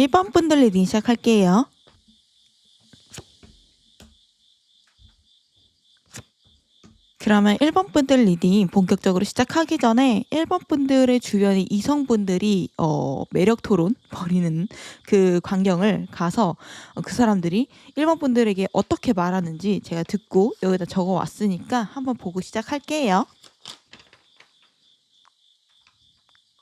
1번 분들 리딩 시작할게요. 그러면 1번 분들 리딩 본격적으로 시작하기 전에 1번 분들의 주변의 이성분들이 매력 토론 벌이는 그 광경을 가서 그 사람들이 1번 분들에게 어떻게 말하는지 제가 듣고 여기다 적어 왔으니까 한번 보고 시작할게요.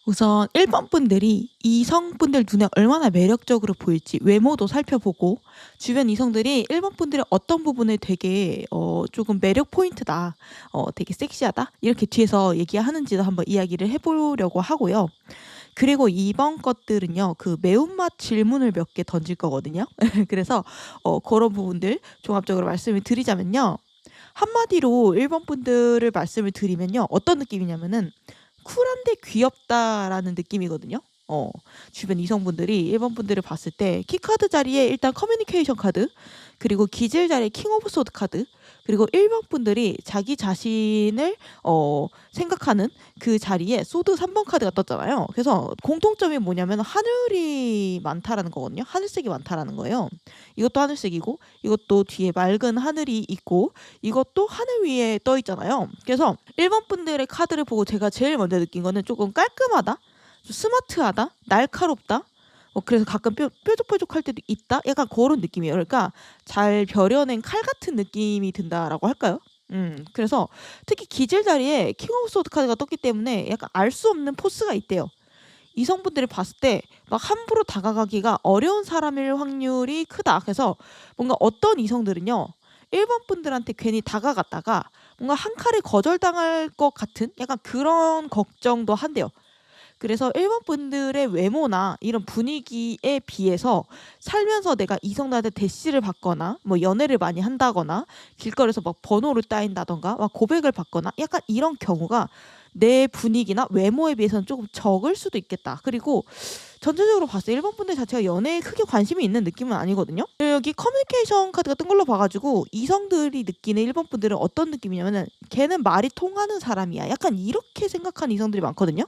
우선 1번 분들이 이성분들 눈에 얼마나 매력적으로 보일지 외모도 살펴보고 주변 이성들이 1번 분들의 어떤 부분에 되게 조금 매력 포인트다, 되게 섹시하다 이렇게 뒤에서 얘기하는지도 한번 이야기를 해보려고 하고요. 그리고 2번 것들은요, 그 매운맛 질문을 몇 개 던질 거거든요. 그래서 그런 부분들 종합적으로 말씀을 드리자면요. 한마디로 1번 분들을 말씀을 드리면요. 어떤 느낌이냐면은 쿨한데 귀엽다라는 느낌이거든요. 주변 이성분들이 1번 분들을 봤을 때 키카드 자리에 일단 커뮤니케이션 카드, 그리고 기질 자리에 킹 오브 소드 카드, 그리고 1번 분들이 자기 자신을 생각하는 그 자리에 소드 3번 카드가 떴잖아요. 그래서 공통점이 뭐냐면 하늘이 많다라는 거거든요. 하늘색이 많다라는 거예요. 이것도 하늘색이고 이것도 뒤에 맑은 하늘이 있고 이것도 하늘 위에 떠 있잖아요. 그래서 1번 분들의 카드를 보고 제가 제일 먼저 느낀 거는 조금 깔끔하다, 좀 스마트하다, 날카롭다. 그래서 가끔 뾰족뾰족할 때도 있다. 약간 그런 느낌이에요. 그러니까 잘 벼려낸 칼 같은 느낌이 든다라고 할까요? 그래서 특히 기질 자리에 킹 오브 소드 카드가 떴기 때문에 약간 알 수 없는 포스가 있대요. 이성분들이 봤을 때 막 함부로 다가가기가 어려운 사람일 확률이 크다. 그래서 뭔가 어떤 이성들은요, 1번 분들한테 괜히 다가갔다가 뭔가 한 칼에 거절당할 것 같은 약간 그런 걱정도 한대요. 그래서 1번 분들의 외모나 이런 분위기에 비해서 살면서 내가 이성들한테 대시를 받거나 뭐 연애를 많이 한다거나 길거리에서 막 번호를 따인다던가 막 고백을 받거나 약간 이런 경우가 내 분위기나 외모에 비해서는 조금 적을 수도 있겠다. 그리고 전체적으로 봤을 때 1번 분들 자체가 연애에 크게 관심이 있는 느낌은 아니거든요. 여기 커뮤니케이션 카드가 뜬 걸로 봐가지고 이성들이 느끼는 1번 분들은 어떤 느낌이냐면은 걔는 말이 통하는 사람이야. 약간 이렇게 생각하는 이성들이 많거든요.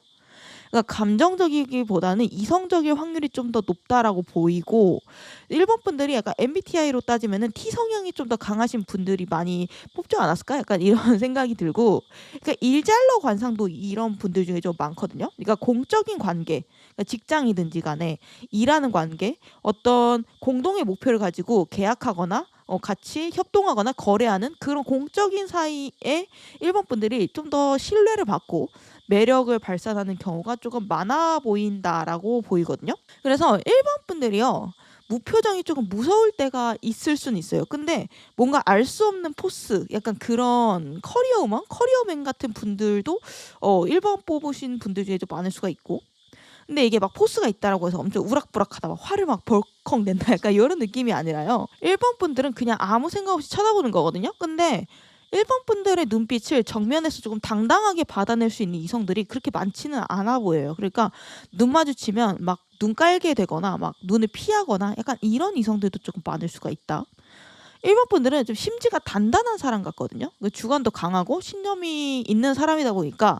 그러니까 감정적이기보다는 이성적일 확률이 좀 더 높다라고 보이고 1번 분들이 약간 MBTI로 따지면은 T 성향이 좀 더 강하신 분들이 많이 뽑지 않았을까? 약간 이런 생각이 들고, 그러니까 일잘러 관상도 이런 분들 중에 좀 많거든요. 그러니까 공적인 관계, 그러니까 직장이든지 간에 일하는 관계, 어떤 공동의 목표를 가지고 계약하거나 같이 협동하거나 거래하는 그런 공적인 사이에 1번 분들이 좀 더 신뢰를 받고 매력을 발산하는 경우가 조금 많아 보인다라고 보이거든요. 그래서 1번 분들이요, 무표정이 조금 무서울 때가 있을 수는 있어요. 근데 뭔가 알 수 없는 포스, 약간 그런 커리어맨 같은 분들도 1번 뽑으신 분들 중에 좀 많을 수가 있고, 근데 이게 막 포스가 있다라고 해서 엄청 우락부락하다 막 화를 막 벌컥 낸다 약간 이런 느낌이 아니라요. 1번 분들은 그냥 아무 생각 없이 쳐다보는 거거든요. 근데 1번 분들의 눈빛을 정면에서 조금 당당하게 받아낼 수 있는 이성들이 그렇게 많지는 않아 보여요. 그러니까 눈 마주치면 막 눈 깔게 되거나 막 눈을 피하거나 약간 이런 이성들도 조금 많을 수가 있다. 1번 분들은 좀 심지가 단단한 사람 같거든요. 주관도 강하고 신념이 있는 사람이다 보니까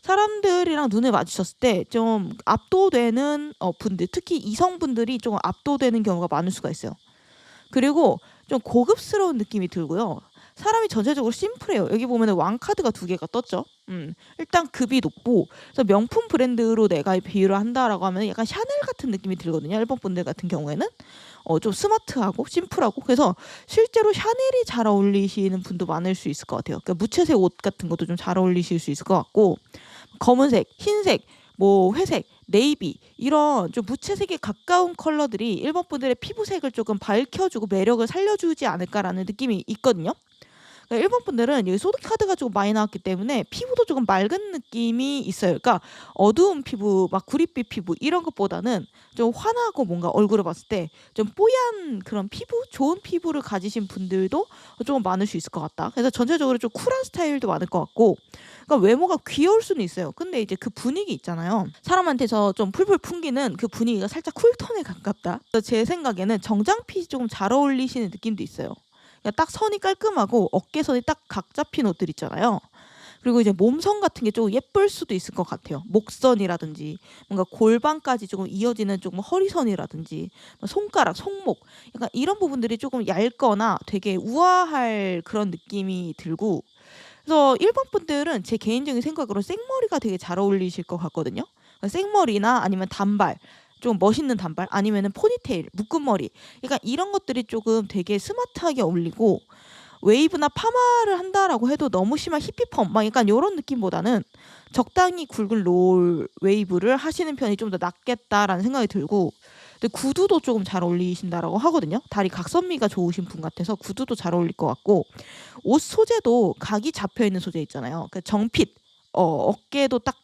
사람들이랑 눈을 마주쳤을 때 좀 압도되는 분들, 특히 이성분들이 좀 압도되는 경우가 많을 수가 있어요. 그리고 좀 고급스러운 느낌이 들고요. 사람이 전체적으로 심플해요. 여기 보면은 왕카드가 2개가 떴죠. 일단 급이 높고, 그래서 명품 브랜드로 내가 비유를 한다라고 하면 약간 샤넬 같은 느낌이 들거든요. 1번 분들 같은 경우에는 좀 스마트하고 심플하고, 그래서 실제로 샤넬이 잘 어울리시는 분도 많을 수 있을 것 같아요. 그러니까 무채색 옷 같은 것도 좀 잘 어울리실 수 있을 것 같고, 검은색, 흰색, 뭐 회색, 네이비 이런 좀 무채색에 가까운 컬러들이 1번 분들의 피부색을 조금 밝혀주고 매력을 살려주지 않을까라는 느낌이 있거든요. 그러니까 1번 분들은 여기 소드 카드가 조금 많이 나왔기 때문에 피부도 조금 맑은 느낌이 있어요. 그러니까 어두운 피부, 막 구릿빛 피부 이런 것보다는 좀 환하고 뭔가 얼굴을 봤을 때 좀 뽀얀 그런 피부, 좋은 피부를 가지신 분들도 좀 많을 수 있을 것 같다. 그래서 전체적으로 좀 쿨한 스타일도 많을 것 같고, 그러니까 외모가 귀여울 수는 있어요. 근데 이제 그 분위기 있잖아요. 사람한테서 좀 풀풀 풍기는 그 분위기가 살짝 쿨톤에 가깝다. 그래서 제 생각에는 정장핏이 조금 잘 어울리시는 느낌도 있어요. 그러니까 딱 선이 깔끔하고 어깨선이 딱 각 잡힌 옷들 있잖아요. 그리고 이제 몸선 같은 게 좀 예쁠 수도 있을 것 같아요. 목선이라든지 뭔가 골반까지 조금 이어지는 조금 허리선이라든지 뭐 손가락, 손목 약간 이런 부분들이 조금 얇거나 되게 우아할 그런 느낌이 들고 그래서 일본 분들은 제 개인적인 생각으로 생머리가 되게 잘 어울리실 것 같거든요. 생머리나 아니면 단발, 좀 멋있는 단발, 아니면은 포니테일, 묶은 머리, 그러니까 이런 것들이 조금 되게 스마트하게 어울리고 웨이브나 파마를 한다라고 해도 너무 심한 히피펌, 막 약간 요런 느낌보다는 적당히 굵은 롤 웨이브를 하시는 편이 좀 더 낫겠다라는 생각이 들고 근데 구두도 조금 잘 어울리신다라고 하거든요. 다리 각선미가 좋으신 분 같아서 구두도 잘 어울릴 것 같고 옷 소재도 각이 잡혀 있는 소재 있잖아요. 그 정핏, 어깨도 딱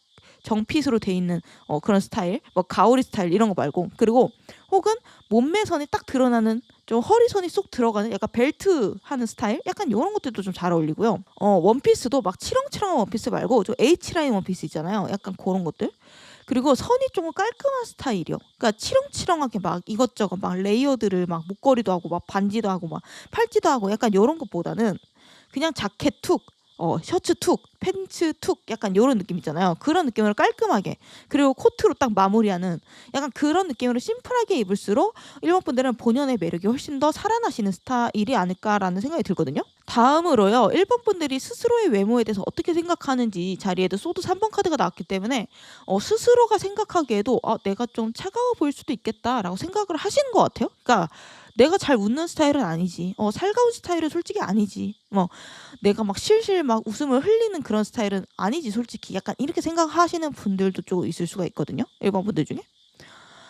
정핏으로 돼 있는 그런 스타일, 뭐 가오리 스타일 이런 거 말고 그리고 혹은 몸매선이 딱 드러나는 좀 허리선이 쏙 들어가는 약간 벨트 하는 스타일, 약간 이런 것들도 좀 잘 어울리고요. 원피스도 막 치렁치렁한 원피스 말고 좀 H 라인 원피스 있잖아요. 약간 그런 것들. 그리고 선이 조금 깔끔한 스타일이요. 그러니까 치렁치렁하게 막 이것저것 막 레이어드를 막 목걸이도 하고 막 반지도 하고 막 팔찌도 하고 약간 이런 것보다는 그냥 자켓 툭, 셔츠 툭, 팬츠 툭 약간 요런 느낌 있잖아요. 그런 느낌으로 깔끔하게 그리고 코트로 딱 마무리하는 약간 그런 느낌으로 심플하게 입을수록 일본 분들은 본연의 매력이 훨씬 더 살아나시는 스타일이 아닐까라는 생각이 들거든요. 다음으로요. 일본 분들이 스스로의 외모에 대해서 어떻게 생각하는지 자리에도 소드 3번 카드가 나왔기 때문에 스스로가 생각하기에도 내가 좀 차가워 보일 수도 있겠다라고 생각을 하시는 것 같아요. 그러니까 내가 잘 웃는 스타일은 아니지. 살가운 스타일은 솔직히 아니지. 내가 막 실실 막 웃음을 흘리는 그런 스타일은 아니지 솔직히. 약간 이렇게 생각하시는 분들도 좀 있을 수가 있거든요. 일본 분들 중에.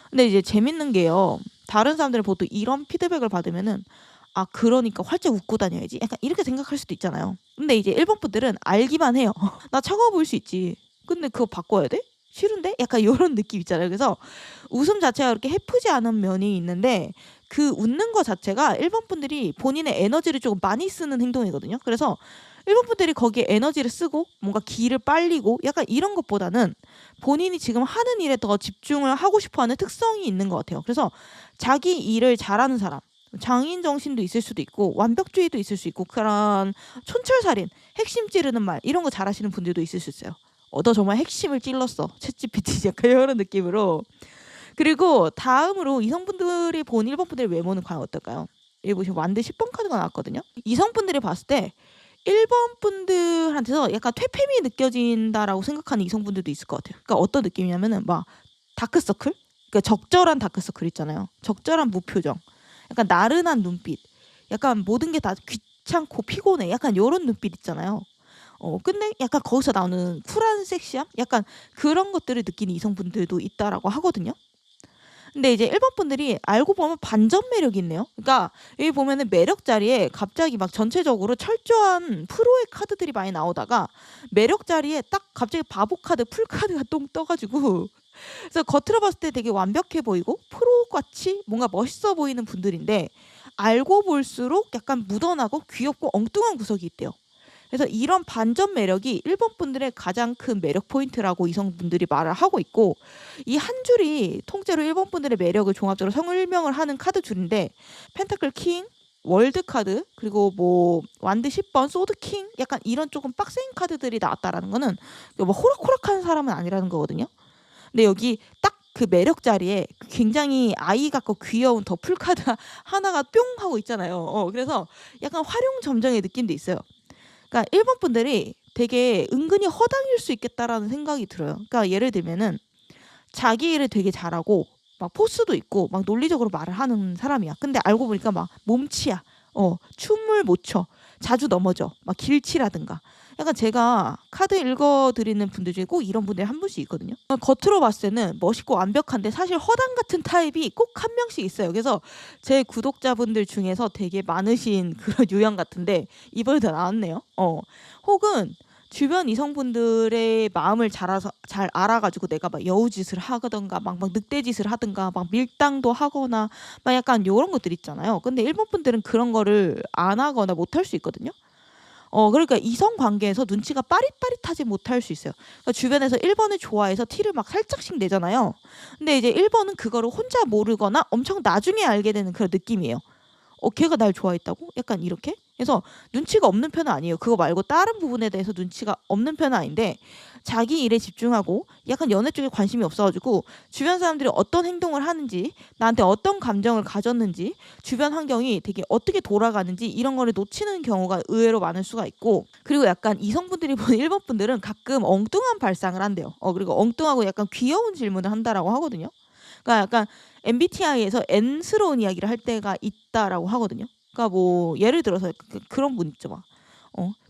근데 이제 재밌는 게요. 다른 사람들은 보통 이런 피드백을 받으면은 그러니까 활짝 웃고 다녀야지. 약간 이렇게 생각할 수도 있잖아요. 근데 이제 일본 분들은 알기만 해요. 나 차가워 보일 수 있지. 근데 그거 바꿔야 돼? 싫은데? 약간 요런 느낌 있잖아요. 그래서 웃음 자체가 그렇게 해프지 않은 면이 있는데 그 웃는 거 자체가 일본 분들이 본인의 에너지를 조금 많이 쓰는 행동이거든요. 그래서 일본 분들이 거기에 에너지를 쓰고 뭔가 기를 빨리고 약간 이런 것보다는 본인이 지금 하는 일에 더 집중을 하고 싶어하는 특성이 있는 것 같아요. 그래서 자기 일을 잘하는 사람, 장인 정신도 있을 수도 있고 완벽주의도 있을 수 있고 그런 촌철살인, 핵심 찌르는 말 이런 거 잘하시는 분들도 있을 수 있어요. 너 정말 핵심을 찔렀어. 챗GPT 약간 이런 느낌으로. 그리고 다음으로 이성분들이 본 일본 분들의 외모는 과연 어떨까요? 여기 보시면 완드 10번 카드가 나왔거든요. 이성분들이 봤을 때 일본 분들한테서 약간 퇴폐미 느껴진다라고 생각하는 이성분들도 있을 것 같아요. 그러니까 어떤 느낌이냐면은 막 다크서클? 그러니까 적절한 다크서클 있잖아요. 적절한 무표정. 약간 나른한 눈빛. 약간 모든 게 다 귀찮고 피곤해. 약간 요런 눈빛 있잖아요. 근데 약간 거기서 나오는 쿨한 섹시함? 약간 그런 것들을 느끼는 이성분들도 있다라고 하거든요. 근데 이제 일본 분들이 알고 보면 반전 매력이 있네요. 그러니까 여기 보면은 매력 자리에 갑자기 막 전체적으로 철저한 프로의 카드들이 많이 나오다가 매력 자리에 딱 갑자기 바보 카드, 풀 카드가 똥 떠가지고 그래서 겉으로 봤을 때 되게 완벽해 보이고 프로같이 뭔가 멋있어 보이는 분들인데 알고 볼수록 약간 묻어나고 귀엽고 엉뚱한 구석이 있대요. 그래서 이런 반전 매력이 일본 분들의 가장 큰 매력 포인트라고 이성분들이 말을 하고 있고 이 한 줄이 통째로 일본 분들의 매력을 종합적으로 설명을 하는 카드 줄인데 펜타클 킹, 월드 카드 그리고 뭐 완드 10번, 소드 킹 약간 이런 조금 빡센 카드들이 나왔다라는 거는 뭐 호락호락한 사람은 아니라는 거거든요. 근데 여기 딱 그 매력 자리에 굉장히 아이 같고 귀여운 더풀 카드 하나가 뿅 하고 있잖아요. 그래서 약간 활용점정의 느낌도 있어요. 그러니까 일본 분들이 되게 은근히 허당일 수 있겠다라는 생각이 들어요. 그러니까 예를 들면은 자기 일을 되게 잘하고 막 포스도 있고 막 논리적으로 말을 하는 사람이야. 근데 알고 보니까 막 몸치야. 춤을 못 춰. 자주 넘어져. 막 길치라든가. 약간 제가 카드 읽어드리는 분들 중에 꼭 이런 분들이 한 분씩 있거든요. 겉으로 봤을 때는 멋있고 완벽한데 사실 허당 같은 타입이 꼭 한 명씩 있어요. 그래서 제 구독자분들 중에서 되게 많으신 그런 유형 같은데 이번에도 나왔네요. 혹은 주변 이성분들의 마음을 잘 알아가지고 내가 막 여우짓을 하던가 막 늑대짓을 하든가 막 밀당도 하거나 막 약간 요런 것들 있잖아요. 근데 일본 분들은 그런 거를 안 하거나 못 할 수 있거든요. 그러니까 이성 관계에서 눈치가 빠릿빠릿하지 못할 수 있어요. 그러니까 주변에서 1번을 좋아해서 티를 막 살짝씩 내잖아요. 근데 이제 1번은 그거를 혼자 모르거나 엄청 나중에 알게 되는 그런 느낌이에요. 걔가 날 좋아했다고? 약간 이렇게? 그래서 눈치가 없는 편은 아니에요. 그거 말고 다른 부분에 대해서 눈치가 없는 편은 아닌데 자기 일에 집중하고 약간 연애 쪽에 관심이 없어가지고 주변 사람들이 어떤 행동을 하는지 나한테 어떤 감정을 가졌는지 주변 환경이 되게 어떻게 돌아가는지 이런 거를 놓치는 경우가 의외로 많을 수가 있고 그리고 약간 이성분들이 보는 1번 분들은 가끔 엉뚱한 발상을 한대요. 그리고 엉뚱하고 약간 귀여운 질문을 한다라고 하거든요. 그러니까 약간 MBTI에서 N스러운 이야기를 할 때가 있다라고 하거든요. 그러니까 뭐 예를 들어서 그런 분 있죠. 막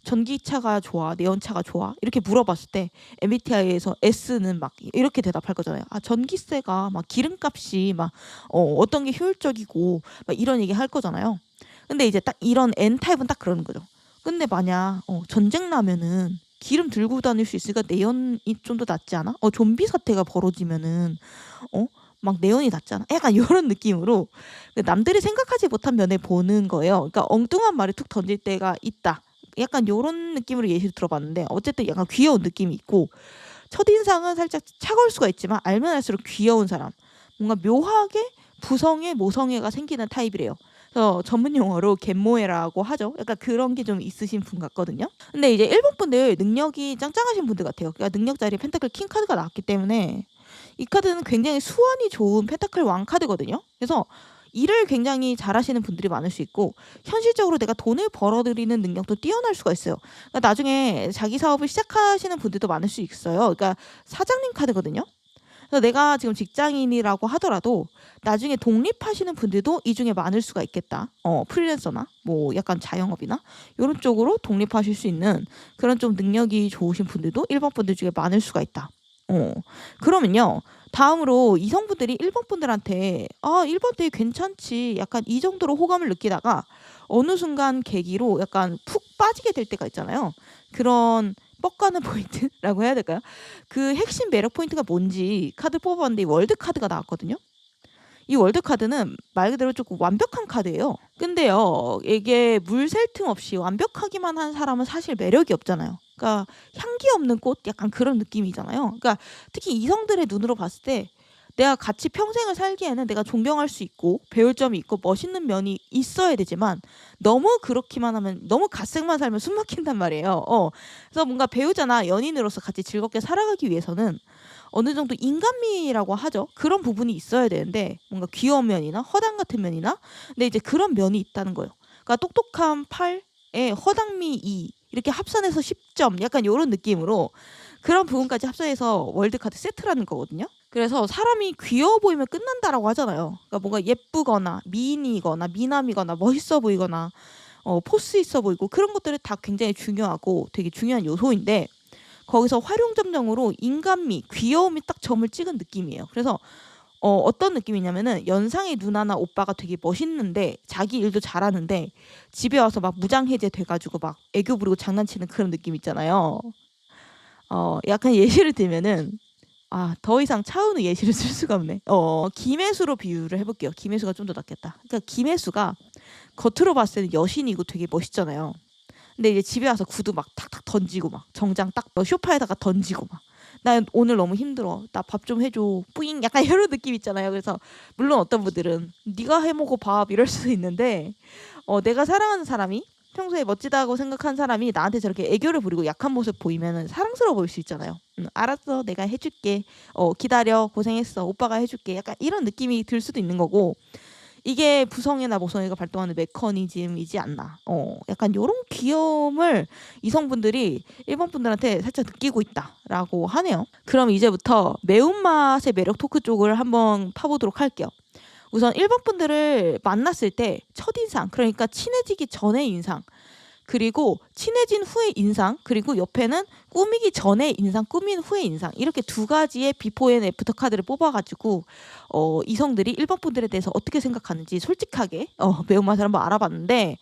전기차가 좋아, 내연차가 좋아 이렇게 물어봤을 때 MBTI에서 S는 막 이렇게 대답할 거잖아요. 전기세가 막 기름값이 막 어떤 게 효율적이고 막 이런 얘기 할 거잖아요. 근데 이제 딱 이런 N 타입은 딱 그러는 거죠. 근데 만약 전쟁 나면은 기름 들고 다닐 수 있으니까 내연이 좀 더 낫지 않아? 좀비 사태가 벌어지면은 어? 막 내연이 낫잖아. 약간 이런 느낌으로 남들이 생각하지 못한 면에 보는 거예요. 그러니까 엉뚱한 말을 툭 던질 때가 있다. 약간 이런 느낌으로 예시를 들어봤는데 어쨌든 약간 귀여운 느낌이 있고 첫인상은 살짝 차가울 수가 있지만 알면 알수록 귀여운 사람. 뭔가 묘하게 부성애, 모성애가 생기는 타입이래요. 그래서 전문 용어로 갯모애라고 하죠. 약간 그런 게 좀 있으신 분 같거든요. 근데 이제 일본 분들 능력이 짱짱하신 분들 같아요. 그러니까 능력 자리에 펜타클 킹 카드가 나왔기 때문에 이 카드는 굉장히 수완이 좋은 펜타클 왕 카드거든요. 그래서 일을 굉장히 잘하시는 분들이 많을 수 있고 현실적으로 내가 돈을 벌어들이는 능력도 뛰어날 수가 있어요. 그러니까 나중에 자기 사업을 시작하시는 분들도 많을 수 있어요. 그러니까 사장님 카드거든요. 그래서 내가 지금 직장인이라고 하더라도 나중에 독립하시는 분들도 이 중에 많을 수가 있겠다. 프리랜서나 뭐 약간 자영업이나 이런 쪽으로 독립하실 수 있는 그런 좀 능력이 좋으신 분들도 1번 분들 중에 많을 수가 있다. 그러면요. 다음으로 이성분들이 1번 분들한테 1번 되게 괜찮지. 약간 이 정도로 호감을 느끼다가 어느 순간 계기로 약간 푹 빠지게 될 때가 있잖아요. 그런 뻑가는 포인트라고 해야 될까요? 그 핵심 매력 포인트가 뭔지 카드 뽑아봤는데 월드 카드가 나왔거든요. 이 월드 카드는 말 그대로 조금 완벽한 카드예요. 근데요, 이게 물 샐 틈 없이 완벽하기만 한 사람은 사실 매력이 없잖아요. 그러니까 향기 없는 꽃 약간 그런 느낌이잖아요. 그러니까 특히 이성들의 눈으로 봤을 때 내가 같이 평생을 살기에는 내가 존경할 수 있고 배울 점이 있고 멋있는 면이 있어야 되지만 너무 그렇기만 하면 너무 갓생만 살면 숨 막힌단 말이에요. 그래서 뭔가 배우자나 연인으로서 같이 즐겁게 살아가기 위해서는 어느 정도 인간미라고 하죠. 그런 부분이 있어야 되는데 뭔가 귀여운 면이나 허당 같은 면이나 근데 이제 그런 면이 있다는 거예요. 그러니까 똑똑한 8에 허당미 2 이렇게 합산해서 10점 약간 이런 느낌으로 그런 부분까지 합산해서 월드카드 세트라는 거거든요. 그래서 사람이 귀여워 보이면 끝난다라고 하잖아요. 그러니까 뭔가 예쁘거나 미인이거나 미남이거나 멋있어 보이거나 포스 있어 보이고 그런 것들이 다 굉장히 중요하고 되게 중요한 요소인데 거기서 활용점정으로 인간미, 귀여움이 딱 점을 찍은 느낌이에요. 그래서 어떤 느낌이냐면은 연상의 누나나 오빠가 되게 멋있는데 자기 일도 잘하는데 집에 와서 막 무장해제 돼가지고 막 애교 부리고 장난치는 그런 느낌 있잖아요. 약간 예시를 들면은 더 이상 차은우 예시를 쓸 수가 없네. 김혜수로 비유를 해볼게요. 김혜수가 좀 더 낫겠다. 그러니까 김혜수가 겉으로 봤을 때는 여신이고 되게 멋있잖아요. 근데 이제 집에 와서 구두 막 탁탁 던지고 막 정장 딱 소파에다가 던지고 막 나 오늘 너무 힘들어. 나 밥 좀 해줘. 뿌잉 약간 이런 느낌 있잖아요. 그래서 물론 어떤 분들은 네가 해먹어 밥 이럴 수도 있는데 내가 사랑하는 사람이 평소에 멋지다고 생각한 사람이 나한테 저렇게 애교를 부리고 약한 모습 보이면 사랑스러워 보일 수 있잖아요. 알았어 내가 해줄게. 기다려 고생했어 오빠가 해줄게. 약간 이런 느낌이 들 수도 있는 거고 이게 부성애나 모성애가 발동하는 메커니즘이지 않나. 약간 요런 귀여움을 이성분들이 1번 분들한테 살짝 느끼고 있다라고 하네요. 그럼 이제부터 매운맛의 매력 토크 쪽을 한번 파보도록 할게요. 우선 1번 분들을 만났을 때 첫인상, 그러니까 친해지기 전의 인상, 그리고 친해진 후의 인상, 그리고 옆에는 꾸미기 전의 인상, 꾸민 후의 인상, 이렇게 두 가지의 비포 앤 애프터 카드를 뽑아가지고 이성들이 1번 분들에 대해서 어떻게 생각하는지 솔직하게 매운맛을 한번 알아봤는데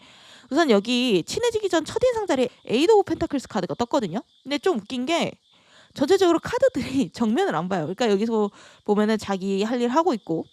우선 여기 친해지기 전 첫인상 자리에 에이드 오브 펜타클스 카드가 떴거든요. 근데 좀 웃긴 게 전체적으로 카드들이 정면을 안 봐요. 그러니까 여기서 보면은 자기 할 일 하고 있고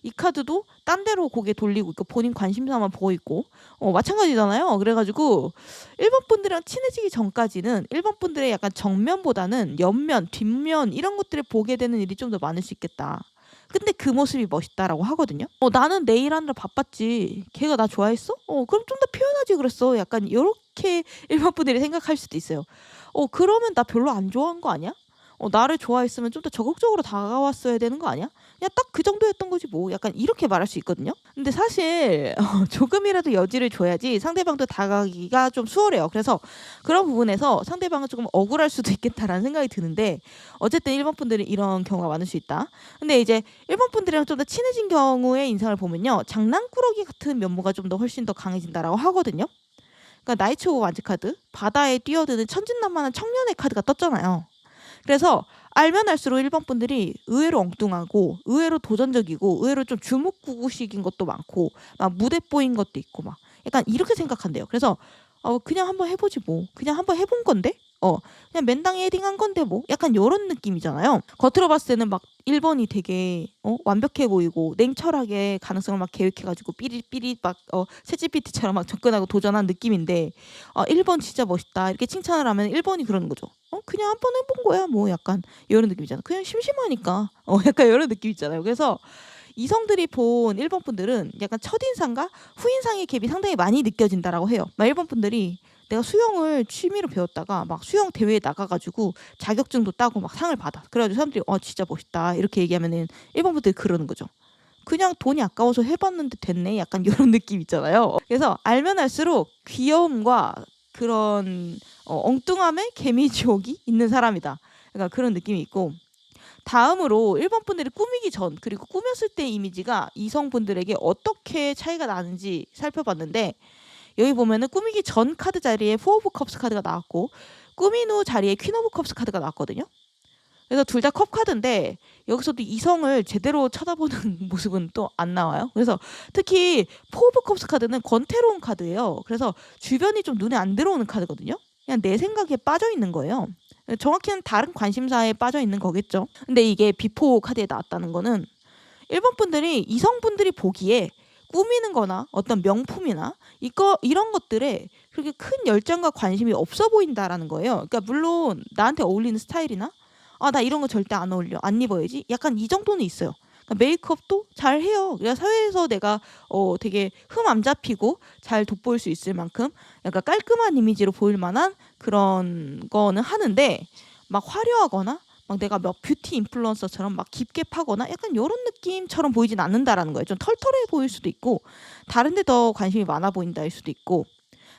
이 카드도 딴 데로 고개 돌리고 있고 본인 관심사만 보고 있고 마찬가지잖아요. 그래가지고 1번 분들이랑 친해지기 전까지는 1번 분들의 약간 정면보다는 옆면, 뒷면 이런 것들을 보게 되는 일이 좀 더 많을 수 있겠다. 근데 그 모습이 멋있다라고 하거든요. 나는 내 일하느라 바빴지. 걔가 나 좋아했어? 그럼 좀 더 표현하지 그랬어. 약간 요렇게 일반 분들이 생각할 수도 있어요. 그러면 나 별로 안 좋아한 거 아니야? 나를 좋아했으면 좀 더 적극적으로 다가왔어야 되는 거 아니야? 그냥 딱 그 정도였던 거지 뭐. 약간 이렇게 말할 수 있거든요. 근데 사실 조금이라도 여지를 줘야지 상대방도 다가가기가 좀 수월해요. 그래서 그런 부분에서 상대방은 조금 억울할 수도 있겠다라는 생각이 드는데, 어쨌든 일본 분들은 이런 경우가 많을 수 있다. 근데 이제 일본 분들이랑 좀 더 친해진 경우의 인상을 보면요, 장난꾸러기 같은 면모가 좀 더 훨씬 더 강해진다라고 하거든요. 그러니까 나이치오 완즈 카드, 바다에 뛰어드는 천진난만한 청년의 카드가 떴잖아요. 그래서 알면 알수록 일본 분들이 의외로 엉뚱하고 의외로 도전적이고 의외로 좀 주먹구구식인 것도 많고 막 무대뽀인 것도 있고 막 약간 이렇게 생각한대요. 그래서 그냥 한번 해보지 뭐. 그냥 한번 해본 건데? 그냥 맨땅에 헤딩한 건데 뭐. 약간 요런 느낌이잖아요. 겉으로 봤을 때는 막 일본이 되게 완벽해 보이고 냉철하게 가능성을 막 계획해가지고 삐릿삐릿 막 챗GPT처럼 막 접근하고 도전한 느낌인데, 일본 진짜 멋있다 이렇게 칭찬을 하면 일본이 그러는 거죠. 그냥 한번 해본 거야 뭐. 약간 이런 느낌이잖아. 그냥 심심하니까. 약간 이런 느낌 있잖아요. 그래서 이성들이 본 일본 분들은 약간 첫인상과 후인상의 갭이 상당히 많이 느껴진다라고 해요. 막 일본 분들이 내가 수영을 취미로 배웠다가 막 수영 대회에 나가가지고 자격증도 따고 막 상을 받아. 그래가지고 사람들이 진짜 멋있다 이렇게 얘기하면은 일본 분들이 그러는 거죠. 그냥 돈이 아까워서 해봤는데 됐네. 약간 이런 느낌 있잖아요. 그래서 알면 알수록 귀여움과 그런 엉뚱함의 개미지옥이 있는 사람이다. 그러니까 그런 느낌이 있고, 다음으로 일본 분들이 꾸미기 전 그리고 꾸몄을 때 이미지가 이성분들에게 어떻게 차이가 나는지 살펴봤는데, 여기 보면은 꾸미기 전 카드 자리에 포 오브 컵스 카드가 나왔고 꾸민 후 자리에 퀸 오브 컵스 카드가 나왔거든요. 그래서 둘 다 컵 카드인데 여기서도 이성을 제대로 쳐다보는 모습은 또 안 나와요. 그래서 특히 포 오브 컵스 카드는 권태로운 카드예요. 그래서 주변이 좀 눈에 안 들어오는 카드거든요. 그냥 내 생각에 빠져 있는 거예요. 정확히는 다른 관심사에 빠져 있는 거겠죠. 근데 이게 비포 카드에 나왔다는 거는 일본 분들이 이성분들이 보기에 꾸미는 거나 어떤 명품이나 이런 것들에 그렇게 큰 열정과 관심이 없어 보인다라는 거예요. 그러니까 물론 나한테 어울리는 스타일이나 나 이런 거 절대 안 어울려, 안 입어야지, 약간 이 정도는 있어요. 그러니까 메이크업도 잘 해요. 그러니까 사회에서 내가 되게 흠 안 잡히고 잘 돋보일 수 있을 만큼 약간 깔끔한 이미지로 보일 만한 그런 거는 하는데, 막 화려하거나 막 내가 막 뷰티 인플루언서처럼 막 깊게 파거나 약간 요런 느낌처럼 보이진 않는다라는 거예요. 좀 털털해 보일 수도 있고 다른 데 더 관심이 많아 보인다일 수도 있고.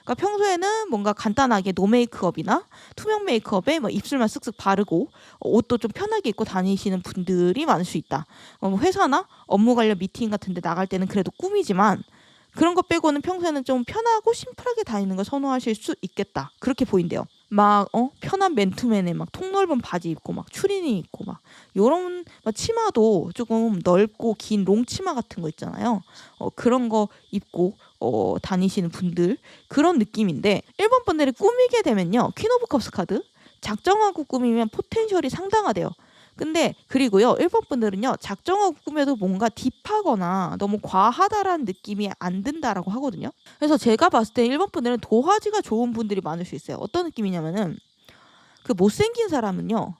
그러니까 평소에는 뭔가 간단하게 노 메이크업이나 투명 메이크업에 뭐 입술만 쓱쓱 바르고 옷도 좀 편하게 입고 다니시는 분들이 많을 수 있다. 뭐 회사나 업무 관련 미팅 같은 데 나갈 때는 그래도 꾸미지만 그런 거 빼고는 평소에는 좀 편하고 심플하게 다니는 걸 선호하실 수 있겠다. 그렇게 보인대요. 막 편한 맨투맨에 막 통넓은 바지 입고 막 추리닝 입고 막 요런 막 치마도 조금 넓고 긴 롱치마 같은 거 있잖아요. 그런 거 입고 다니시는 분들, 그런 느낌인데, 일본 분들이 꾸미게 되면요, 퀸 오브 컵스 카드 작정하고 꾸미면 포텐셜이 상당하대요. 근데 그리고요, 일본 분들은요 작정하고 꾸며도 뭔가 딥하거나 너무 과하다라는 느낌이 안 든다라고 하거든요. 그래서 제가 봤을 때 일본 분들은 도화지가 좋은 분들이 많을 수 있어요. 어떤 느낌이냐면은 그 못생긴 사람은요,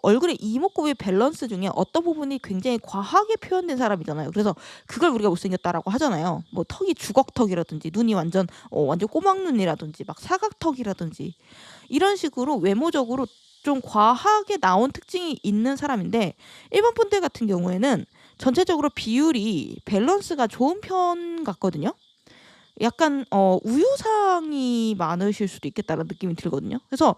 얼굴의 이목구비 밸런스 중에 어떤 부분이 굉장히 과하게 표현된 사람이잖아요. 그래서 그걸 우리가 못생겼다라고 하잖아요. 뭐 턱이 주걱턱이라든지 눈이 완전 꼬막눈이라든지 막 사각턱이라든지 이런 식으로 외모적으로 좀 과하게 나온 특징이 있는 사람인데, 일본 분들 같은 경우에는 전체적으로 비율이 밸런스가 좋은 편 같거든요. 약간 우유상이 많으실 수도 있겠다는 느낌이 들거든요. 그래서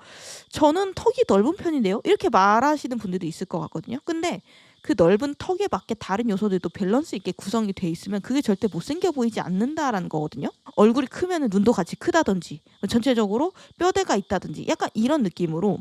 저는 턱이 넓은 편인데요, 이렇게 말하시는 분들도 있을 것 같거든요. 근데 그 넓은 턱에 맞게 다른 요소들도 밸런스 있게 구성이 돼 있으면 그게 절대 못생겨 보이지 않는다라는 거거든요. 얼굴이 크면 눈도 같이 크다든지 전체적으로 뼈대가 있다든지 약간 이런 느낌으로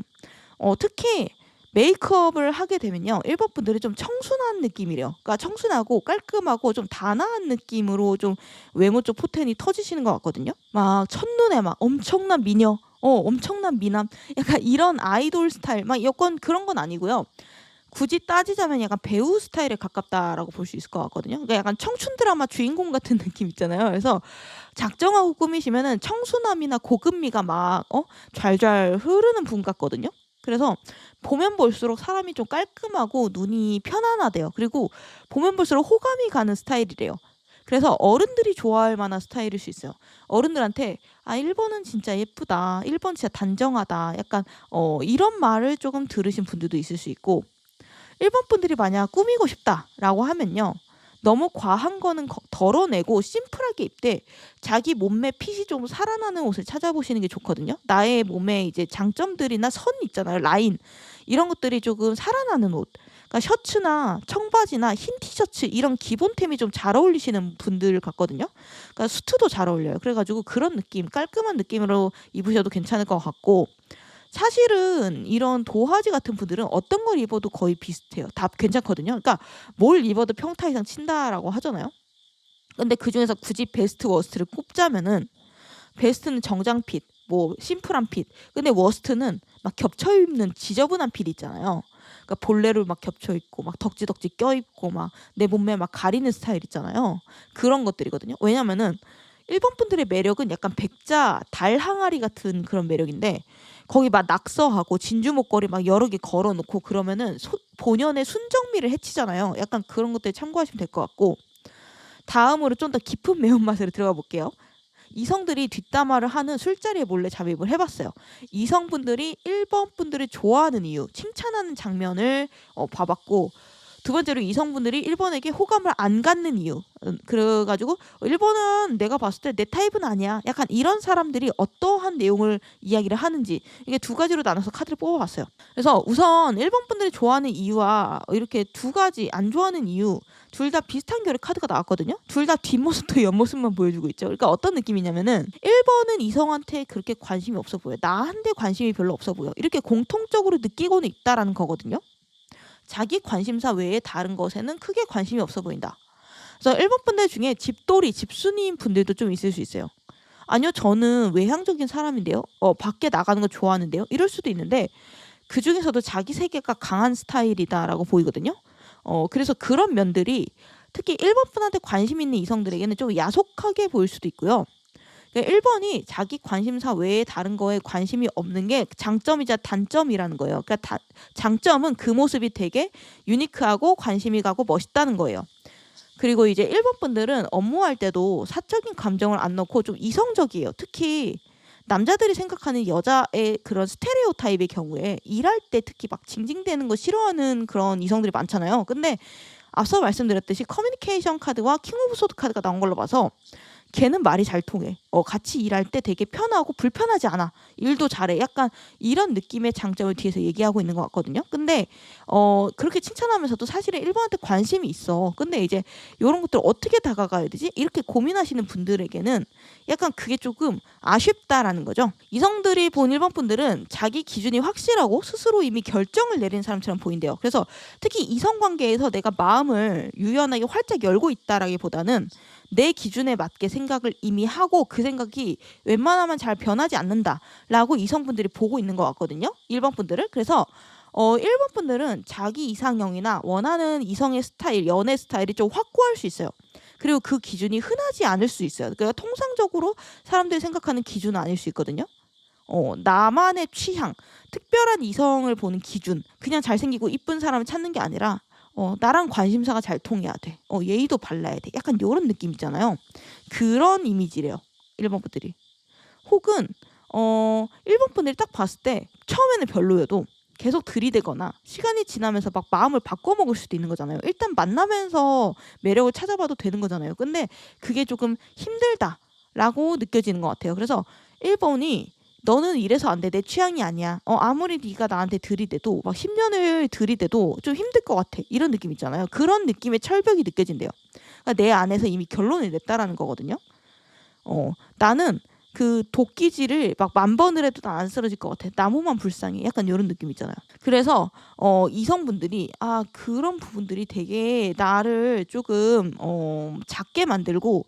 특히 메이크업을 하게 되면요, 일본 분들이 좀 청순한 느낌이래요. 그러니까 청순하고 깔끔하고 좀 단아한 느낌으로 좀 외모 쪽 포텐이 터지시는 것 같거든요. 막 첫눈에 막 엄청난 미녀, 엄청난 미남, 약간 이런 아이돌 스타일, 막 여건 그런 건 아니고요. 굳이 따지자면 약간 배우 스타일에 가깝다라고 볼 수 있을 것 같거든요. 그러니까 약간 청춘 드라마 주인공 같은 느낌 있잖아요. 그래서 작정하고 꾸미시면은 청순함이나 고급미가 막 잘잘 흐르는 분 같거든요. 그래서 보면 볼수록 사람이 좀 깔끔하고 눈이 편안하대요. 그리고 보면 볼수록 호감이 가는 스타일이래요. 그래서 어른들이 좋아할 만한 스타일일 수 있어요. 어른들한테 아, 1번은 진짜 예쁘다. 1번 진짜 단정하다. 약간 이런 말을 조금 들으신 분들도 있을 수 있고, 1번 분들이 만약 꾸미고 싶다라고 하면요. 너무 과한 거는 덜어내고 심플하게 입되 자기 몸매 핏이 좀 살아나는 옷을 찾아보시는 게 좋거든요. 나의 몸에 이제 장점들이나 선 있잖아요. 라인. 이런 것들이 조금 살아나는 옷. 그러니까 셔츠나 청바지나 흰 티셔츠 이런 기본템이 좀 잘 어울리시는 분들 같거든요. 그러니까 수트도 잘 어울려요. 그래가지고 그런 느낌, 깔끔한 느낌으로 입으셔도 괜찮을 것 같고, 사실은 이런 도화지 같은 분들은 어떤 걸 입어도 거의 비슷해요. 다 괜찮거든요. 그러니까 뭘 입어도 평타 이상 친다라고 하잖아요. 근데 그중에서 굳이 베스트 워스트를 꼽자면은, 베스트는 정장 핏, 뭐 심플한 핏. 근데 워스트는 막 겹쳐 입는 지저분한 핏 있잖아요. 그러니까 볼레로 막 겹쳐 입고 막 덕지덕지 껴 입고 막 내 몸매 막 가리는 스타일 있잖아요. 그런 것들이거든요. 왜냐면은 일본 분들의 매력은 약간 백자 달 항아리 같은 그런 매력인데, 거기 막 낙서하고 진주 목걸이 막 여러 개 걸어 놓고 그러면은 본연의 순정미를 해치잖아요. 약간 그런 것들 참고하시면 될 것 같고, 다음으로 좀 더 깊은 매운맛으로 들어가 볼게요. 이성들이 뒷담화를 하는 술자리에 몰래 잠입을 해봤어요. 이성분들이 1번 분들을 좋아하는 이유, 칭찬하는 장면을 봐봤고, 두 번째로 이성분들이 1번에게 호감을 안 갖는 이유. 그래가지고 1번은 내가 봤을 때 내 타입은 아니야. 약간 이런 사람들이 어떠한 내용을 이야기를 하는지, 이게 두 가지로 나눠서 카드를 뽑아봤어요. 그래서 우선 1번 분들이 좋아하는 이유와 이렇게 두 가지 안 좋아하는 이유, 둘 다 비슷한 결의 카드가 나왔거든요. 둘 다 뒷모습도 옆모습만 보여주고 있죠. 그러니까 어떤 느낌이냐면은 1번은 이성한테 그렇게 관심이 없어 보여. 나한테 관심이 별로 없어 보여. 이렇게 공통적으로 느끼고는 있다라는 거거든요. 자기 관심사 외에 다른 것에는 크게 관심이 없어 보인다. 그래서 1번 분들 중에 집돌이, 집순이인 분들도 좀 있을 수 있어요. 아니요, 저는 외향적인 사람인데요. 밖에 나가는 거 좋아하는데요. 이럴 수도 있는데, 그 중에서도 자기 세계가 강한 스타일이다라고 보이거든요. 그래서 그런 면들이 특히 1번 분한테 관심 있는 이성들에게는 좀 야속하게 보일 수도 있고요. 1번이 자기 관심사 외에 다른 거에 관심이 없는 게 장점이자 단점이라는 거예요. 그러니까 장점은 그 모습이 되게 유니크하고 관심이 가고 멋있다는 거예요. 그리고 이제 1번 분들은 업무할 때도 사적인 감정을 안 넣고 좀 이성적이에요. 특히 남자들이 생각하는 여자의 그런 스테레오 타입의 경우에 일할 때 특히 막 징징대는 거 싫어하는 그런 이성들이 많잖아요. 근데 앞서 말씀드렸듯이 커뮤니케이션 카드와 킹 오브 소드 카드가 나온 걸로 봐서 걔는 말이 잘 통해. 같이 일할 때 되게 편하고 불편하지 않아. 일도 잘해. 약간 이런 느낌의 장점을 뒤에서 얘기하고 있는 것 같거든요. 근데 그렇게 칭찬하면서도 사실은 1번한테 관심이 있어. 근데 이제 이런 것들 어떻게 다가가야 되지? 이렇게 고민하시는 분들에게는 약간 그게 조금 아쉽다라는 거죠. 이성들이 본 1번 분들은 자기 기준이 확실하고 스스로 이미 결정을 내린 사람처럼 보인대요. 그래서 특히 이성관계에서 내가 마음을 유연하게 활짝 열고 있다라기보다는 내 기준에 맞게 생각을 이미 하고 그 생각이 웬만하면 잘 변하지 않는다라고 이성분들이 보고 있는 것 같거든요. 1번 분들을. 그래서 1번 분들은 자기 이상형이나 원하는 이성의 스타일, 연애 스타일이 좀 확고할 수 있어요. 그리고 그 기준이 흔하지 않을 수 있어요. 그러니까 통상적으로 사람들이 생각하는 기준은 아닐 수 있거든요. 나만의 취향, 특별한 이성을 보는 기준, 그냥 잘생기고 이쁜 사람을 찾는 게 아니라 나랑 관심사가 잘 통해야 돼. 예의도 발라야 돼. 약간 요런 느낌 있잖아요. 그런 이미지래요. 1번 분들이. 혹은 1번 분들이 딱 봤을 때 처음에는 별로여도 계속 들이대거나 시간이 지나면서 막 마음을 바꿔먹을 수도 있는 거잖아요. 일단 만나면서 매력을 찾아봐도 되는 거잖아요. 근데 그게 조금 힘들다라고 느껴지는 것 같아요. 그래서 1번이 너는 이래서 안 돼. 내 취향이 아니야. 아무리 네가 나한테 들이대도 막 10년을 들이대도 좀 힘들 것 같아. 이런 느낌 있잖아요. 그런 느낌의 철벽이 느껴진대요. 그러니까 내 안에서 이미 결론을 냈다라는 거거든요. 나는 그 도끼질을 막 10,000번을 해도 난 안 쓰러질 것 같아. 나무만 불쌍해. 약간 이런 느낌 있잖아요. 그래서 이성분들이 그런 부분들이 되게 나를 조금 작게 만들고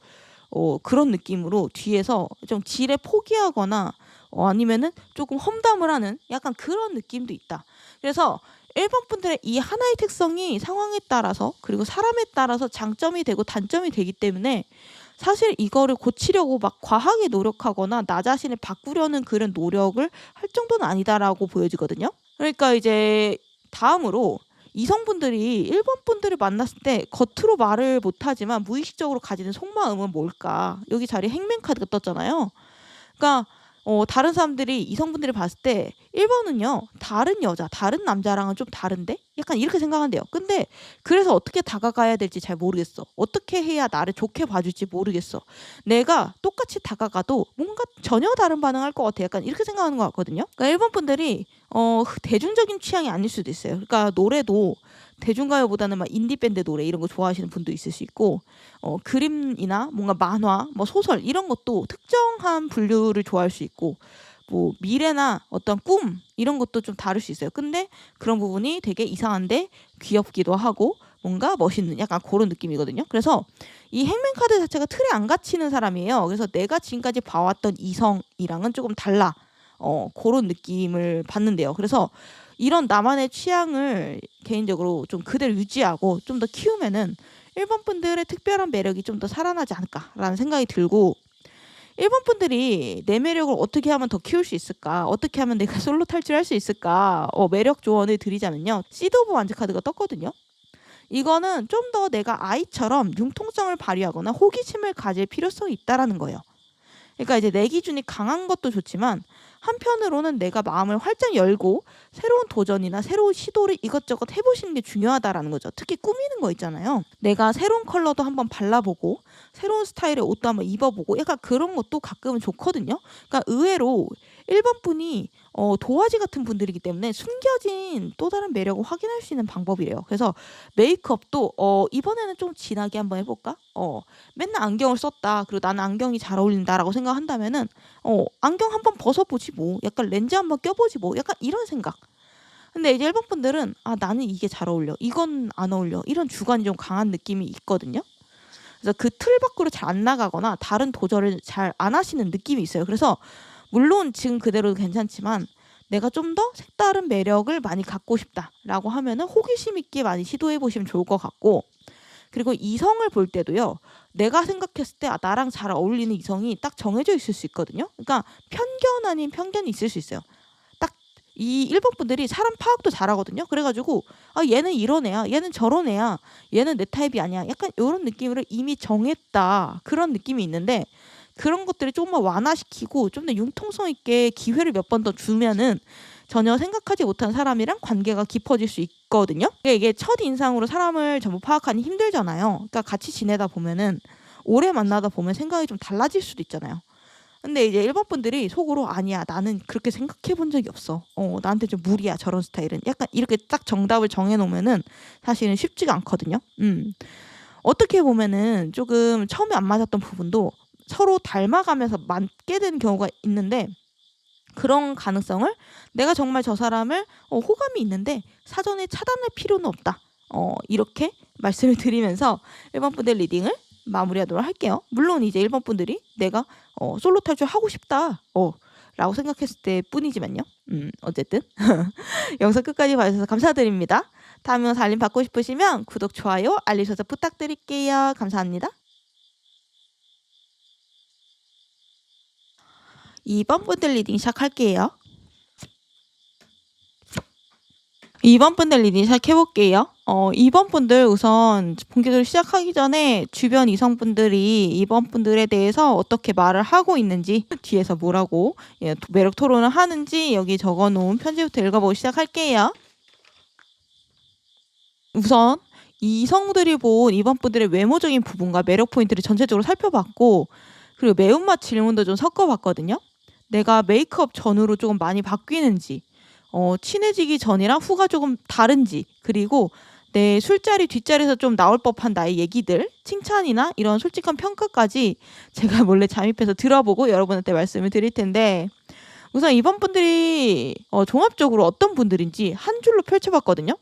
그런 느낌으로 뒤에서 좀 지레 포기하거나 아니면은 조금 험담을 하는 약간 그런 느낌도 있다. 그래서 1번 분들의 이 하나의 특성이 상황에 따라서 그리고 사람에 따라서 장점이 되고 단점이 되기 때문에 사실 이거를 고치려고 막 과하게 노력하거나 나 자신을 바꾸려는 그런 노력을 할 정도는 아니다라고 보여지거든요. 그러니까 이제 다음으로 이성분들이 1번 분들을 만났을 때 겉으로 말을 못하지만 무의식적으로 가지는 속마음은 뭘까? 여기 자리에 행맨 카드가 떴잖아요. 그러니까 다른 사람들이 이성분들을 봤을 때 1 번은요. '다른 여자, 다른 남자랑은 좀 다른데?' 약간 이렇게 생각한대요. 근데 그래서 어떻게 다가가야 될지 잘 모르겠어. 어떻게 해야 나를 좋게 봐 줄지 모르겠어. 내가 똑같이 다가가도 뭔가 전혀 다른 반응할 것 같아. 약간 이렇게 생각하는 것 같거든요. 그러니까 1번 분들이 대중적인 취향이 아닐 수도 있어요. 그러니까 노래도 대중가요보다는 막 인디 밴드 노래 이런 거 좋아하시는 분도 있을 수 있고 그림이나 뭔가 만화, 뭐 소설 이런 것도 특정한 분류를 좋아할 수 있고 뭐 미래나 어떤 꿈 이런 것도 좀 다를 수 있어요. 근데 그런 부분이 되게 이상한데 귀엽기도 하고 뭔가 멋있는 약간 고런 느낌이거든요. 그래서 이 행맨 카드 자체가 틀에 안 갇히는 사람이에요. 그래서 내가 지금까지 봐왔던 이성이랑은 조금 달라. 고런 느낌을 받는데요. 그래서 이런 나만의 취향을 개인적으로 좀 그대로 유지하고 좀 더 키우면은 1번 분들의 특별한 매력이 좀 더 살아나지 않을까라는 생각이 들고 1번 분들이 '내 매력을 어떻게 하면 더 키울 수 있을까? 어떻게 하면 내가 솔로 탈출할 수 있을까?' 매력 조언을 드리자면요. 시드 오브 완즈 카드가 떴거든요. 이거는 좀 더 내가 아이처럼 융통성을 발휘하거나 호기심을 가질 필요성이 있다라는 거예요. 그러니까 이제 내 기준이 강한 것도 좋지만 한편으로는 내가 마음을 활짝 열고 새로운 도전이나 새로운 시도를 이것저것 해보시는 게 중요하다라는 거죠. 특히 꾸미는 거 있잖아요. 내가 새로운 컬러도 한번 발라보고 새로운 스타일의 옷도 한번 입어보고 약간 그런 것도 가끔은 좋거든요. 그러니까 의외로 1번 분이 도화지 같은 분들이기 때문에 숨겨진 또 다른 매력을 확인할 수 있는 방법이래요. 그래서 메이크업도 이번에는 좀 진하게 한번 해볼까? 맨날 안경을 썼다. 그리고 나는 안경이 잘 어울린다라고 생각한다면은 안경 한번 벗어보지 뭐. 약간 렌즈 한번 껴보지 뭐. 약간 이런 생각. 근데 이제 1번 분들은 나는 이게 잘 어울려. 이건 안 어울려. 이런 주관이 좀 강한 느낌이 있거든요. 그래서 그 틀 밖으로 잘 안 나가거나 다른 도전을 잘 안 하시는 느낌이 있어요. 그래서 물론 지금 그대로도 괜찮지만 내가 좀 더 색다른 매력을 많이 갖고 싶다라고 하면은 호기심 있게 많이 시도해 보시면 좋을 것 같고 그리고 이성을 볼 때도요. 내가 생각했을 때 나랑 잘 어울리는 이성이 딱 정해져 있을 수 있거든요. 그러니까 편견 아닌 편견이 있을 수 있어요. 딱 이 1번 분들이 사람 파악도 잘하거든요. 그래 가지고 '얘는 이런 애야. 얘는 저런 애야. 얘는 내 타입이 아니야.' 약간 요런 느낌으로 이미 정했다. 그런 느낌이 있는데 그런 것들을 조금만 완화시키고 좀 더 융통성 있게 기회를 몇 번 더 주면은 전혀 생각하지 못한 사람이랑 관계가 깊어질 수 있거든요. 그러니까 이게 첫인상으로 사람을 전부 파악하기 힘들잖아요. 그러니까 같이 지내다 보면은 오래 만나다 보면 생각이 좀 달라질 수도 있잖아요. 근데 이제 1번 분들이 속으로 '아니야. 나는 그렇게 생각해 본 적이 없어. 나한테 좀 무리야 저런 스타일은.' 약간 이렇게 딱 정답을 정해 놓으면은 사실은 쉽지가 않거든요. 어떻게 보면은 조금 처음에 안 맞았던 부분도 서로 닮아가면서 맞게 되는 경우가 있는데 그런 가능성을 '내가 정말 저 사람을 호감이 있는데 사전에 차단할 필요는 없다.' 이렇게 말씀을 드리면서 1번 분들 리딩을 마무리하도록 할게요. 물론 이제 1번 분들이 '내가 솔로 탈출하고 싶다.' 라고 생각했을 때뿐이지만요. 어쨌든 영상 끝까지 봐 주셔서 감사드립니다. 다음 영상 알림 받고 싶으시면 구독, 좋아요, 알림 설정 부탁드릴게요. 감사합니다. 2번 분들 리딩 시작할게요. 2번 분들 리딩 시작해 볼게요. 2번 분들 우선 본격적으로 시작하기 전에 주변 이성분들이 2번 분들에 대해서 어떻게 말을 하고 있는지 뒤에서 뭐라고 매력 토론을 하는지 여기 적어 놓은 편지부터 읽어보고 시작할게요. 우선 이성들이 본 2번 분들의 외모적인 부분과 매력 포인트를 전체적으로 살펴봤고 그리고 매운맛 질문도 좀 섞어봤거든요. 내가 메이크업 전후로 조금 많이 바뀌는지 친해지기 전이랑 후가 조금 다른지 그리고 내 술자리 뒷자리에서 좀 나올 법한 나의 얘기들 칭찬이나 이런 솔직한 평가까지 제가 몰래 잠입해서 들어보고 여러분한테 말씀을 드릴 텐데 우선 이번 분들이 종합적으로 어떤 분들인지 한 줄로 펼쳐봤거든요.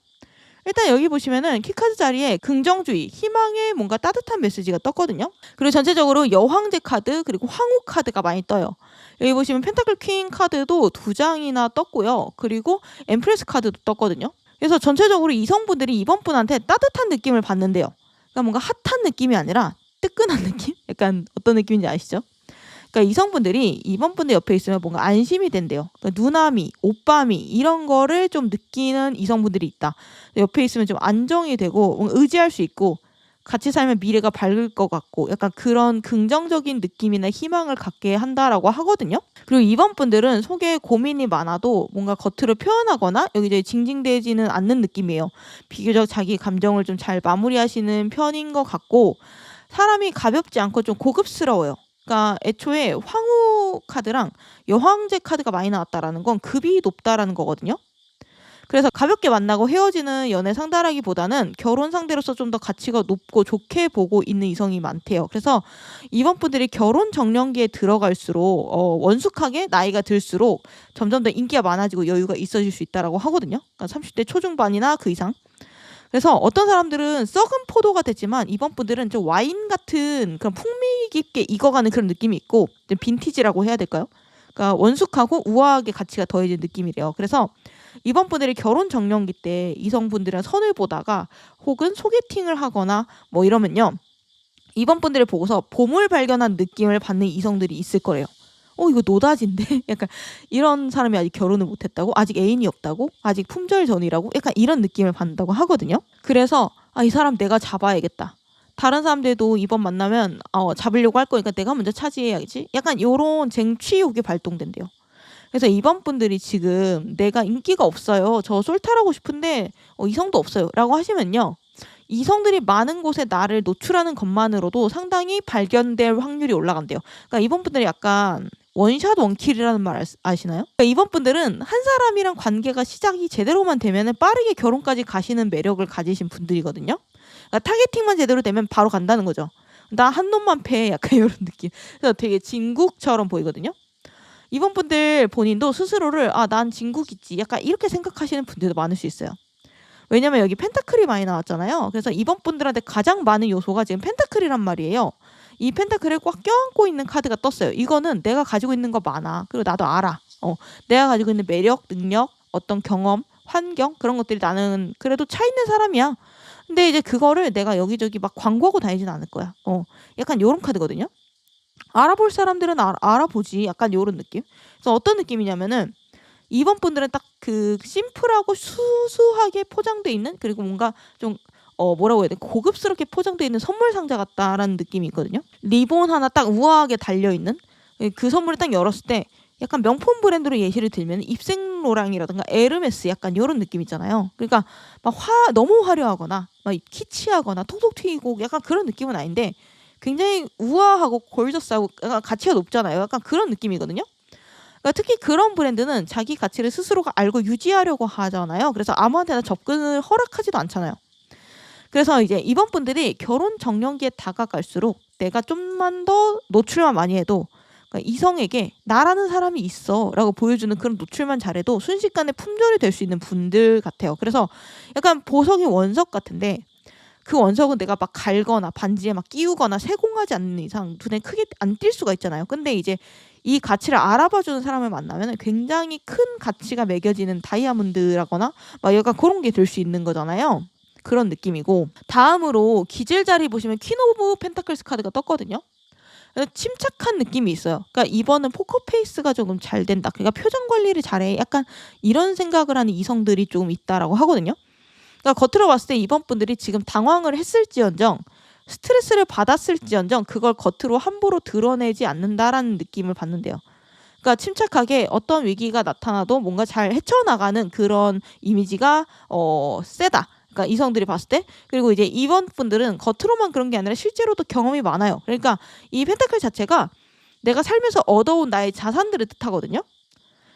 일단 여기 보시면은 키카드 자리에 긍정주의, 희망의 뭔가 따뜻한 메시지가 떴거든요. 그리고 전체적으로 여황제 카드 그리고 황후 카드가 많이 떠요. 여기 보시면 펜타클 퀸 카드도 2장이나 떴고요. 그리고 엠프레스 카드도 떴거든요. 그래서 전체적으로 이성분들이 이번 분한테 따뜻한 느낌을 받는데요. 그러니까 뭔가 핫한 느낌이 아니라 뜨끈한 느낌? 약간 어떤 느낌인지 아시죠? 그러니까 이성분들이 2번 분들 옆에 있으면 뭔가 안심이 된대요. 그러니까 누나미, 오빠미 이런 거를 좀 느끼는 이성분들이 있다. 옆에 있으면 좀 안정이 되고 뭔가 의지할 수 있고 같이 살면 미래가 밝을 것 같고 약간 그런 긍정적인 느낌이나 희망을 갖게 한다라고 하거든요. 그리고 2번 분들은 속에 고민이 많아도 뭔가 겉으로 표현하거나 여기저기 징징대지는 않는 느낌이에요. 비교적 자기 감정을 좀 잘 마무리하시는 편인 것 같고 사람이 가볍지 않고 좀 고급스러워요. 그러니까 애초에 황후 카드랑 여황제 카드가 많이 나왔다라는 건 급이 높다라는 거거든요. 그래서 가볍게 만나고 헤어지는 연애 상대라기보다는 결혼 상대로서 좀 더 가치가 높고 좋게 보고 있는 이성이 많대요. 그래서 이번 분들이 결혼 정년기에 들어갈수록 원숙하게 나이가 들수록 점점 더 인기가 많아지고 여유가 있어질 수 있다라고 하거든요. 그러니까 30대 초중반이나 그 이상. 그래서 어떤 사람들은 썩은 포도가 됐지만 이번 분들은 좀 와인 같은 그런 풍미 깊게 익어가는 그런 느낌이 있고 좀 빈티지라고 해야 될까요? 그러니까 원숙하고 우아하게 가치가 더해진 느낌이래요. 그래서 이번 분들이 결혼 정년기 때 이성분들이랑 선을 보다가 혹은 소개팅을 하거나 뭐 이러면요. 이번 분들을 보고서 보물 발견한 느낌을 받는 이성들이 있을 거래요. 이거 노다진데? 약간 이런 사람이 아직 결혼을 못했다고? 아직 애인이 없다고? 아직 품절 전이라고? 약간 이런 느낌을 받는다고 하거든요. 그래서 이 사람 내가 잡아야겠다. 다른 사람들도 이번 만나면 잡으려고 할 거니까 내가 먼저 차지해야겠지? 약간 요런 쟁취욕이 발동된대요. 그래서 이번 분들이 지금 내가 인기가 없어요. 저 솔탈하고 싶은데 이성도 없어요. 라고 하시면요. 이성들이 많은 곳에 나를 노출하는 것만으로도 상당히 발견될 확률이 올라간대요. 그러니까 이번 분들이 약간 원샷 원킬이라는 말 아시나요? 그러니까 이번 분들은 한 사람이랑 관계가 시작이 제대로만 되면 빠르게 결혼까지 가시는 매력을 가지신 분들이거든요. 그러니까 타겟팅만 제대로 되면 바로 간다는 거죠. 나 한 놈만 패 약간 이런 느낌. 그래서 되게 진국처럼 보이거든요. 이번 분들 본인도 스스로를 난 진국이지 약간 이렇게 생각하시는 분들도 많을 수 있어요. 왜냐면 여기 펜타클이 많이 나왔잖아요. 그래서 이번 분들한테 가장 많은 요소가 지금 펜타클이란 말이에요. 이 펜타클을 꽉 껴안고 있는 카드가 떴어요. 이거는 내가 가지고 있는 거 많아. 그리고 나도 알아. 내가 가지고 있는 매력, 능력, 어떤 경험, 환경 그런 것들이 나는 그래도 차 있는 사람이야. 근데 이제 그거를 내가 여기저기 막 광고하고 다니진 않을 거야. 약간 요런 카드거든요. 알아볼 사람들은 알아보지. 약간 요런 느낌. 그래서 어떤 느낌이냐면은 이번 분들은 딱 그 심플하고 수수하게 포장돼 있는 그리고 뭔가 좀 뭐라고 해야 돼? 고급스럽게 포장돼 있는 선물 상자 같다라는 느낌이 있거든요. 리본 하나 딱 우아하게 달려 있는 그 선물을 딱 열었을 때 약간 명품 브랜드로 예시를 들면 입생로랑이라든가 에르메스 약간 이런 느낌 있잖아요. 그러니까 막 너무 화려하거나 막 키치하거나 톡톡 튀고 약간 그런 느낌은 아닌데 굉장히 우아하고 골저스하고 약간 가치가 높잖아요. 약간 그런 느낌이거든요. 그러니까 특히 그런 브랜드는 자기 가치를 스스로가 알고 유지하려고 하잖아요. 그래서 아무한테나 접근을 허락하지도 않잖아요. 그래서 이제 이번 분들이 결혼 정년기에 다가갈수록 내가 좀만 더 노출만 많이 해도 그러니까 이성에게 나라는 사람이 있어 라고 보여주는 그런 노출만 잘해도 순식간에 품절이 될 수 있는 분들 같아요. 그래서 약간 보석이 원석 같은데 그 원석은 내가 막 갈거나 반지에 막 끼우거나 세공하지 않는 이상 눈에 크게 안 띌 수가 있잖아요. 근데 이제 이 가치를 알아봐주는 사람을 만나면 굉장히 큰 가치가 매겨지는 다이아몬드라거나 막 약간 그런 게 될 수 있는 거잖아요. 그런 느낌이고 다음으로 기질 자리 보시면 퀸 오브 펜타클스 카드가 떴거든요. 침착한 느낌이 있어요. 그러니까 이번은 포커페이스가 조금 잘 된다. 그러니까 표정 관리를 잘해. 약간 이런 생각을 하는 이성들이 조금 있다라고 하거든요. 그러니까 겉으로 봤을 때 이번 분들이 지금 당황을 했을지언정 스트레스를 받았을지언정 그걸 겉으로 함부로 드러내지 않는다라는 느낌을 받는데요. 그러니까 침착하게 어떤 위기가 나타나도 뭔가 잘 헤쳐나가는 그런 이미지가 세다. 그러니까 이성들이 봤을 때. 그리고 이제 이번 분들은 겉으로만 그런 게 아니라 실제로도 경험이 많아요. 그러니까 이 펜타클 자체가 내가 살면서 얻어온 나의 자산들을 뜻하거든요.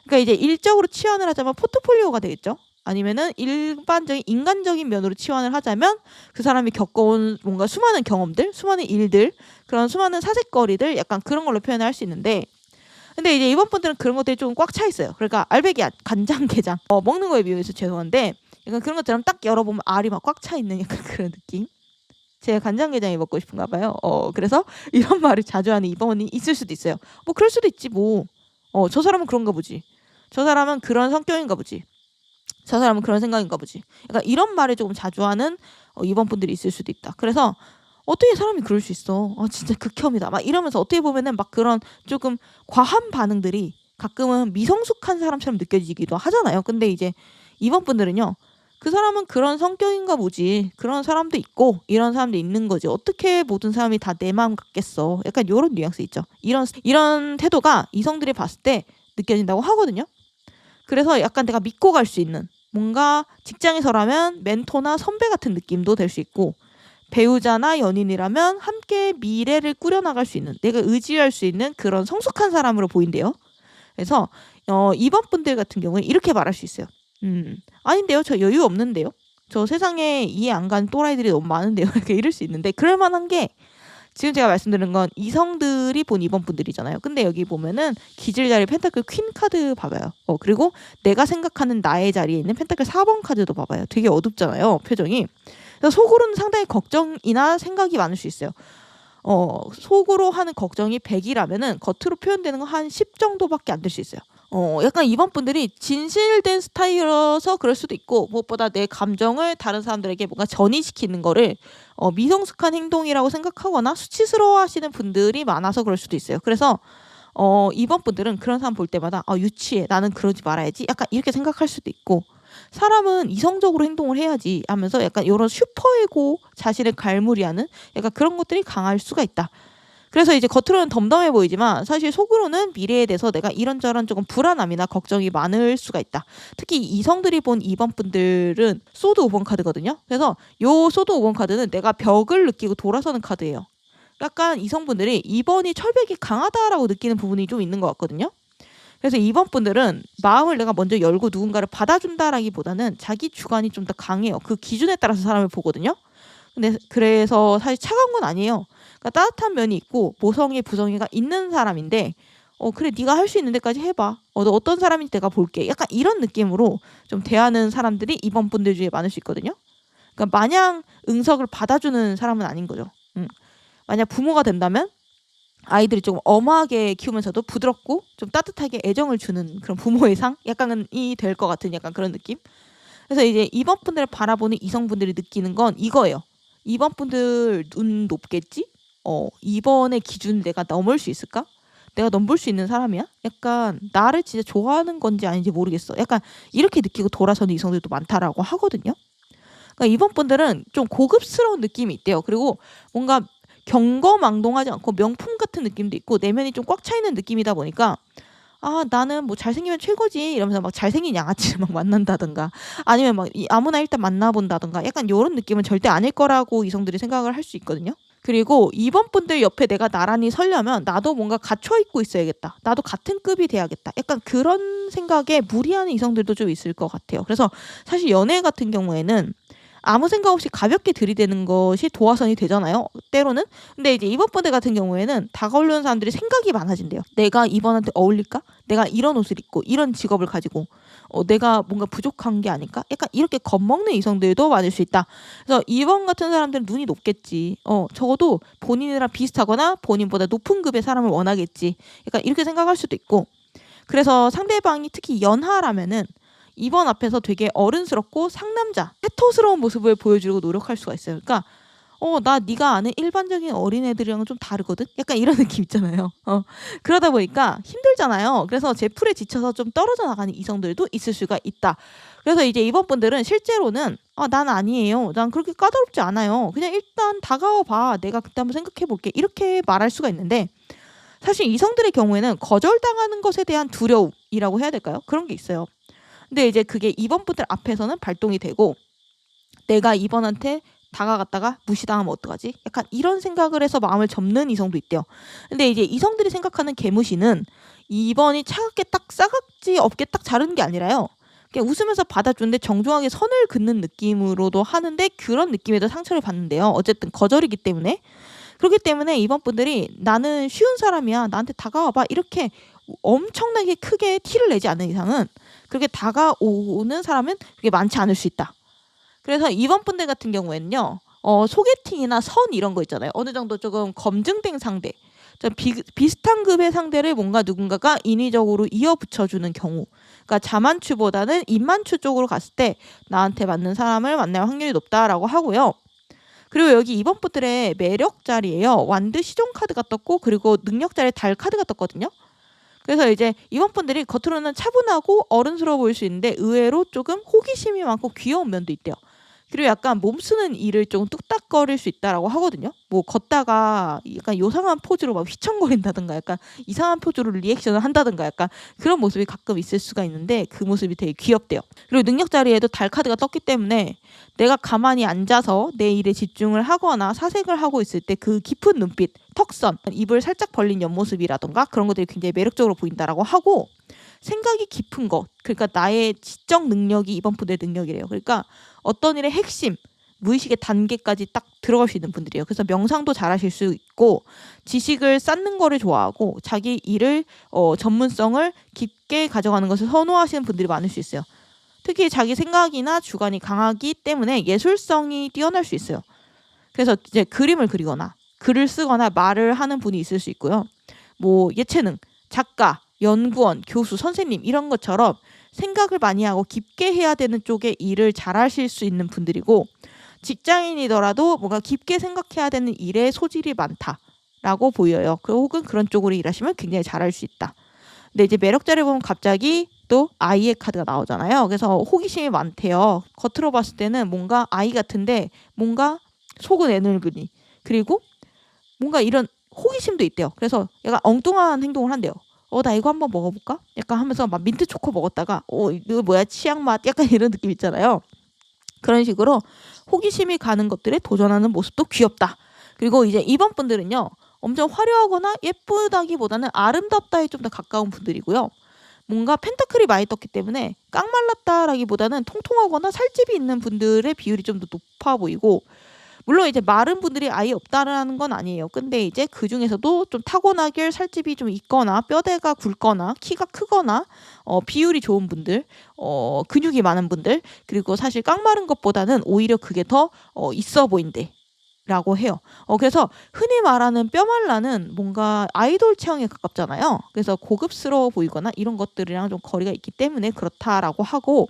그러니까 이제 일적으로 치환을 하자면 포트폴리오가 되겠죠. 아니면은 일반적인 인간적인 면으로 치환을 하자면 그 사람이 겪어온 뭔가 수많은 경험들, 수많은 일들, 그런 수많은 사색거리들 약간 그런 걸로 표현을 할 수 있는데 근데 이제 이번 분들은 그런 것들이 좀 꽉 차 있어요. 그러니까 알배기 간장게장 먹는 거에 비유해서 죄송한데 약간 그런 것처럼 딱 열어보면 알이 막 꽉 차 있는 약간 그런 느낌. 제가 간장게장이 먹고 싶은가 봐요. 그래서 이런 말을 자주 하는 이번이 있을 수도 있어요. 뭐 그럴 수도 있지 뭐. 저 사람은 그런가 보지. 저 사람은 그런 성격인가 보지. 저 사람은 그런 생각인가 보지. 약간 이런 말을 조금 자주 하는 이번 분들이 있을 수도 있다. 그래서 어떻게 사람이 그럴 수 있어? 진짜 극혐이다. 막 이러면서 어떻게 보면은 막 그런 조금 과한 반응들이 가끔은 미성숙한 사람처럼 느껴지기도 하잖아요. 근데 이제 이번 분들은요. 그 사람은 그런 성격인가 보지. 그런 사람도 있고 이런 사람도 있는 거지. 어떻게 모든 사람이 다 내 마음 같겠어. 약간 요런 뉘앙스 있죠. 이런 태도가 이성들이 봤을 때 느껴진다고 하거든요. 그래서 약간 내가 믿고 갈 수 있는 뭔가 직장에서라면 멘토나 선배 같은 느낌도 될 수 있고 배우자나 연인이라면 함께 미래를 꾸려나갈 수 있는 내가 의지할 수 있는 그런 성숙한 사람으로 보인대요. 그래서 이번 분들 같은 경우에 이렇게 말할 수 있어요. 아닌데요. 저 여유 없는데요. 저 세상에 이해 안 가는 또라이들이 너무 많은데요. 이렇게 이럴 수 있는데 그럴 만한 게 지금 제가 말씀드린 건 이성들이 본 2번 분들이잖아요. 근데 여기 보면은 기질 자리 펜타클 퀸 카드 봐봐요. 그리고 내가 생각하는 나의 자리에 있는 펜타클 4번 카드도 봐봐요. 되게 어둡잖아요. 표정이. 그래서 속으로는 상당히 걱정이나 생각이 많을 수 있어요. 속으로 하는 걱정이 100이라면은 겉으로 표현되는 건 한 10 정도밖에 안 될 수 있어요. 약간 이번 분들이 진실된 스타일이라서 그럴 수도 있고 무엇보다 내 감정을 다른 사람들에게 뭔가 전이시키는 거를 미성숙한 행동이라고 생각하거나 수치스러워하시는 분들이 많아서 그럴 수도 있어요. 그래서 이번 분들은 그런 사람 볼 때마다 유치해. 나는 그러지 말아야지. 약간 이렇게 생각할 수도 있고 사람은 이성적으로 행동을 해야지 하면서 약간 이런 슈퍼에고 자신을 갈무리하는 약간 그런 것들이 강할 수가 있다. 그래서 이제 겉으로는 덤덤해 보이지만 사실 속으로는 미래에 대해서 내가 이런저런 조금 불안함이나 걱정이 많을 수가 있다. 특히 이성들이 본 2번 분들은 소드 5번 카드거든요. 그래서 요 소드 5번 카드는 내가 벽을 느끼고 돌아서는 카드예요. 약간 이성분들이 2번이 철벽이 강하다라고 느끼는 부분이 좀 있는 것 같거든요. 그래서 2번 분들은 마음을 내가 먼저 열고 누군가를 받아준다라기보다는 자기 주관이 좀 더 강해요. 그 기준에 따라서 사람을 보거든요. 근데 그래서 사실 차가운 건 아니에요. 그러니까 따뜻한 면이 있고 모성애 부성애가 있는 사람인데 그래 네가 할 수 있는 데까지 해봐. 너 어떤 사람인지 내가 볼게. 약간 이런 느낌으로 좀 대하는 사람들이 이번 분들 중에 많을 수 있거든요. 그러니까 마냥 응석을 받아주는 사람은 아닌 거죠. 만약 부모가 된다면 아이들이 조금 엄하게 키우면서도 부드럽고 좀 따뜻하게 애정을 주는 그런 부모의 상? 약간이 될 것 같은 약간 그런 느낌? 그래서 이제 이번 분들을 바라보는 이성분들이 느끼는 건 이거예요. 이번 분들 눈 높겠지? 이번의 기준 내가 넘을 수 있을까? 내가 넘볼 수 있는 사람이야? 약간 나를 진짜 좋아하는 건지 아닌지 모르겠어. 약간 이렇게 느끼고 돌아서는 이성들도 많다라고 하거든요. 그러니까 이번 분들은 좀 고급스러운 느낌이 있대요. 그리고 뭔가 경거망동하지 않고 명품 같은 느낌도 있고 내면이 좀 꽉 차 있는 느낌이다 보니까 나는 뭐 잘생기면 최고지 이러면서 막 잘생긴 양아치를 막 만난다든가 아니면 막 아무나 일단 만나본다든가 약간 요런 느낌은 절대 아닐 거라고 이성들이 생각을 할 수 있거든요. 그리고 이번 분들 옆에 내가 나란히 서려면 나도 뭔가 갇혀 있고 있어야겠다. 나도 같은 급이 돼야겠다. 약간 그런 생각에 무리하는 이성들도 좀 있을 것 같아요. 그래서 사실 연애 같은 경우에는 아무 생각 없이 가볍게 들이대는 것이 도화선이 되잖아요. 때로는. 근데 이제 이번 분들 같은 경우에는 다가오려는 사람들이 생각이 많아진대요. 내가 이번한테 어울릴까? 내가 이런 옷을 입고 이런 직업을 가지고 내가 뭔가 부족한 게 아닐까? 약간 이렇게 겁먹는 이성들도 많을 수 있다. 그래서 이번 같은 사람들은 눈이 높겠지. 적어도 본인이랑 비슷하거나 본인보다 높은 급의 사람을 원하겠지. 약간 이렇게 생각할 수도 있고. 그래서 상대방이 특히 연하라면은 이번 앞에서 되게 어른스럽고 상남자, 태토스러운 모습을 보여주려고 노력할 수가 있어요. 그러니까 나 네가 아는 일반적인 어린애들이랑은 좀 다르거든? 약간 이런 느낌 있잖아요. 그러다 보니까 힘들잖아요. 그래서 제 풀에 지쳐서 좀 떨어져 나가는 이성들도 있을 수가 있다. 그래서 이제 이번 분들은 실제로는 난 아니에요. 난 그렇게 까다롭지 않아요. 그냥 일단 다가와 봐. 내가 그때 한번 생각해 볼게. 이렇게 말할 수가 있는데 사실 이성들의 경우에는 거절당하는 것에 대한 두려움이라고 해야 될까요? 그런 게 있어요. 근데 이제 그게 2번 분들 앞에서는 발동이 되고 내가 2번한테 다가갔다가 무시당하면 어떡하지? 약간 이런 생각을 해서 마음을 접는 이성도 있대요. 근데 이제 이성들이 생각하는 개무시는 2번이 차갑게 딱 싸갑지 없게 딱 자르는 게 아니라요. 그냥 웃으면서 받아주는데 정중하게 선을 긋는 느낌으로도 하는데 그런 느낌에도 상처를 받는데요. 어쨌든 거절이기 때문에. 그렇기 때문에 이번 분들이 나는 쉬운 사람이야. 나한테 다가와봐. 이렇게 엄청나게 크게 티를 내지 않는 이상은 그렇게 다가오는 사람은 그게 많지 않을 수 있다. 그래서 이번 분들 같은 경우에는요. 소개팅이나 선 이런 거 있잖아요. 어느 정도 조금 검증된 상대. 좀 비슷한 급의 상대를 뭔가 누군가가 인위적으로 이어붙여주는 경우. 그러니까 자만추보다는 입만추 쪽으로 갔을 때 나한테 맞는 사람을 만날 확률이 높다라고 하고요. 그리고 여기 2번 분들의 매력 자리에요. 완드 시종 카드가 떴고 그리고 능력 자리에 달 카드가 떴거든요. 그래서 이제 2번 분들이 겉으로는 차분하고 어른스러워 보일 수 있는데 의외로 조금 호기심이 많고 귀여운 면도 있대요. 그리고 약간 몸 쓰는 일을 좀 뚝딱거릴 수 있다라고 하거든요. 뭐 걷다가 약간 요상한 포즈로 막 휘청거린다든가 약간 이상한 포즈로 리액션을 한다든가 약간 그런 모습이 가끔 있을 수가 있는데 그 모습이 되게 귀엽대요. 그리고 능력 자리에도 달 카드가 떴기 때문에 내가 가만히 앉아서 내 일에 집중을 하거나 사색을 하고 있을 때 그 깊은 눈빛, 턱선, 입을 살짝 벌린 옆모습이라던가 그런 것들이 굉장히 매력적으로 보인다라고 하고 생각이 깊은 것, 그러니까 나의 지적 능력이 이번 분들의 능력이래요. 그러니까 어떤 일의 핵심, 무의식의 단계까지 딱 들어갈 수 있는 분들이에요. 그래서 명상도 잘하실 수 있고 지식을 쌓는 거를 좋아하고 자기 일을 전문성을 깊게 가져가는 것을 선호하시는 분들이 많을 수 있어요. 특히 자기 생각이나 주관이 강하기 때문에 예술성이 뛰어날 수 있어요. 그래서 이제 그림을 그리거나 글을 쓰거나 말을 하는 분이 있을 수 있고요. 뭐 예체능, 작가, 연구원, 교수, 선생님 이런 것처럼 생각을 많이 하고 깊게 해야 되는 쪽에 일을 잘하실 수 있는 분들이고 직장인이더라도 뭔가 깊게 생각해야 되는 일에 소질이 많다라고 보여요. 혹은 그런 쪽으로 일하시면 굉장히 잘할 수 있다. 근데 이제 매력자를 보면 갑자기 또 아이의 카드가 나오잖아요. 그래서 호기심이 많대요. 겉으로 봤을 때는 뭔가 아이 같은데 뭔가 속은 애늙은이 그리고 뭔가 이런 호기심도 있대요. 그래서 약간 엉뚱한 행동을 한대요. 나 이거 한번 먹어볼까? 약간 하면서 막 민트 초코 먹었다가 이거 뭐야 치약 맛 약간 이런 느낌 있잖아요. 그런 식으로 호기심이 가는 것들에 도전하는 모습도 귀엽다. 그리고 이제 2번 분들은요. 엄청 화려하거나 예쁘다기보다는 아름답다에 좀 더 가까운 분들이고요. 뭔가 펜타클이 많이 떴기 때문에 깡말랐다라기보다는 통통하거나 살집이 있는 분들의 비율이 좀 더 높아 보이고 물론 이제 마른 분들이 아예 없다라는 건 아니에요. 근데 이제 그 중에서도 좀 타고나길 살집이 좀 있거나 뼈대가 굵거나 키가 크거나 비율이 좋은 분들, 근육이 많은 분들 그리고 사실 깡마른 것보다는 오히려 그게 더 있어 보인대. 라고 해요. 그래서 흔히 말하는 뼈말라는 뭔가 아이돌 체형에 가깝잖아요. 그래서 고급스러워 보이거나 이런 것들이랑 좀 거리가 있기 때문에 그렇다라고 하고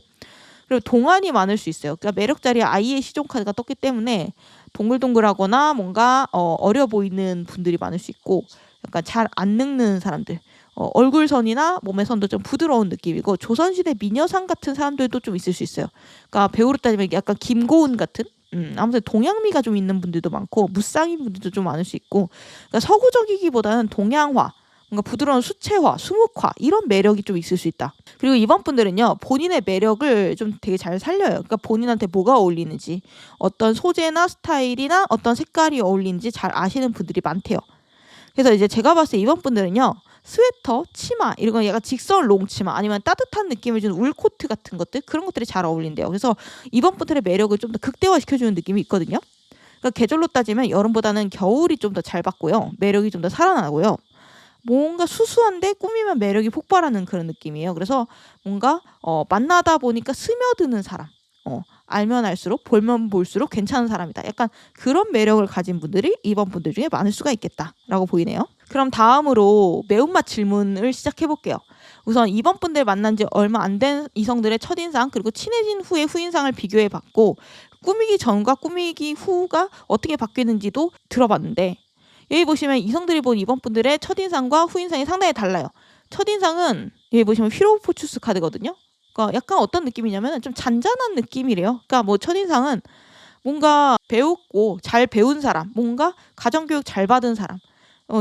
그리고 동안이 많을 수 있어요. 그러니까 매력 자리에 아이의 시종 카드가 떴기 때문에 동글동글하거나 뭔가 어려 보이는 분들이 많을 수 있고 약간 잘 안 늙는 사람들 얼굴선이나 몸의 선도 좀 부드러운 느낌이고 조선시대 미녀상 같은 사람들도 좀 있을 수 있어요. 그러니까 배우로 따지면 약간 김고은 같은 아무튼 동양미가 좀 있는 분들도 많고 무쌍인 분들도 좀 많을 수 있고 그러니까 서구적이기보다는 동양화 뭔가 부드러운 수채화, 수묵화 이런 매력이 좀 있을 수 있다. 그리고 이번 분들은요. 본인의 매력을 좀 되게 잘 살려요. 그러니까 본인한테 뭐가 어울리는지 어떤 소재나 스타일이나 어떤 색깔이 어울리는지 잘 아시는 분들이 많대요. 그래서 이제 제가 봤을 때 이번 분들은요. 스웨터, 치마 이런 거 약간 직선 롱 치마 아니면 따뜻한 느낌을 주는 울 코트 같은 것들 그런 것들이 잘 어울린대요. 그래서 이번 분들의 매력을 좀 더 극대화시켜주는 느낌이 있거든요. 그러니까 계절로 따지면 여름보다는 겨울이 좀 더 잘 받고요. 매력이 좀 더 살아나고요. 뭔가 수수한데 꾸미면 매력이 폭발하는 그런 느낌이에요. 그래서 뭔가 만나다 보니까 스며드는 사람. 알면 알수록 볼면 볼수록 괜찮은 사람이다. 약간 그런 매력을 가진 분들이 이번 분들 중에 많을 수가 있겠다라고 보이네요. 그럼 다음으로 매운맛 질문을 시작해 볼게요. 우선 이번 분들 만난 지 얼마 안 된 이성들의 첫인상 그리고 친해진 후의 후인상을 비교해 봤고 꾸미기 전과 꾸미기 후가 어떻게 바뀌는지도 들어봤는데 여기 보시면 이성들이 본 이번 분들의 첫인상과 후인상이 상당히 달라요. 첫인상은 여기 보시면 휘로포추스 카드거든요. 그러니까 약간 어떤 느낌이냐면 좀 잔잔한 느낌이래요. 그러니까 뭐 첫인상은 뭔가 배웠고 잘 배운 사람, 뭔가 가정교육 잘 받은 사람,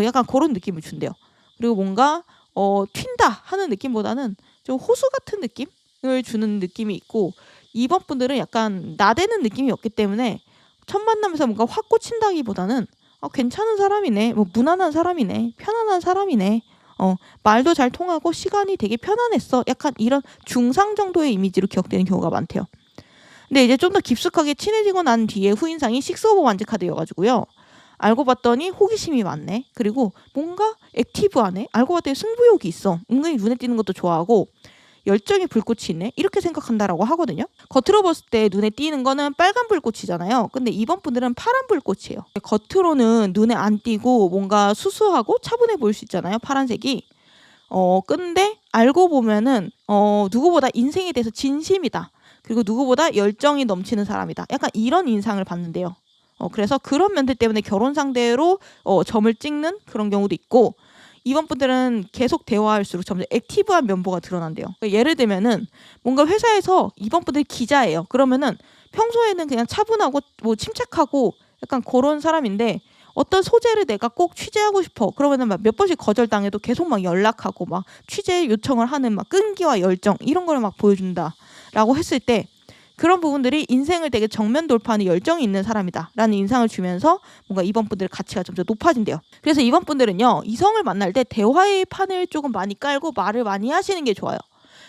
약간 그런 느낌을 준대요. 그리고 뭔가 튄다 하는 느낌보다는 좀 호수 같은 느낌을 주는 느낌이 있고 이번 분들은 약간 나대는 느낌이 없기 때문에 첫 만남에서 뭔가 확 꽂힌다기보다는 괜찮은 사람이네. 뭐 무난한 사람이네. 편안한 사람이네. 말도 잘 통하고 시간이 되게 편안했어. 약간 이런 중상 정도의 이미지로 기억되는 경우가 많대요. 근데 이제 좀 더 깊숙하게 친해지고 난 뒤에 후인상이 식스 오브 완즈 카드여가지고요. 알고 봤더니 호기심이 많네. 그리고 뭔가 액티브하네. 알고 봤더니 승부욕이 있어. 은근히 눈에 띄는 것도 좋아하고 열정의 불꽃이 있네. 이렇게 생각한다라고 하거든요. 겉으로 봤을 때 눈에 띄는 거는 빨간 불꽃이잖아요. 근데 이번 분들은 파란 불꽃이에요. 겉으로는 눈에 안 띄고 뭔가 수수하고 차분해 보일 수 있잖아요. 파란색이. 근데 알고 보면은 누구보다 인생에 대해서 진심이다. 그리고 누구보다 열정이 넘치는 사람이다. 약간 이런 인상을 받는데요. 그래서 그런 면들 때문에 결혼 상대로 점을 찍는 그런 경우도 있고, 2번 분들은 계속 대화할수록 점점 액티브한 면모가 드러난대요. 그러니까 예를 들면은 뭔가 회사에서 2번 분들이 기자예요. 그러면은 평소에는 그냥 차분하고 뭐 침착하고 약간 그런 사람인데, 어떤 소재를 내가 꼭 취재하고 싶어. 그러면은 막 몇 번씩 거절당해도 계속 막 연락하고 막 취재 요청을 하는 막 끈기와 열정, 이런 걸 막 보여준다라고 했을 때, 그런 부분들이 인생을 되게 정면 돌파하는 열정이 있는 사람이다라는 인상을 주면서 뭔가 2번 분들의 가치가 점점 높아진대요. 그래서 2번 분들은요, 이성을 만날 때 대화의 판을 조금 많이 깔고 말을 많이 하시는 게 좋아요.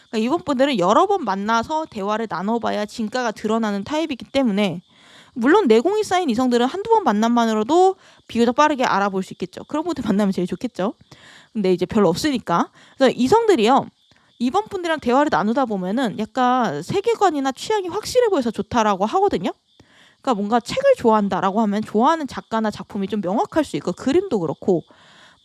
그러니까 2번 분들은 여러 번 만나서 대화를 나눠봐야 진가가 드러나는 타입이기 때문에, 물론 내공이 쌓인 이성들은 한두 번 만남만으로도 비교적 빠르게 알아볼 수 있겠죠. 그런 분들 만나면 제일 좋겠죠. 근데 이제 별로 없으니까. 그래서 이성들이요, 2번 분들이랑 대화를 나누다 보면은 약간 세계관이나 취향이 확실해 보여서 좋다라고 하거든요. 그러니까 뭔가 책을 좋아한다라고 하면 좋아하는 작가나 작품이 좀 명확할 수 있고, 그림도 그렇고,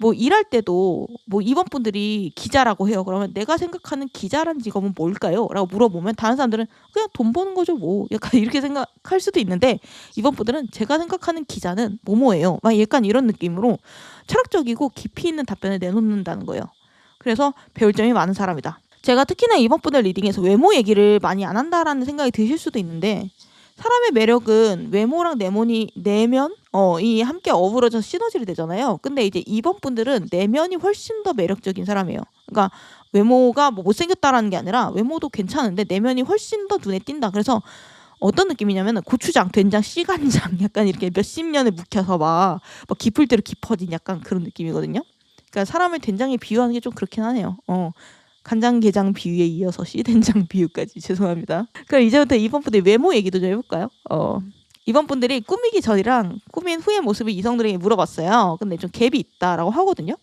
뭐 일할 때도 뭐 2번 분들이 기자라고 해요. 그러면 내가 생각하는 기자란 직업은 뭘까요? 라고 물어보면 다른 사람들은 그냥 돈 버는 거죠 뭐, 약간 이렇게 생각할 수도 있는데, 2번 분들은 제가 생각하는 기자는 뭐뭐예요, 막 약간 이런 느낌으로 철학적이고 깊이 있는 답변을 내놓는다는 거예요. 그래서 배울 점이 많은 사람이다. 제가 특히나 2번 분들 리딩에서 외모 얘기를 많이 안 한다라는 생각이 드실 수도 있는데, 사람의 매력은 외모랑 내면이 함께 어우러져서 시너지를 내잖아요. 근데 이제 2번 분들은 내면이 훨씬 더 매력적인 사람이에요. 그러니까 외모가 뭐 못생겼다라는 게 아니라 외모도 괜찮은데 내면이 훨씬 더 눈에 띈다. 그래서 어떤 느낌이냐면 고추장, 된장, 씨간장 약간 이렇게 몇십 년을 묵혀서 막 깊을 대로 깊어진 약간 그런 느낌이거든요. 그러니까 사람을 된장에 비유하는 게 좀 그렇긴 하네요. 간장게장 비유에 이어서 씨된장 비유까지, 죄송합니다. 그럼 이제부터 2번 분들 외모 얘기도 좀 해볼까요? 2번 분들이 꾸미기 전이랑 꾸민 후의 모습을 이성들에게 물어봤어요. 근데 좀 갭이 있다라고 하거든요.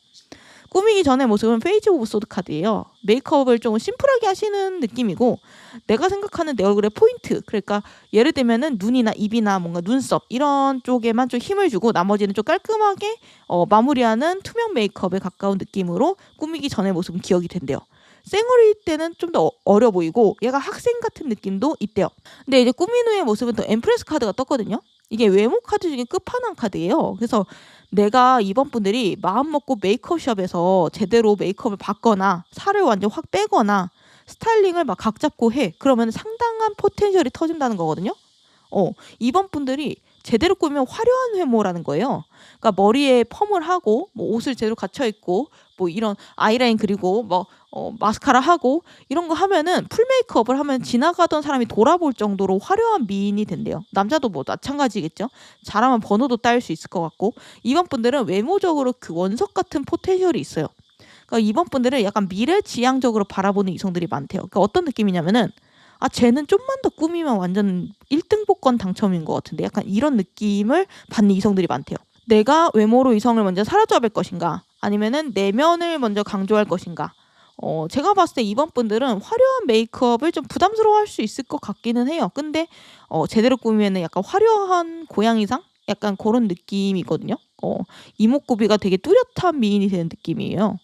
꾸미기 전의 모습은 페이지 오브 소드 카드예요. 메이크업을 좀 심플하게 하시는 느낌이고, 내가 생각하는 내 얼굴의 포인트, 그러니까 예를 들면은 눈이나 입이나 뭔가 눈썹 이런 쪽에만 좀 힘을 주고 나머지는 좀 깔끔하게 마무리하는 투명 메이크업에 가까운 느낌으로 꾸미기 전의 모습은 기억이 된대요. 생얼일 때는 좀 더 어려 보이고 얘가 학생 같은 느낌도 있대요. 근데 이제 꾸민 후의 모습은 또 엠프레스 카드가 떴거든요. 이게 외모 카드 중에 끝판왕 카드예요. 그래서 내가 2번 분들이 마음 먹고 메이크업숍에서 제대로 메이크업을 받거나 살을 완전 확 빼거나 스타일링을 막 각 잡고 해. 그러면 상당한 포텐셜이 터진다는 거거든요. 2번 분들이 제대로 꾸미면 화려한 외모라는 거예요. 그러니까 머리에 펌을 하고 뭐 옷을 제대로 갖춰 입고 뭐 이런 아이라인 그리고 뭐 마스카라 하고 이런 거 하면은 풀 메이크업을 하면 지나가던 사람이 돌아볼 정도로 화려한 미인이 된대요. 남자도 뭐 마찬가지겠죠. 잘하면 번호도 따일 수 있을 것 같고, 2번 분들은 외모적으로 그 원석 같은 포텐셜이 있어요. 그러니까 2번 분들은 약간 미래지향적으로 바라보는 이성들이 많대요. 그러니까 어떤 느낌이냐면은 쟤는 좀만 더 꾸미면 완전 1등 복권 당첨인 것 같은데, 약간 이런 느낌을 받는 이성들이 많대요. 내가 외모로 이성을 먼저 사로잡을 것인가, 아니면은 내면을 먼저 강조할 것인가. 제가 봤을 때 2번 분들은 화려한 메이크업을 좀 부담스러워할 수 있을 것 같기는 해요. 근데 제대로 꾸미면은 약간 화려한 고양이상? 약간 그런 느낌이거든요. 이목구비가 되게 뚜렷한 미인이 되는 느낌이에요.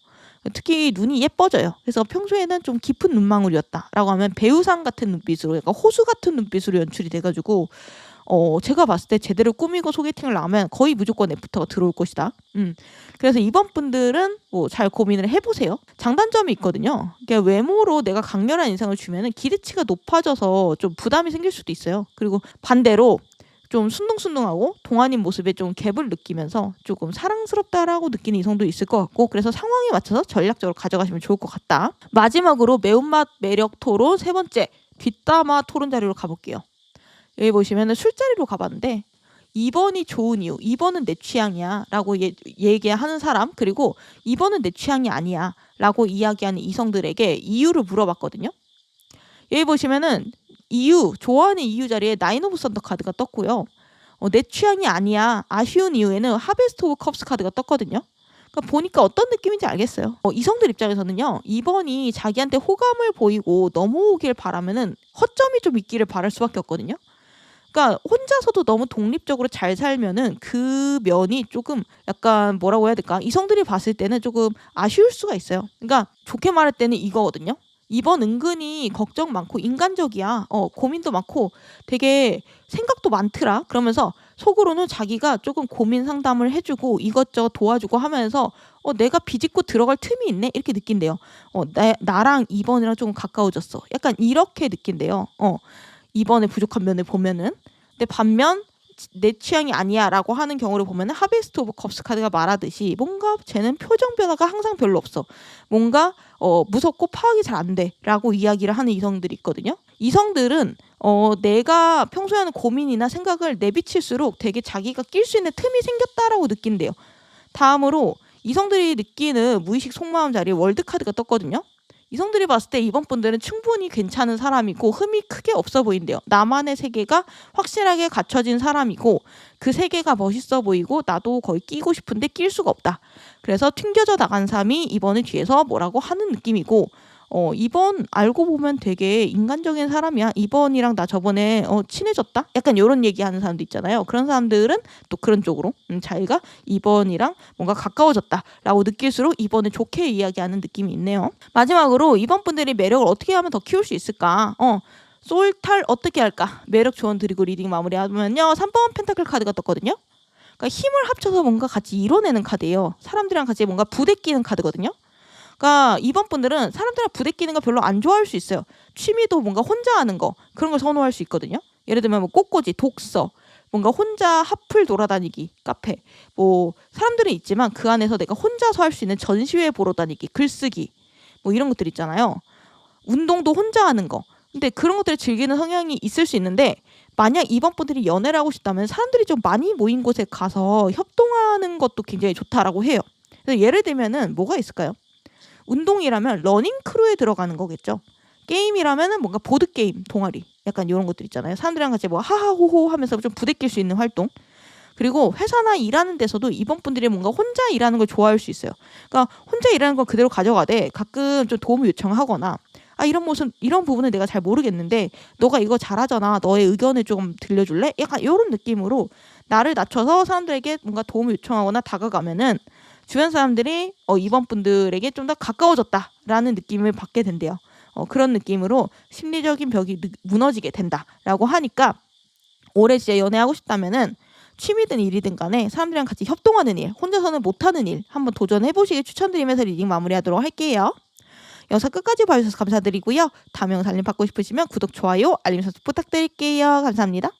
특히 눈이 예뻐져요. 그래서 평소에는 좀 깊은 눈망울이었다라고 하면 배우상 같은 눈빛으로, 약간 호수 같은 눈빛으로 연출이 돼가지고 제가 봤을 때 제대로 꾸미고 소개팅을 나가면 거의 무조건 애프터가 들어올 것이다. 그래서 2번 분들은 뭐 잘 고민을 해보세요. 장단점이 있거든요. 그러니까 외모로 내가 강렬한 인상을 주면은 기대치가 높아져서 좀 부담이 생길 수도 있어요. 그리고 반대로 좀 순둥순둥하고 동안인 모습에 좀 갭을 느끼면서 조금 사랑스럽다라고 느끼는 이성도 있을 것 같고, 그래서 상황에 맞춰서 전략적으로 가져가시면 좋을 것 같다. 마지막으로 매운맛 매력 토론 세 번째, 뒷담화 토론 자리로 가볼게요. 여기 보시면은 술자리로 가봤는데 2번이 좋은 이유, 2번은 내 취향이야 라고 얘기하는 사람, 그리고 2번은 내 취향이 아니야 라고 이야기하는 이성들에게 이유를 물어봤거든요. 여기 보시면은 이유, 좋아하는 이유 자리에 나인 오브 썬더 카드가 떴고요. 내 취향이 아니야, 아쉬운 이유에는 하베스트 오브 컵스 카드가 떴거든요. 그러니까 보니까 어떤 느낌인지 알겠어요. 이성들 입장에서는요, 2번이 자기한테 호감을 보이고 넘어오길 바라면은 허점이 좀 있기를 바랄 수밖에 없거든요. 그러니까 혼자서도 너무 독립적으로 잘 살면은 그 면이 조금 약간 뭐라고 해야 될까? 이성들이 봤을 때는 조금 아쉬울 수가 있어요. 그러니까 좋게 말할 때는 이거거든요. 2번 은근히 걱정 많고 인간적이야. 고민도 많고 되게 생각도 많더라. 그러면서 속으로는 자기가 조금 고민 상담을 해주고 이것저것 도와주고 하면서 내가 비집고 들어갈 틈이 있네? 이렇게 느낀대요. 나랑 2번이랑 조금 가까워졌어. 약간 이렇게 느낀대요. 2번의 부족한 면을 보면은. 근데 반면 내 취향이 아니야라고 하는 경우를 보면은 하베스트 오브 컵스 카드가 말하듯이 뭔가 쟤는 표정 변화가 항상 별로 없어. 뭔가 무섭고 파악이 잘 안 돼라고 이야기를 하는 이성들이 있거든요. 이성들은 내가 평소에 하는 고민이나 생각을 내비칠수록 되게 자기가 낄 수 있는 틈이 생겼다라고 느낀대요. 다음으로 이성들이 느끼는 무의식 속마음 자리에 월드 카드가 떴거든요. 이성들이 봤을 때 이번 분들은 충분히 괜찮은 사람이고 흠이 크게 없어 보인대요. 나만의 세계가 확실하게 갖춰진 사람이고 그 세계가 멋있어 보이고 나도 거의 끼고 싶은데 낄 수가 없다. 그래서 튕겨져 나간 사람이 이번을 뒤에서 뭐라고 하는 느낌이고 2번 알고 보면 되게 인간적인 사람이야. 2번이랑 나 저번에 친해졌다? 약간 이런 얘기하는 사람도 있잖아요. 그런 사람들은 또 그런 쪽으로 자기가 2번이랑 뭔가 가까워졌다라고 느낄수록 2번을 좋게 이야기하는 느낌이 있네요. 마지막으로 2번 분들이 매력을 어떻게 하면 더 키울 수 있을까? 솔탈 어떻게 할까? 매력 조언 드리고 리딩 마무리하면요. 3번 펜타클 카드가 떴거든요. 그러니까 힘을 합쳐서 뭔가 같이 이뤄내는 카드예요. 사람들이랑 같이 뭔가 부대끼는 카드거든요. 그러니까 이번 분들은 사람들이랑 부대끼는 거 별로 안 좋아할 수 있어요. 취미도 뭔가 혼자 하는 거 그런 걸 선호할 수 있거든요. 예를 들면 뭐 꽃꽂이, 독서, 뭔가 혼자 하플 돌아다니기, 카페, 뭐 사람들은 있지만 그 안에서 내가 혼자서 할 수 있는 전시회 보러 다니기, 글쓰기, 뭐 이런 것들 있잖아요. 운동도 혼자 하는 거. 근데 그런 것들을 즐기는 성향이 있을 수 있는데 만약 이번 분들이 연애를 하고 싶다면 사람들이 좀 많이 모인 곳에 가서 협동하는 것도 굉장히 좋다라고 해요. 그래서 예를 들면은 뭐가 있을까요? 운동이라면 러닝 크루에 들어가는 거겠죠. 게임이라면은 뭔가 보드 게임 동아리 약간 이런 것들 있잖아요. 사람들이랑 같이 뭐 하하호호 하면서 좀 부대낄 수 있는 활동. 그리고 회사나 일하는 데서도 이번 분들이 뭔가 혼자 일하는 걸 좋아할 수 있어요. 그러니까 혼자 일하는 걸 그대로 가져가되 가끔 좀 도움을 요청하거나 이런 부분은 내가 잘 모르겠는데 너가 이거 잘하잖아. 너의 의견을 좀 들려줄래? 약간 이런 느낌으로 나를 낮춰서 사람들에게 뭔가 도움을 요청하거나 다가가면은 주변 사람들이 이번 분들에게 좀 더 가까워졌다라는 느낌을 받게 된대요. 그런 느낌으로 심리적인 벽이 무너지게 된다라고 하니까 올해 진짜 연애하고 싶다면은 취미든 일이든 간에 사람들이랑 같이 협동하는 일, 혼자서는 못하는 일 한번 도전해보시길 추천드리면서 리딩 마무리하도록 할게요. 영상 끝까지 봐주셔서 감사드리고요. 다음 영상 알림 받고 싶으시면 구독, 좋아요, 알림 설정 부탁드릴게요. 감사합니다.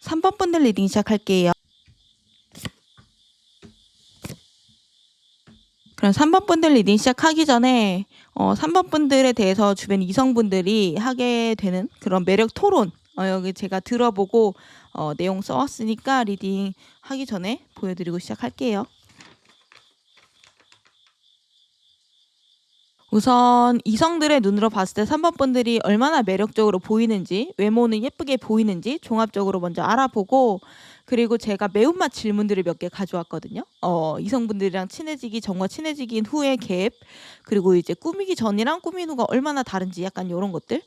3번 분들 리딩 시작할게요. 그럼 3번 분들 리딩 시작하기 전에 3번 분들에 대해서 주변 이성분들이 하게 되는 그런 매력 토론 여기 제가 들어보고 내용 써왔으니까 리딩 하기 전에 보여드리고 시작할게요. 우선 이성들의 눈으로 봤을 때 3번 분들이 얼마나 매력적으로 보이는지 외모는 예쁘게 보이는지 종합적으로 먼저 알아보고 그리고 제가 매운맛 질문들을 몇 개 가져왔거든요. 이성분들이랑 친해지기 전과 친해지긴 후의 갭 그리고 이제 꾸미기 전이랑 꾸민 후가 얼마나 다른지 약간 이런 것들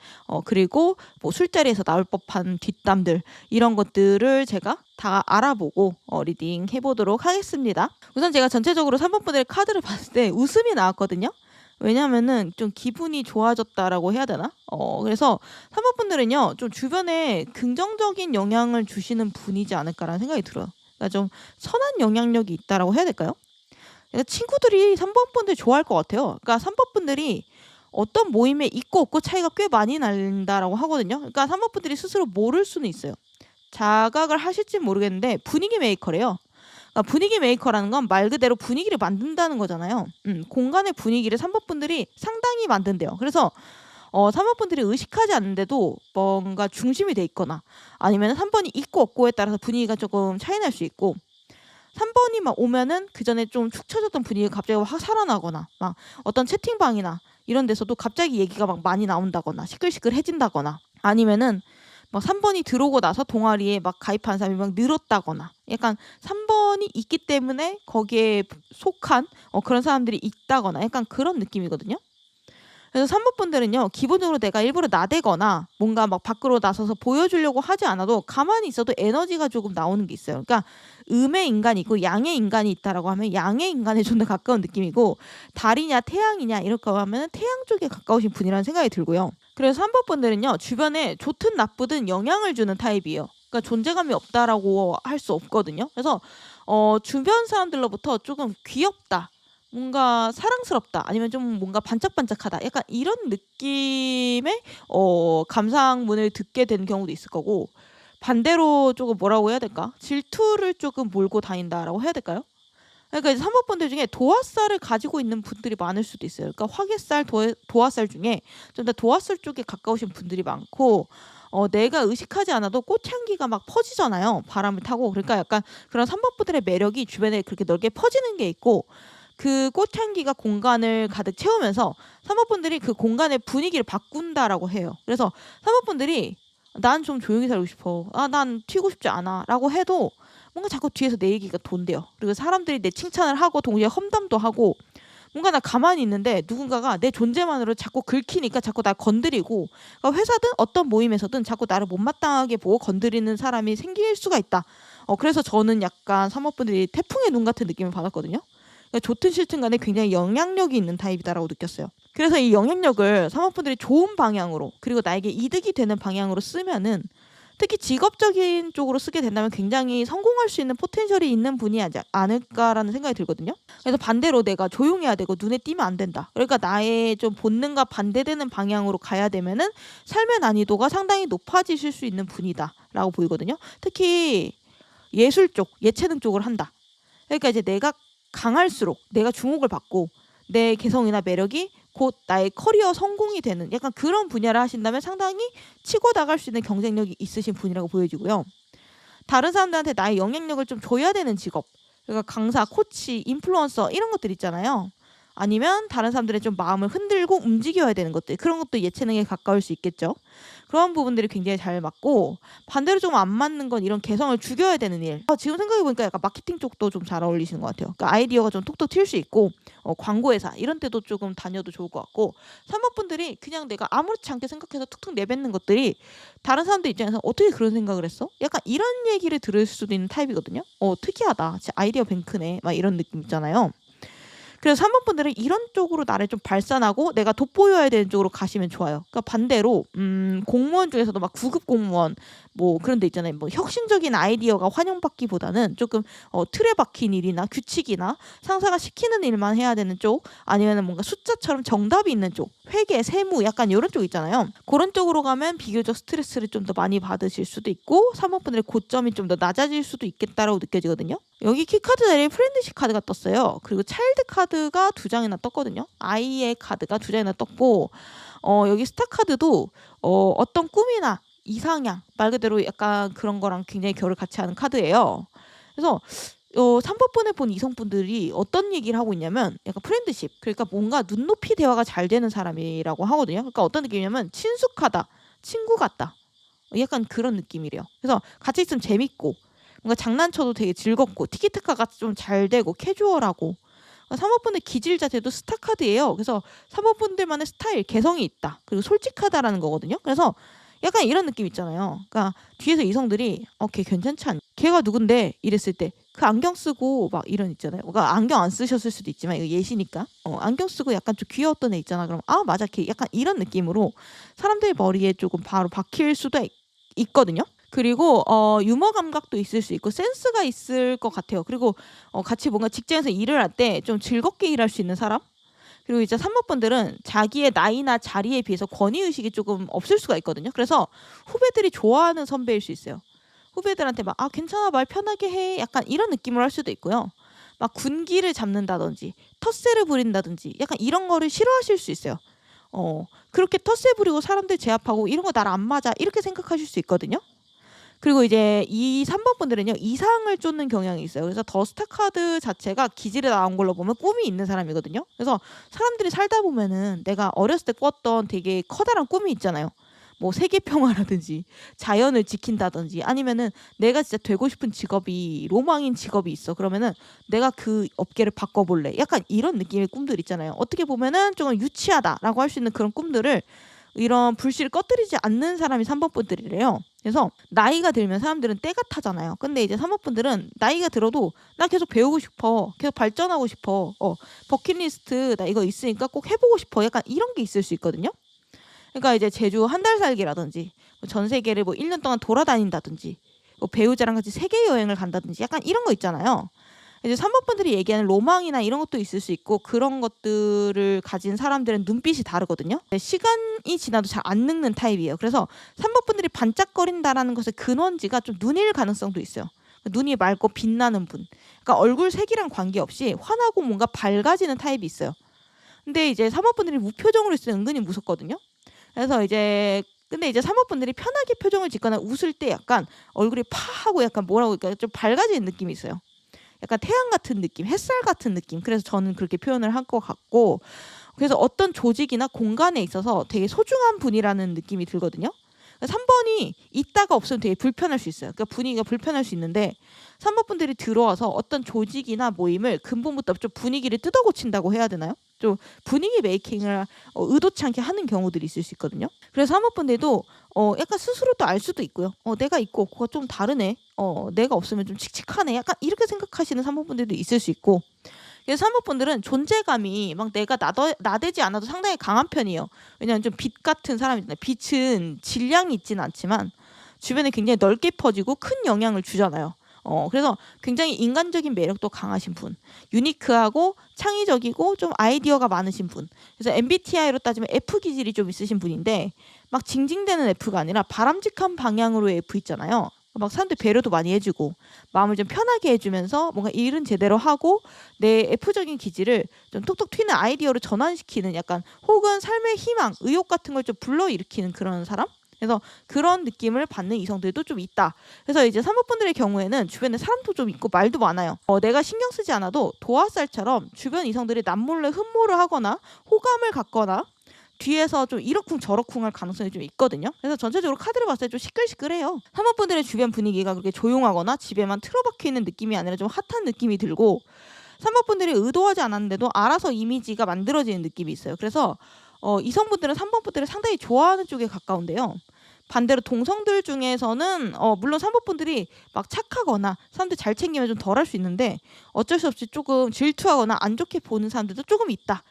그리고 뭐 술자리에서 나올 법한 뒷담들 이런 것들을 제가 다 알아보고 리딩 해보도록 하겠습니다. 우선 제가 전체적으로 3번 분들의 카드를 봤을 때 웃음이 나왔거든요. 왜냐면은 좀 기분이 좋아졌다라고 해야 되나? 그래서 3번 분들은요, 좀 주변에 긍정적인 영향을 주시는 분이지 않을까라는 생각이 들어요. 그러니까 좀 선한 영향력이 있다라고 해야 될까요? 그러니까 친구들이 3번 분들 좋아할 것 같아요. 그러니까 3번 분들이 어떤 모임에 있고 없고 차이가 꽤 많이 난다라고 하거든요. 그러니까 3번 분들이 스스로 모를 수는 있어요. 자각을 하실지 모르겠는데 분위기 메이커래요. 그러니까 분위기 메이커라는 건 말 그대로 분위기를 만든다는 거잖아요. 공간의 분위기를 3번 분들이 상당히 만든대요. 그래서 3번 분들이 의식하지 않는데도 뭔가 중심이 돼 있거나 아니면 3번이 있고 없고에 따라서 분위기가 조금 차이 날 수 있고 3번이 막 오면은 그 전에 좀 축 처졌던 분위기가 갑자기 확 살아나거나 막 어떤 채팅방이나 이런 데서도 갑자기 얘기가 막 많이 나온다거나 시끌시끌해진다거나 아니면은 막 3번이 들어오고 나서 동아리에 막 가입한 사람이 막 늘었다거나 약간 3번이 있기 때문에 거기에 속한 그런 사람들이 있다거나 약간 그런 느낌이거든요. 그래서 3번 분들은요. 기본적으로 내가 일부러 나대거나 뭔가 막 밖으로 나서서 보여주려고 하지 않아도 가만히 있어도 에너지가 조금 나오는 게 있어요. 그러니까 음의 인간이 있고 양의 인간이 있다라고 하면 양의 인간에 좀 더 가까운 느낌이고, 달이냐 태양이냐 이렇게 하면은 태양 쪽에 가까우신 분이라는 생각이 들고요. 그래서 3번 분들은요. 주변에 좋든 나쁘든 영향을 주는 타입이에요. 그러니까 존재감이 없다라고 할 수 없거든요. 그래서 주변 사람들로부터 조금 귀엽다, 뭔가 사랑스럽다, 아니면 좀 뭔가 반짝반짝하다, 약간 이런 느낌의 감상문을 듣게 되는 경우도 있을 거고, 반대로 조금 뭐라고 해야 될까? 질투를 조금 몰고 다닌다라고 해야 될까요? 그러니까 이제 3번 분들 중에 도화살을 가지고 있는 분들이 많을 수도 있어요. 그러니까 화개살, 도화살 중에 좀 더 도화살 쪽에 가까우신 분들이 많고, 내가 의식하지 않아도 꽃향기가 막 퍼지잖아요, 바람을 타고. 그러니까 약간 그런 3번 분들의 매력이 주변에 그렇게 넓게 퍼지는 게 있고, 그 꽃향기가 공간을 가득 채우면서 3번 분들이 그 공간의 분위기를 바꾼다라고 해요. 그래서 3번 분들이 난 좀 조용히 살고 싶어, 난 튀고 싶지 않아 라고 해도 뭔가 자꾸 뒤에서 내 얘기가 돈대요. 그리고 사람들이 내 칭찬을 하고 동시에 험담도 하고, 뭔가 나 가만히 있는데 누군가가 내 존재만으로 자꾸 긁히니까 자꾸 날 건드리고, 그러니까 회사든 어떤 모임에서든 자꾸 나를 못마땅하게 보고 건드리는 사람이 생길 수가 있다. 그래서 저는 약간 3번 분들이 태풍의 눈 같은 느낌을 받았거든요. 그러니까 좋든 싫든 간에 굉장히 영향력이 있는 타입이다라고 느꼈어요. 그래서 이 영향력을 3번 분들이 좋은 방향으로, 그리고 나에게 이득이 되는 방향으로 쓰면은, 특히 직업적인 쪽으로 쓰게 된다면 굉장히 성공할 수 있는 포텐셜이 있는 분이 않을까라는 생각이 들거든요. 그래서 반대로 내가 조용해야 되고 눈에 띄면 안 된다, 그러니까 나의 좀 본능과 반대되는 방향으로 가야 되면은 삶의 난이도가 상당히 높아지실 수 있는 분이다라고 보이거든요. 특히 예술 쪽, 예체능 쪽을 한다, 그러니까 이제 내가 강할수록 내가 주목을 받고 내 개성이나 매력이 곧 나의 커리어 성공이 되는 약간 그런 분야를 하신다면 상당히 치고 나갈 수 있는 경쟁력이 있으신 분이라고 보여지고요. 다른 사람들한테 나의 영향력을 좀 줘야 되는 직업, 그러니까 강사, 코치, 인플루언서 이런 것들 있잖아요. 아니면 다른 사람들의 좀 마음을 흔들고 움직여야 되는 것들, 그런 것도 예체능에 가까울 수 있겠죠. 그런 부분들이 굉장히 잘 맞고, 반대로 좀 안 맞는 건 이런 개성을 죽여야 되는 일. 지금 생각해보니까 약간 마케팅 쪽도 좀 잘 어울리시는 것 같아요. 그러니까 아이디어가 좀 톡톡 튈 수 있고, 광고회사 이런 데도 조금 다녀도 좋을 것 같고, 산업분들이 그냥 내가 아무렇지 않게 생각해서 툭툭 내뱉는 것들이 다른 사람들 입장에서 어떻게 그런 생각을 했어? 약간 이런 얘기를 들을 수도 있는 타입이거든요. 특이하다, 진짜 아이디어 뱅크네, 막 이런 느낌 있잖아요. 그래서 3번 분들은 이런 쪽으로 나를 좀 발산하고 내가 돋보여야 되는 쪽으로 가시면 좋아요. 그러니까 반대로 공무원 중에서도 막 9급 공무원 뭐 그런 데 있잖아요. 뭐 혁신적인 아이디어가 환영받기보다는 조금 틀에 박힌 일이나 규칙이나 상사가 시키는 일만 해야 되는 쪽, 아니면 뭔가 숫자처럼 정답이 있는 쪽, 회계, 세무 약간 이런 쪽 있잖아요. 그런 쪽으로 가면 비교적 스트레스를 좀 더 많이 받으실 수도 있고 3번 분들의 고점이 좀 더 낮아질 수도 있겠다라고 느껴지거든요. 여기 키카드 자리에 프렌드십 카드가 떴어요. 그리고 차일드 카드가 2장이나 떴거든요. 아이의 카드가 2장이나 떴고, 여기 스타 카드도 어떤 꿈이나 이상향, 말 그대로 약간 그런 거랑 굉장히 결을 같이 하는 카드예요. 그래서 3번 분에 본 이성분들이 어떤 얘기를 하고 있냐면 약간 프렌드십, 그러니까 뭔가 눈높이 대화가 잘 되는 사람이라고 하거든요. 그러니까 어떤 느낌이냐면 친숙하다, 친구 같다, 약간 그런 느낌이래요. 그래서 같이 있으면 재밌고 뭔가 장난쳐도 되게 즐겁고 티키타카가 좀 잘 되고 캐주얼하고, 3번 분의 기질 자체도 스타 카드예요. 그래서 3번 분들만의 스타일, 개성이 있다, 그리고 솔직하다라는 거거든요. 그래서 약간 이런 느낌 있잖아요. 그러니까 뒤에서 이성들이 걔 괜찮지 않니? 걔가 누군데? 이랬을 때 그 안경 쓰고 막 이런 있잖아요. 그러니까 안경 안 쓰셨을 수도 있지만 이거 예시니까 안경 쓰고 약간 좀 귀여웠던 애 있잖아. 그럼 맞아, 걔 약간 이런 느낌으로 사람들 머리에 조금 바로 박힐 수도 있거든요. 그리고 유머 감각도 있을 수 있고 센스가 있을 것 같아요. 그리고 같이 뭔가 직장에서 일을 할 때 좀 즐겁게 일할 수 있는 사람. 그리고 이제 3번 분들은 자기의 나이나 자리에 비해서 권위의식이 조금 없을 수가 있거든요. 그래서 후배들이 좋아하는 선배일 수 있어요. 후배들한테 막 괜찮아, 말 편하게 해, 약간 이런 느낌으로 할 수도 있고요. 막 군기를 잡는다든지 텃세를 부린다든지 약간 이런 거를 싫어하실 수 있어요. 그렇게 텃세 부리고 사람들 제압하고 이런 거 나랑 안 맞아, 이렇게 생각하실 수 있거든요. 그리고 이제 이 3번 분들은요, 이상을 쫓는 경향이 있어요. 그래서 더 스타 카드 자체가 기질에 나온 걸로 보면 꿈이 있는 사람이거든요. 그래서 사람들이 살다 보면은 내가 어렸을 때 꿨던 되게 커다란 꿈이 있잖아요. 뭐 세계 평화라든지 자연을 지킨다든지 아니면은 내가 진짜 되고 싶은 직업이 로망인 직업이 있어. 그러면은 내가 그 업계를 바꿔볼래. 약간 이런 느낌의 꿈들 있잖아요. 어떻게 보면은 조금 유치하다라고 할 수 있는 그런 꿈들을 이런 불씨를 꺼뜨리지 않는 사람이 3번 분들이래요. 그래서 나이가 들면 사람들은 때가 타잖아요. 근데 이제 3번 분들은 나이가 들어도 나 계속 배우고 싶어. 계속 발전하고 싶어. 버킷리스트 나 이거 있으니까 꼭 해보고 싶어. 약간 이런 게 있을 수 있거든요. 그러니까 이제 제주 한 달 살기라든지 전 세계를 뭐 1년 동안 돌아다닌다든지 뭐 배우자랑 같이 세계 여행을 간다든지 약간 이런 거 있잖아요. 이제 3번 분들이 얘기하는 로망이나 이런 것도 있을 수 있고 그런 것들을 가진 사람들은 눈빛이 다르거든요. 시간이 지나도 잘 안 늙는 타입이에요. 그래서 3번 분들이 반짝거린다라는 것의 근원지가 좀 눈일 가능성도 있어요. 눈이 맑고 빛나는 분. 그러니까 얼굴 색이랑 관계없이 환하고 뭔가 밝아지는 타입이 있어요. 근데 이제 3번 분들이 무표정으로 있으면 은근히 무섭거든요. 그래서 이제 근데 이제 3번 분들이 편하게 표정을 짓거나 웃을 때 약간 얼굴이 파하고 약간 뭐라고 할까 좀 밝아지는 느낌이 있어요. 약간 태양 같은 느낌, 햇살 같은 느낌. 그래서 저는 그렇게 표현을 할 것 같고 그래서 어떤 조직이나 공간에 있어서 되게 소중한 분이라는 느낌이 들거든요. 3번이 있다가 없으면 되게 불편할 수 있어요. 그러니까 분위기가 불편할 수 있는데 3번 분들이 들어와서 어떤 조직이나 모임을 근본부터 좀 분위기를 뜯어고친다고 해야 되나요? 좀 분위기 메이킹을 의도치 않게 하는 경우들이 있을 수 있거든요. 그래서 3번 분들도 약간 스스로 또 알 수도 있고요. 내가 있고 그거 좀 다르네. 내가 없으면 좀 칙칙하네. 약간 이렇게 생각하시는 3번 분들도 있을 수 있고 그래서 3번 분들은 존재감이 막 내가 나대지 않아도 상당히 강한 편이에요. 왜냐하면 좀 빛 같은 사람이잖아요. 빛은 질량이 있지는 않지만 주변에 굉장히 넓게 퍼지고 큰 영향을 주잖아요. 그래서 굉장히 인간적인 매력도 강하신 분, 유니크하고 창의적이고 좀 아이디어가 많으신 분. 그래서 MBTI로 따지면 F 기질이 좀 있으신 분인데 막 징징대는 F가 아니라 바람직한 방향으로의 F 있잖아요. 막 사람들 배려도 많이 해주고 마음을 좀 편하게 해주면서 뭔가 일은 제대로 하고 내 F적인 기질을 좀 톡톡 튀는 아이디어로 전환시키는 약간 혹은 삶의 희망, 의욕 같은 걸 좀 불러일으키는 그런 사람? 그래서 그런 느낌을 받는 이성들도 좀 있다. 그래서 이제 3번 분들의 경우에는 주변에 사람도 좀 있고 말도 많아요. 내가 신경 쓰지 않아도 도화살처럼 주변 이성들이 남몰래 흠모를 하거나 호감을 갖거나 뒤에서 좀 이러쿵 저러쿵 할 가능성이 좀 있거든요. 그래서 전체적으로 카드를 봤을 때 좀 시끌시끌해요. 3번 분들의 주변 분위기가 그렇게 조용하거나 집에만 틀어박혀 있는 느낌이 아니라 좀 핫한 느낌이 들고 3번 분들이 의도하지 않았는데도 알아서 이미지가 만들어지는 느낌이 있어요. 그래서 이성분들은 3번 분들을 상당히 좋아하는 쪽에 가까운데요. 반대로 동성들 중에서는 물론 3번 분들이 막 착하거나 사람들 잘 챙기면 좀 덜 할 수 있는데 어쩔 수 없이 조금 질투하거나 안 좋게 보는 사람들도 조금 있다.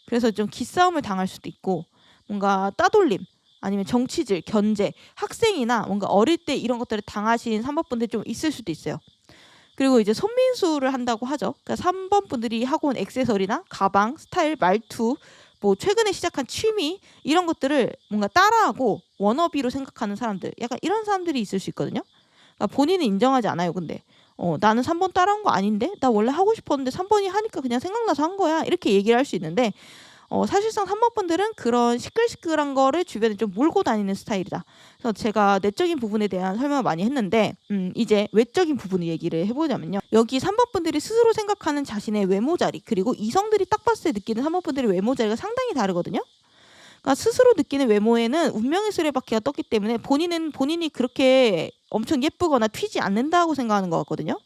그래서 좀 기싸움을 당할 수도 있고 뭔가 따돌림 아니면 정치질, 견제, 학생이나 뭔가 어릴 때 이런 것들을 당하신 3번 분들이 좀 있을 수도 있어요. 그리고 이제 손민수를 한다고 하죠. 그러니까 3번 분들이 하고 온 액세서리나 가방, 스타일, 말투, 뭐 최근에 시작한 취미 이런 것들을 뭔가 따라하고 워너비로 생각하는 사람들, 약간 이런 사람들이 있을 수 있거든요. 그러니까 본인은 인정하지 않아요. 근데 나는 3번 따라한 거 아닌데 나 원래 하고 싶었는데 3번이 하니까 그냥 생각나서 한 거야 이렇게 얘기를 할 수 있는데 사실상 3번 분들은 그런 시끌시끌한 거를 주변에 좀 몰고 다니는 스타일이다. 그래서 제가 내적인 부분에 대한 설명을 많이 했는데 이제 외적인 부분을 얘기를 해보자면요. 여기 3번 분들이 스스로 생각하는 자신의 외모 자리 그리고 이성들이 딱 봤을 때 느끼는 3번 분들의 외모 자리가 상당히 다르거든요. 그러니까 스스로 느끼는 외모에는 운명의 수레바퀴가 떴기 때문에 본인이 그렇게 엄청 예쁘거나 튀지 않는다고 생각하는 것 같거든요.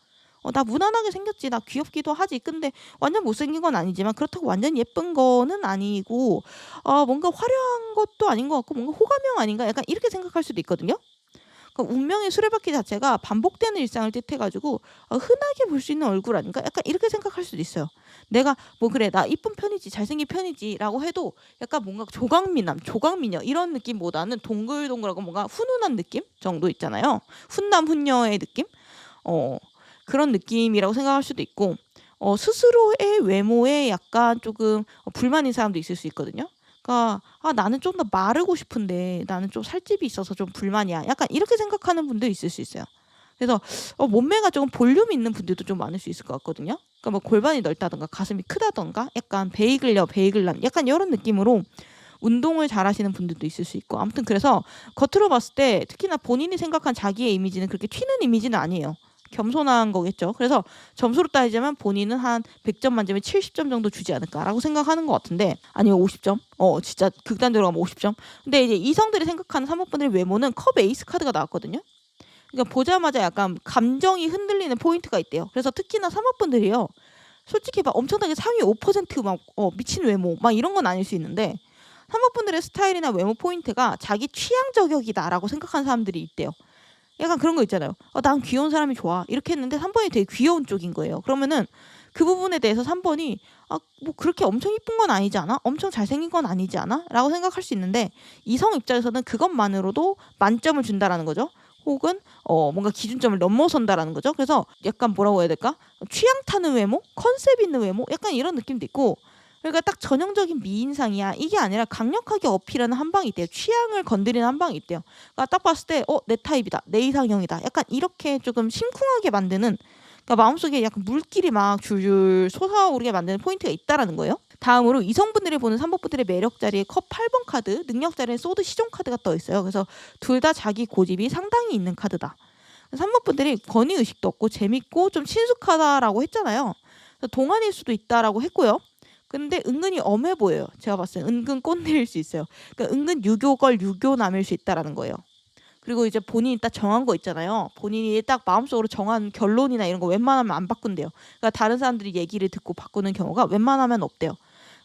나 무난하게 생겼지. 나 귀엽기도 하지. 근데 완전 못생긴 건 아니지만 그렇다고 완전 예쁜 거는 아니고 뭔가 화려한 것도 아닌 것 같고 뭔가 호감형 아닌가 약간 이렇게 생각할 수도 있거든요. 그러니까 운명의 수레바퀴 자체가 반복되는 일상을 뜻해가지고 흔하게 볼 수 있는 얼굴 아닌가 약간 이렇게 생각할 수도 있어요. 내가 뭐 그래 나 이쁜 편이지 잘생긴 편이지 라고 해도 약간 뭔가 조각미남 조각미녀 이런 느낌보다는 동글동글하고 뭔가 훈훈한 느낌 정도 있잖아요. 훈남 훈녀의 느낌 그런 느낌이라고 생각할 수도 있고 스스로의 외모에 약간 조금 불만인 사람도 있을 수 있거든요. 그러니까 나는 좀 더 마르고 싶은데 나는 좀 살집이 있어서 좀 불만이야. 약간 이렇게 생각하는 분도 있을 수 있어요. 그래서 몸매가 조금 볼륨 있는 분들도 좀 많을 수 있을 것 같거든요. 그러니까 뭐 골반이 넓다던가 가슴이 크다던가 약간 베이글녀 베이글남 약간 이런 느낌으로 운동을 잘하시는 분들도 있을 수 있고 아무튼 그래서 겉으로 봤을 때 특히나 본인이 생각한 자기의 이미지는 그렇게 튀는 이미지는 아니에요. 겸손한 거겠죠. 그래서 점수로 따지자면 본인은 한 100점 만점에 70점 정도 주지 않을까라고 생각하는 것 같은데, 아니면 50점? 진짜 극단적으로 가면 50점? 근데 이제 이성들이 생각하는 3번분들의 외모는 컵 에이스 카드가 나왔거든요. 그러니까 보자마자 약간 감정이 흔들리는 포인트가 있대요. 그래서 특히나 3번분들이요. 솔직히 막 엄청나게 상위 5% 미친 외모 막 이런 건 아닐 수 있는데, 3번분들의 스타일이나 외모 포인트가 자기 취향 저격이다라고 생각하는 사람들이 있대요. 약간 그런 거 있잖아요. 난 귀여운 사람이 좋아. 이렇게 했는데 3번이 되게 귀여운 쪽인 거예요. 그러면은 그 부분에 대해서 3번이 뭐 그렇게 엄청 이쁜 건 아니지 않아? 엄청 잘생긴 건 아니지 않아? 라고 생각할 수 있는데, 이성 입장에서는 그것만으로도 만점을 준다라는 거죠. 혹은 뭔가 기준점을 넘어선다라는 거죠. 그래서 약간 뭐라고 해야 될까? 취향 타는 외모? 컨셉 있는 외모? 약간 이런 느낌도 있고, 그러니까 딱 전형적인 미인상이야 이게 아니라 강력하게 어필하는 한 방이 있대요. 취향을 건드리는 한 방이 있대요. 그러니까 딱 봤을 때 내 타입이다, 내 이상형이다, 약간 이렇게 조금 심쿵하게 만드는, 그러니까 마음속에 약간 물길이 막 줄줄 솟아오르게 만드는 포인트가 있다라는 거예요. 다음으로 이성분들이 보는 3번분들의 매력 자리에 컵 8번 카드, 능력 자리에 소드 시종 카드가 떠 있어요. 그래서 둘 다 자기 고집이 상당히 있는 카드다. 3번분들이 권위의식도 없고 재밌고 좀 친숙하다라고 했잖아요. 그래서 동안일 수도 있다라고 했고요. 근데 은근히 엄해 보여요. 제가 봤을 때 은근 꼰대일 수 있어요. 그러니까 은근 유교걸 유교남일 수 있다라는 거예요. 그리고 이제 본인이 딱 정한 거 있잖아요. 본인이 딱 마음속으로 정한 결론이나 이런 거 웬만하면 안 바꾼대요. 그러니까 다른 사람들이 얘기를 듣고 바꾸는 경우가 웬만하면 없대요.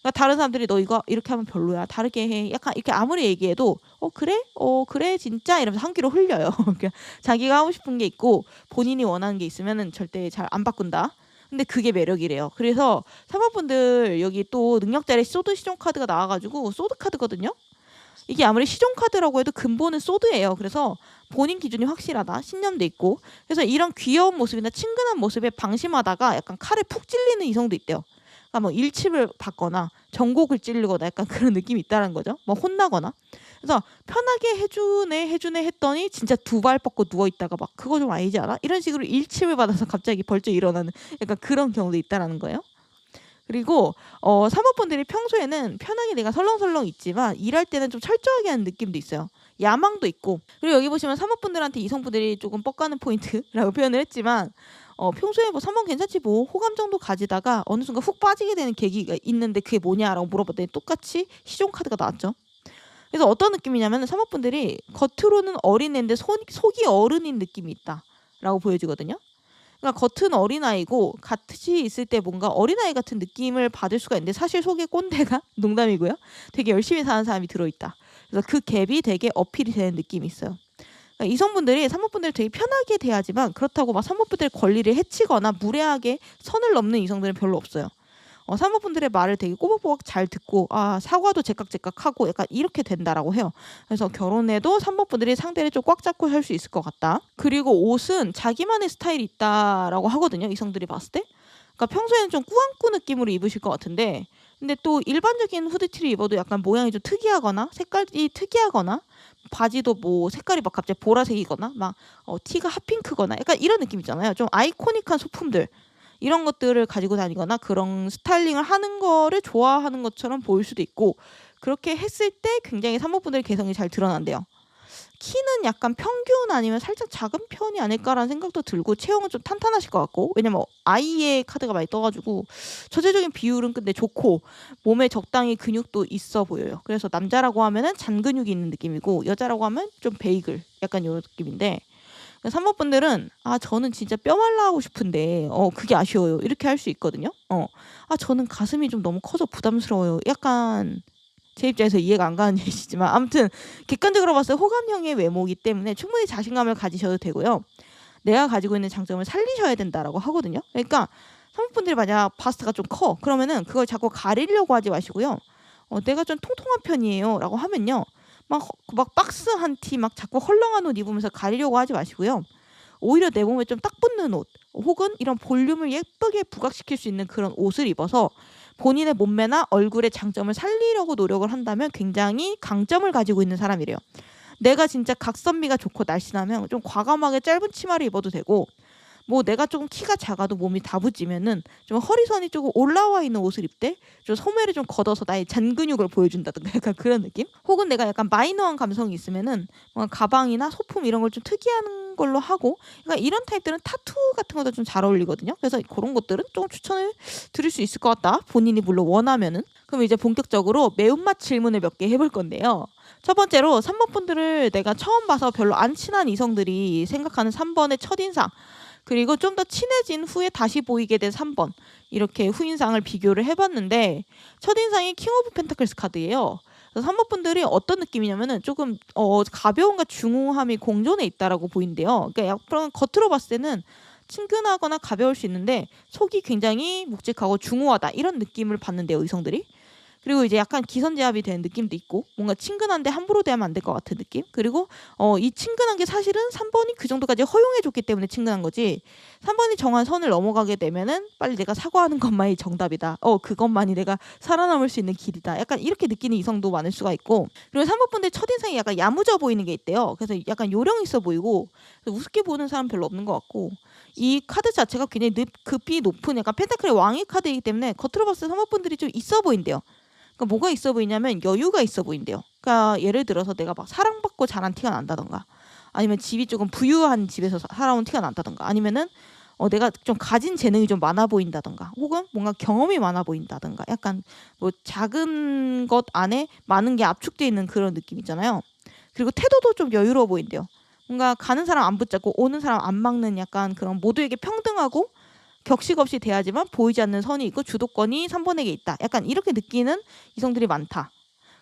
그러니까 다른 사람들이 너 이거 이렇게 하면 별로야, 다르게 해, 약간 이렇게 아무리 얘기해도 그래? 그래 진짜 이러면서 한 귀로 흘려요. 그러니까 자기가 하고 싶은 게 있고 본인이 원하는 게 있으면은 절대 잘 안 바꾼다. 근데 그게 매력이래요. 그래서 3번분들 여기 또 능력 자리에 소드 시종 카드가 나와가지고 소드 카드거든요. 이게 아무리 시종 카드라고 해도 근본은 소드예요. 그래서 본인 기준이 확실하다, 신념도 있고, 그래서 이런 귀여운 모습이나 친근한 모습에 방심하다가 약간 칼에 푹 찔리는 이성도 있대요. 그러니까 뭐 일침을 받거나 전곡을 찌르거나 약간 그런 느낌이 있다는 거죠. 뭐 혼나거나. 그래서 편하게 해주네 했더니 진짜 두 발 뻗고 누워 있다가 막 그거 좀 아니지 않아? 이런 식으로 일침을 받아서 갑자기 벌쩍 일어나는 약간 그런 경우도 있다라는 거예요. 그리고 3번분들이 평소에는 편하게 내가 설렁설렁 있지만 일할 때는 좀 철저하게 하는 느낌도 있어요. 야망도 있고. 그리고 여기 보시면 3번분들한테 이성분들이 조금 뻑가는 포인트라고 표현을 했지만, 평소에 뭐 3번 괜찮지 뭐 호감 정도 가지다가 어느 순간 훅 빠지게 되는 계기가 있는데 그게 뭐냐라고 물어봤더니 똑같이 시종 카드가 나왔죠. 그래서 어떤 느낌이냐면 3번분들이 겉으로는 어린애인데 속이 어른인 느낌이 있다라고 보여지거든요. 그러니까 겉은 어린아이고 같이 있을 때 뭔가 어린아이 같은 느낌을 받을 수가 있는데 사실 속에 꼰대가 농담이고요. 되게 열심히 사는 사람이 들어있다. 그래서 그 갭이 되게 어필이 되는 느낌이 있어요. 그러니까 이성분들이 3번분들을 되게 편하게 대하지만 그렇다고 막 3번분들의 권리를 해치거나 무례하게 선을 넘는 이성들은 별로 없어요. 3번분들의 말을 되게 꼬박꼬박 잘 듣고 사과도 제깍제깍하고 약간 이렇게 된다라고 해요. 그래서 결혼해도 3번분들이 상대를 좀 꽉 잡고 살 수 있을 것 같다. 그리고 옷은 자기만의 스타일이 있다라고 하거든요. 이성들이 봤을 때. 그러니까 평소에는 좀 꾸안꾸 느낌으로 입으실 것 같은데, 근데 또 일반적인 후드티를 입어도 약간 모양이 좀 특이하거나 색깔이 특이하거나 바지도 뭐 색깔이 막 갑자기 보라색이거나 막 티가 핫핑크거나 약간 이런 느낌 있잖아요. 좀 아이코닉한 소품들, 이런 것들을 가지고 다니거나 그런 스타일링을 하는 거를 좋아하는 것처럼 보일 수도 있고, 그렇게 했을 때 굉장히 3번분들의 개성이 잘 드러난대요. 키는 약간 평균 아니면 살짝 작은 편이 아닐까라는 생각도 들고, 체형은 좀 탄탄하실 것 같고, 왜냐면 아이의 카드가 많이 떠가지고 전체적인 비율은 근데 좋고 몸에 적당히 근육도 있어 보여요. 그래서 남자라고 하면은 잔근육이 있는 느낌이고 여자라고 하면 좀 베이글 약간 이런 느낌인데, 3번분들은 저는 진짜 뼈 말라 하고 싶은데 그게 아쉬워요 이렇게 할 수 있거든요. 저는 가슴이 좀 너무 커서 부담스러워요. 약간 제 입장에서 이해가 안 가는 얘기지만 아무튼 객관적으로 봤을 때 호감형의 외모이기 때문에 충분히 자신감을 가지셔도 되고요. 내가 가지고 있는 장점을 살리셔야 된다라고 하거든요. 그러니까 3번분들이 만약 바스트가 좀 커 그러면은 그걸 자꾸 가리려고 하지 마시고요. 내가 좀 통통한 편이에요 라고 하면요, 막 박스한 티 막 자꾸 헐렁한 옷 입으면서 가리려고 하지 마시고요. 오히려 내 몸에 좀 딱 붙는 옷 혹은 이런 볼륨을 예쁘게 부각시킬 수 있는 그런 옷을 입어서 본인의 몸매나 얼굴의 장점을 살리려고 노력을 한다면 굉장히 강점을 가지고 있는 사람이래요. 내가 진짜 각선미가 좋고 날씬하면 좀 과감하게 짧은 치마를 입어도 되고, 뭐 내가 조금 키가 작아도 몸이 다부지면은 좀 허리선이 조금 올라와 있는 옷을 입되 좀 소매를 좀 걷어서 나의 잔근육을 보여준다든가 약간 그런 느낌? 혹은 내가 약간 마이너한 감성이 있으면은 뭔가 가방이나 소품 이런 걸 좀 특이한 하는 걸로 하고, 그러니까 이런 타입들은 타투 같은 것도 좀 잘 어울리거든요. 그래서 그런 것들은 좀 추천을 드릴 수 있을 것 같다. 본인이 물론 원하면은. 그럼 이제 본격적으로 매운맛 질문을 몇 개 해볼 건데요. 첫 번째로 3번 분들을 내가 처음 봐서 별로 안 친한 이성들이 생각하는 3번의 첫인상, 그리고 좀 더 친해진 후에 다시 보이게 된 3번, 이렇게 후인상을 비교를 해봤는데 첫인상이 킹 오브 펜타클스 카드예요. 그래서 3번 분들이 어떤 느낌이냐면은 조금 가벼움과 중후함이 공존해 있다라고 보인대요. 그러니까 약간 겉으로 봤을 때는 친근하거나 가벼울 수 있는데 속이 굉장히 묵직하고 중후하다, 이런 느낌을 받는데요, 의성들이. 그리고 이제 약간 기선제압이 되는 느낌도 있고, 뭔가 친근한데 함부로 대하면 안 될 것 같은 느낌. 그리고 이 친근한 게 사실은 3번이 그 정도까지 허용해줬기 때문에 친근한 거지, 3번이 정한 선을 넘어가게 되면은 빨리 내가 사과하는 것만이 정답이다, 그것만이 내가 살아남을 수 있는 길이다, 약간 이렇게 느끼는 이성도 많을 수가 있고. 그리고 3번 분들 첫인상이 약간 야무져 보이는 게 있대요. 그래서 약간 요령 있어 보이고 우습게 보는 사람 별로 없는 것 같고, 이 카드 자체가 굉장히 급이 높은 약간 펜타클의 왕의 카드이기 때문에 겉으로 봤을 때 3번 분들이 좀 있어 보인대요. 그러니까 뭐가 있어 보이냐면 여유가 있어 보인대요. 그러니까 예를 들어서 내가 막 사랑받고 자란 티가 난다던가, 아니면 집이 조금 부유한 집에서 살아온 티가 난다던가, 아니면은 내가 좀 가진 재능이 좀 많아 보인다던가, 혹은 뭔가 경험이 많아 보인다던가, 약간 뭐 작은 것 안에 많은 게 압축되어 있는 그런 느낌 있잖아요. 그리고 태도도 좀 여유로워 보인대요. 뭔가 가는 사람 안 붙잡고 오는 사람 안 막는, 약간 그런 모두에게 평등하고 격식 없이 대하지만 보이지 않는 선이 있고 주도권이 3번에게 있다, 약간 이렇게 느끼는 이성들이 많다.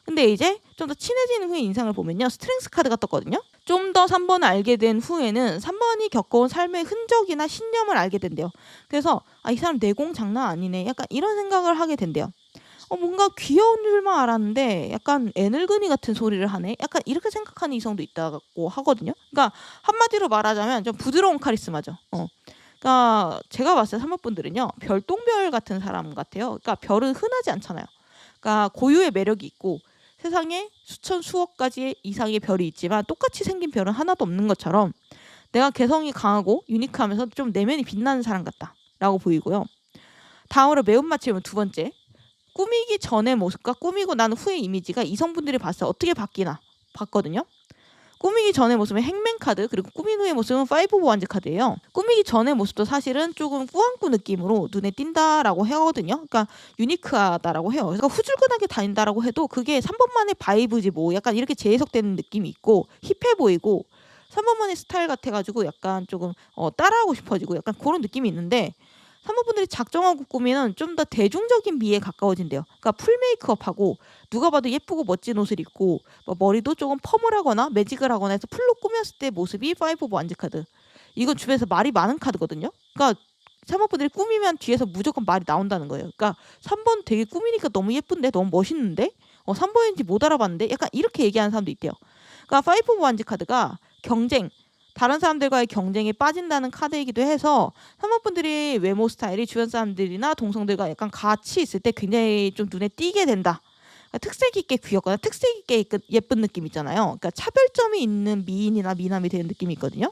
근데 이제 좀 더 친해지는 후의 인상을 보면요, 스트렝스 카드가 떴거든요. 좀 더 3번을 알게 된 후에는 3번이 겪어온 삶의 흔적이나 신념을 알게 된대요. 그래서 이 사람 내공 장난 아니네, 약간 이런 생각을 하게 된대요. 뭔가 귀여운 줄만 알았는데 약간 애늙은이 같은 소리를 하네, 약간 이렇게 생각하는 이성도 있다고 하거든요. 그러니까 한마디로 말하자면 좀 부드러운 카리스마죠. 그러니까 제가 봤을 때 3번 분들은요, 별똥별 같은 사람 같아요. 그러니까 별은 흔하지 않잖아요. 그러니까 고유의 매력이 있고 세상에 수천 수억 가지 이상의 별이 있지만 똑같이 생긴 별은 하나도 없는 것처럼 내가 개성이 강하고 유니크하면서 좀 내면이 빛나는 사람 같다라고 보이고요. 다음으로 매운맛 질문 두 번째. 꾸미기 전의 모습과 꾸미고 난 후의 이미지가 이성분들이 봤을 때 어떻게 바뀌나 봤거든요. 꾸미기 전의 모습은 행맨 카드, 그리고 꾸민 후의 모습은 파이브 오브 완즈 카드예요. 꾸미기 전의 모습도 사실은 조금 꾸안꾸 느낌으로 눈에 띈다라고 하거든요. 그러니까 유니크하다라고 해요. 그래서 후줄근하게 다닌다라고 해도 그게 3번만의 바이브지 뭐, 약간 이렇게 재해석되는 느낌이 있고 힙해 보이고 3번만의 스타일 같아가지고 약간 조금 따라하고 싶어지고 약간 그런 느낌이 있는데, 3번 분들이 작정하고 꾸미는 좀 더 대중적인 미에 가까워진대요. 그러니까 풀 메이크업하고 누가 봐도 예쁘고 멋진 옷을 입고 뭐 머리도 조금 펌을 하거나 매직을 하거나 해서 풀로 꾸몄을 때 모습이 파이브 오브 완즈 카드. 이건 주변에서 말이 많은 카드거든요. 그러니까 3번 분들이 꾸미면 뒤에서 무조건 말이 나온다는 거예요. 그러니까 3번 되게 꾸미니까 너무 예쁜데, 너무 멋있는데, 3번인지 못 알아봤는데, 약간 이렇게 얘기하는 사람도 있대요. 그러니까 파이브 오브 완즈 카드가 경쟁, 다른 사람들과의 경쟁에 빠진다는 카드이기도 해서 3번 분들이 외모 스타일이 주변 사람들이나 동성들과 약간 같이 있을 때 굉장히 좀 눈에 띄게 된다. 그러니까 특색 있게 귀엽거나 특색 있게 예쁜 느낌 있잖아요. 그러니까 차별점이 있는 미인이나 미남이 되는 느낌이 있거든요.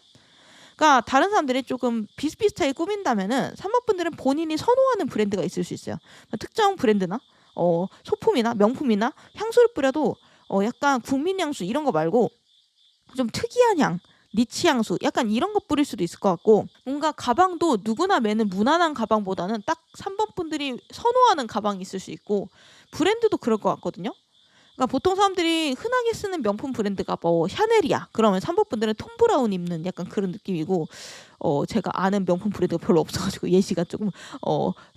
그러니까 다른 사람들이 조금 비슷비슷하게 꾸민다면은 3번 분들은 본인이 선호하는 브랜드가 있을 수 있어요. 특정 브랜드나 소품이나 명품이나 향수를 뿌려도 약간 국민 향수 이런 거 말고 좀 특이한 향, 니치 향수, 약간 이런 거 뿌릴 수도 있을 것 같고, 뭔가 가방도 누구나 매는 무난한 가방보다는 딱 3번 분들이 선호하는 가방이 있을 수 있고, 브랜드도 그럴 것 같거든요. 그러니까 보통 사람들이 흔하게 쓰는 명품 브랜드가 뭐 샤넬이야, 그러면 3번 분들은 톰 브라운 입는 약간 그런 느낌이고, 제가 아는 명품 브랜드가 별로 없어가지고 예시가 조금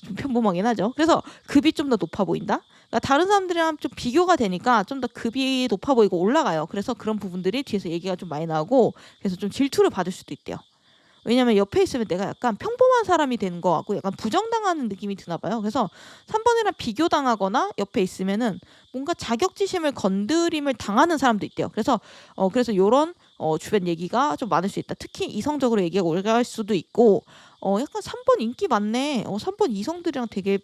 좀 평범하긴 하죠. 그래서 급이 좀 더 높아 보인다. 그러니까 다른 사람들이랑 좀 비교가 되니까 좀 더 급이 높아 보이고 올라가요. 그래서 그런 부분들이 뒤에서 얘기가 좀 많이 나오고, 그래서 좀 질투를 받을 수도 있대요. 왜냐면 옆에 있으면 내가 약간 평범한 사람이 되는 것 같고 약간 부정당하는 느낌이 드나 봐요. 그래서 3번이랑 비교당하거나 옆에 있으면은 뭔가 자격지심을 건드림을 당하는 사람도 있대요. 그래서 요런 주변 얘기가 좀 많을 수 있다. 특히 이성적으로 얘기가 올라갈 수도 있고, 약간 3번 인기 많네, 3번 이성들이랑 되게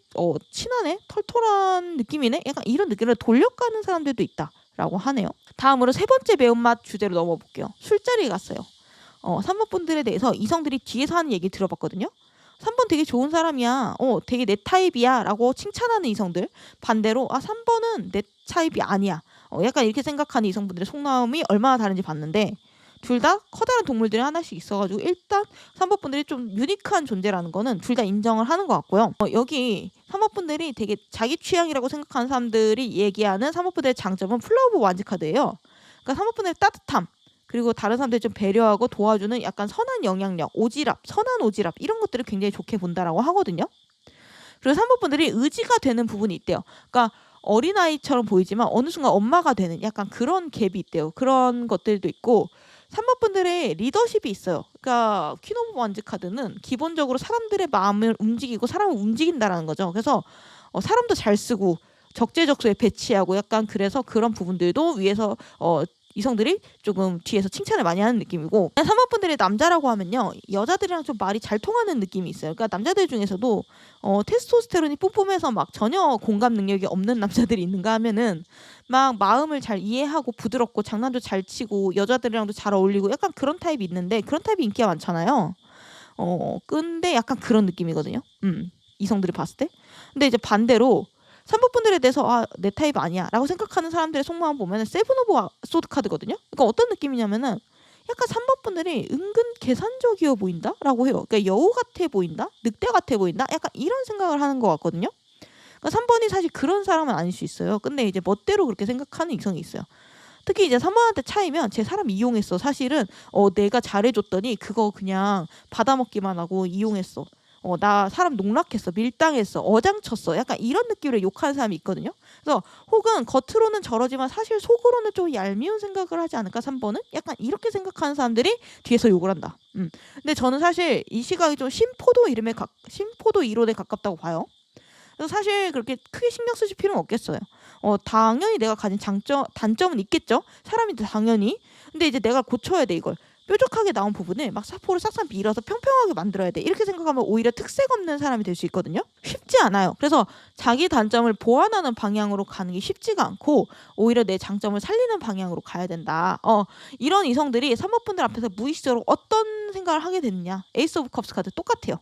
친하네, 털털한 느낌이네, 약간 이런 느낌을 돌려가는 사람들도 있다라고 하네요. 다음으로 세 번째 매운맛 주제로 넘어볼게요. 술자리에 갔어요. 3번 분들에 대해서 이성들이 뒤에서 하는 얘기 들어봤거든요. 3번 되게 좋은 사람이야, 되게 내 타입이야 라고 칭찬하는 이성들, 반대로 3번은 내 타입이 아니야, 약간 이렇게 생각하는 이성분들의 속마음이 얼마나 다른지 봤는데, 둘 다 커다란 동물들이 하나씩 있어 가지고 일단 3 번분들이 좀 유니크한 존재라는 거는 둘 다 인정을 하는 것 같고요. 여기 3 번분들이 되게 자기 취향이라고 생각하는 사람들이 얘기하는 3 번분들의 장점은 플라워 오브 완즈 카드예요. 그러니까 3 번분들의 따뜻함, 그리고 다른 사람들 좀 배려하고 도와주는 약간 선한 영향력, 오지랖, 선한 오지랖 이런 것들을 굉장히 좋게 본다라고 하거든요. 그리고 3 번분들이 의지가 되는 부분이 있대요. 그러니까 어린아이처럼 보이지만 어느 순간 엄마가 되는 약간 그런 갭이 있대요. 그런 것들도 있고 3 번분들의 리더십이 있어요. 그러니까 퀸 오브 완즈 카드는 기본적으로 사람들의 마음을 움직이고 사람을 움직인다라는 거죠. 그래서 사람도 잘 쓰고 적재적소에 배치하고 약간 그래서 그런 부분들도 위에서 이성들이 조금 뒤에서 칭찬을 많이 하는 느낌이고, 3 번분들이 남자라고 하면요. 여자들이랑 좀 말이 잘 통하는 느낌이 있어요. 그러니까 남자들 중에서도 테스토스테론이 뿜뿜해서 막 전혀 공감 능력이 없는 남자들이 있는가 하면은 막 마음을 잘 이해하고 부드럽고 장난도 잘 치고 여자들이랑도 잘 어울리고 약간 그런 타입이 있는데, 그런 타입이 인기가 많잖아요. 근데 약간 그런 느낌이거든요. 이성들이 봤을 때. 근데 이제 반대로 3 번분들에 대해서 '아 내 타입 아니야.'라고 생각하는 사람들의 속마음 보면은 세븐 오브 소드 카드거든요. 그러니까 어떤 느낌이냐면은 약간 3 번분들이 '은근 계산적이어 보인다.'라고 해요. 그러니까 '여우 같아 보인다. 늑대 같아 보인다.' 약간 이런 생각을 하는 것 같거든요. 그러니까 3 번이 사실 그런 사람은 아닐 수 있어요. 근데 이제 멋대로 그렇게 생각하는 이성이 있어요. 특히 이제 3 번한테 차이면 '쟤 사람 이용했어.' 사실은 내가 잘해 줬더니 그거 그냥 받아먹기만 하고 이용했어. 나 사람 농락했어. 밀당했어. 어장쳤어. 약간 이런 느낌으로 욕하는 사람이 있거든요. 그래서 혹은 겉으로는 저러지만 사실 속으로는 좀 얄미운 생각을 하지 않을까 3 번은? 약간 이렇게 생각하는 사람들이 뒤에서 욕을 한다. 근데 저는 사실 이 시각이 좀 심포도 이론에 가깝다고 봐요. 그래서 사실 그렇게 크게 신경 쓰실 필요는 없겠어요. 당연히 내가 가진 단점은 있겠죠. 사람인데 당연히. 근데 이제 내가 고쳐야 돼 이걸. 뾰족하게 나온 부분을 막 사포를 싹싹 밀어서 평평하게 만들어야 돼. 이렇게 생각하면 오히려 특색 없는 사람이 될 수 있거든요. 쉽지 않아요. 그래서 자기 단점을 보완하는 방향으로 가는 게 쉽지가 않고 오히려 내 장점을 살리는 방향으로 가야 된다. 이런 이성들이 3 번분들 앞에서 무의식적으로 어떤 생각을 하게 되느냐. 에이스 오브 컵스 카드 똑같아요.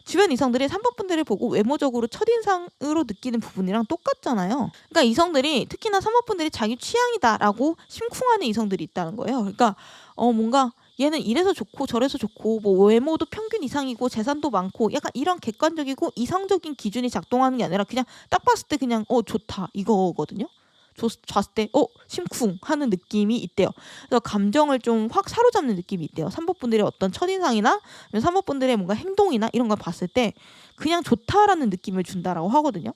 주변 이성들이 3 번분들을 보고 외모적으로 첫인상으로 느끼는 부분이랑 똑같잖아요. 그러니까 이성들이 특히나 3 번분들이 자기 취향이다라고 심쿵하는 이성들이 있다는 거예요. 그러니까 뭔가 얘는 이래서 좋고 저래서 좋고 뭐 외모도 평균 이상이고 재산도 많고 약간 이런 객관적이고 이성적인 기준이 작동하는 게 아니라 그냥 딱 봤을 때 그냥 좋다 이거거든요. 봤을 때 심쿵하는 느낌이 있대요. 그래서 감정을 좀 확 사로잡는 느낌이 있대요. 3 번분들의 어떤 첫인상이나 3 번분들의 뭔가 행동이나 이런 걸 봤을 때 그냥 좋다라는 느낌을 준다라고 하거든요.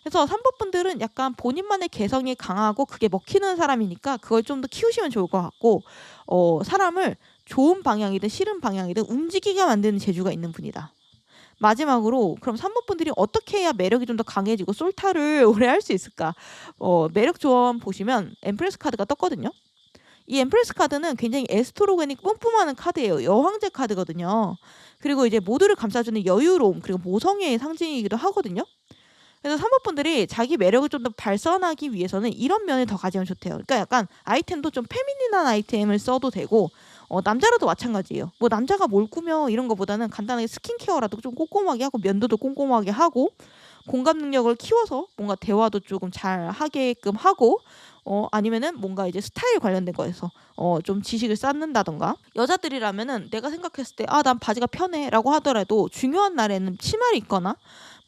그래서 3 번분들은 약간 본인만의 개성이 강하고 그게 먹히는 사람이니까 그걸 좀 더 키우시면 좋을 것 같고, 사람을 좋은 방향이든 싫은 방향이든 움직이게 만드는 재주가 있는 분이다. 마지막으로 그럼 3 번분들이 어떻게 해야 매력이 좀 더 강해지고 솔타를 오래 할 수 있을까? 매력 조언 보시면 엠프레스 카드가 떴거든요. 이 엠프레스 카드는 굉장히 에스트로겐이 뿜뿜하는 카드예요. 여황제 카드거든요. 그리고 이제 모두를 감싸주는 여유로움, 그리고 모성애의 상징이기도 하거든요. 그래서 3 번분들이 자기 매력을 좀 더 발산하기 위해서는 이런 면을 더 가지면 좋대요. 그러니까 약간 아이템도 좀 페미닌한 아이템을 써도 되고, 남자라도 마찬가지예요. 뭐 남자가 뭘 꾸며 이런 거보다는 간단하게 스킨케어라도 좀 꼼꼼하게 하고 면도도 꼼꼼하게 하고 공감 능력을 키워서 뭔가 대화도 조금 잘 하게끔 하고, 아니면은 뭔가 이제 스타일 관련된 거에서 좀 지식을 쌓는다던가. 여자들이라면은 내가 생각했을 때 '아 난 바지가 편해.'라고 하더라도 중요한 날에는 치마를 입거나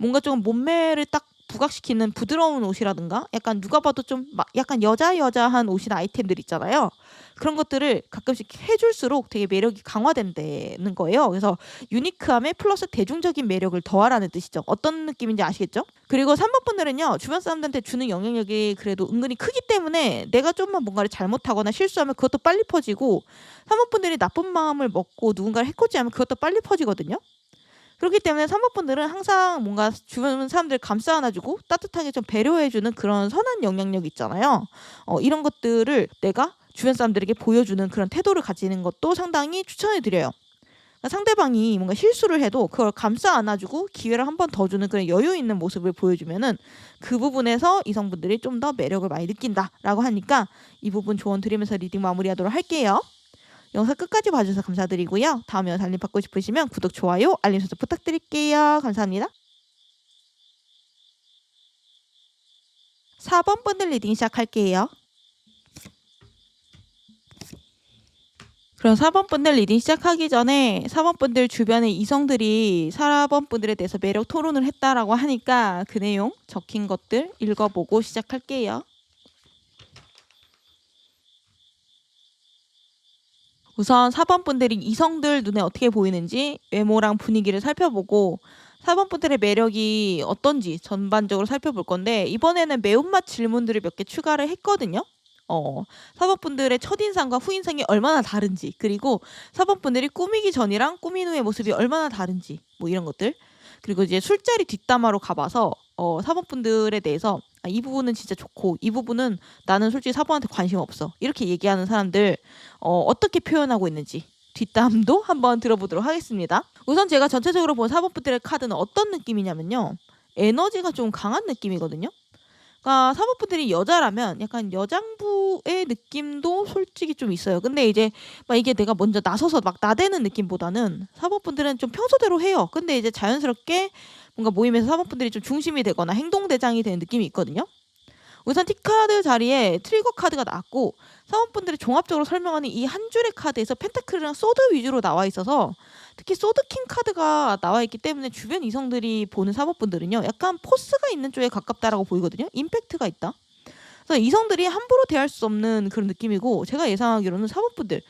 뭔가 좀 몸매를 딱 부각시키는 부드러운 옷이라든가 약간 누가 봐도 좀 막 약간 여자여자한 옷이나 아이템들 있잖아요. 그런 것들을 가끔씩 해 줄수록 되게 매력이 강화된다는 거예요. 그래서 유니크함에 플러스 대중적인 매력을 더하라는 뜻이죠. 어떤 느낌인지 아시겠죠? 그리고 3 번분들은요. 주변 사람들한테 주는 영향력이 그래도 은근히 크기 때문에 내가 좀만 뭔가를 잘못하거나 실수하면 그것도 빨리 퍼지고, 3 번분들이 나쁜 마음을 먹고 누군가를 해코지하면 그것도 빨리 퍼지거든요. 그렇기 때문에 3 번분들은 항상 뭔가 주변 사람들 감싸 안아 주고 따뜻하게 좀 배려해 주는 그런 선한 영향력이 있잖아요. 이런 것들을 내가 주변 사람들에게 보여주는 그런 태도를 가지는 것도 상당히 추천해 드려요. 그러니까 상대방이 뭔가 실수를 해도 그걸 감싸 안아 주고 기회를 한 번 더 주는 그런 여유 있는 모습을 보여주면은 그 부분에서 이성분들이 좀 더 매력을 많이 느낀다라고 하니까 이 부분 조언 드리면서 리딩 마무리하도록 할게요. 영상 끝까지 봐주셔서 감사드리고요. 다음 영상 알림 받고 싶으시면 구독, 좋아요, 알림 설정 부탁드릴게요. 감사합니다. 4번 분들 리딩 시작할게요. 그럼 4번 분들 리딩 시작하기 전에 4번 분들 주변의 이성들이 4번 분들에 대해서 매력 토론을 했다라고 하니까 그 내용 적힌 것들 읽어보고 시작할게요. 우선 4번 분들이 이성들 눈에 어떻게 보이는지 외모랑 분위기를 살펴보고 4번 분들의 매력이 어떤지 전반적으로 살펴볼 건데 이번에는 매운맛 질문들을 몇 개 추가를 했거든요. 4번 분들의 첫인상과 후인상이 얼마나 다른지, 그리고 4번 분들이 꾸미기 전이랑 꾸민 후의 모습이 얼마나 다른지, 뭐 이런 것들. 그리고 이제 술자리 뒷담화로 가봐서 4번 분들에 대해서 이 부분은 진짜 좋고 이 부분은 나는 솔직히 4번한테 관심 없어, 이렇게 얘기하는 사람들 어떻게 표현하고 있는지 뒷담도 한번 들어보도록 하겠습니다. 우선 제가 전체적으로 본 4번 분들의 카드는 어떤 느낌이냐면요, 에너지가 좀 강한 느낌이거든요. 그러니까 4번 분들이 여자라면 약간 여장부의 느낌도 솔직히 좀 있어요. 근데 이제 막 이게 내가 먼저 나서서 막 나대는 느낌보다는 4번 분들은 좀 평소대로 해요. 근데 이제 자연스럽게 뭔가 모임에서 4번 분들이 좀 중심이 되거나 행동대장이 되는 느낌이 있거든요. 우선 T카드 자리에 트리거 카드가 나왔고 4번 분들이 종합적으로 설명하는 이 한 줄의 카드에서 펜타클이랑 소드 위주로 나와 있어서 특히 소드킹 카드가 나와 있기 때문에 주변 이성들이 보는 4번 분들은요, 약간 포스가 있는 쪽에 가깝다라고 보이거든요. 임팩트가 있다. 그래서 이성들이 함부로 대할 수 없는 그런 느낌이고, 제가 예상하기로는 4번 분들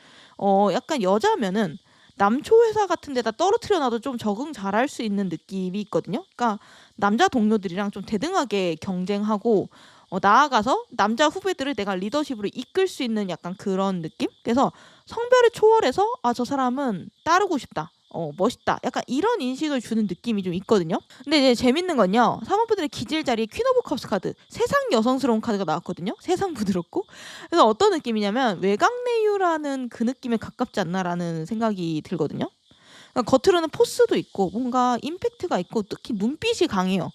약간 여자면은 남초 회사 같은 데다 떨어뜨려 놔도 좀 적응 잘할 수 있는 느낌이 있거든요. 그러니까 남자 동료들이랑 좀 대등하게 경쟁하고 나아가서 남자 후배들을 내가 리더십으로 이끌 수 있는 약간 그런 느낌? 그래서 성별을 초월해서 저 사람은 따르고 싶다, 멋있다, 약간 이런 인식을 주는 느낌이 좀 있거든요. 근데 이제 재밌는 건요, 사모분들의 기질 자리에 퀸 오브 컵스 카드, 세상 여성스러운 카드가 나왔거든요. 세상 부드럽고. 그래서 어떤 느낌이냐면 외곽내유라는 그 느낌에 가깝지 않나라는 생각이 들거든요. 그러니까 겉으로는 포스도 있고 뭔가 임팩트가 있고 특히 눈빛이 강해요.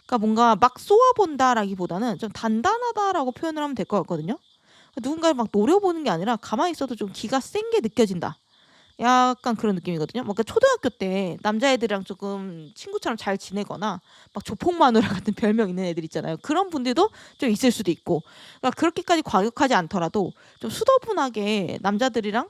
그러니까 뭔가 막 쏘아본다라기보다는 좀 단단하다라고 표현을 하면 될 것 같거든요. 누군가를 막 노려보는 게 아니라 가만히 있어도 좀 기가 센 게 느껴진다, 약간 그런 느낌이거든요. 뭔가 초등학교 때 남자애들이랑 조금 친구처럼 잘 지내거나 막 조폭마누라 같은 별명 있는 애들 있잖아요. 그런 분들도 좀 있을 수도 있고, 그러니까 그렇게까지 과격하지 않더라도 좀 수더분하게 남자들이랑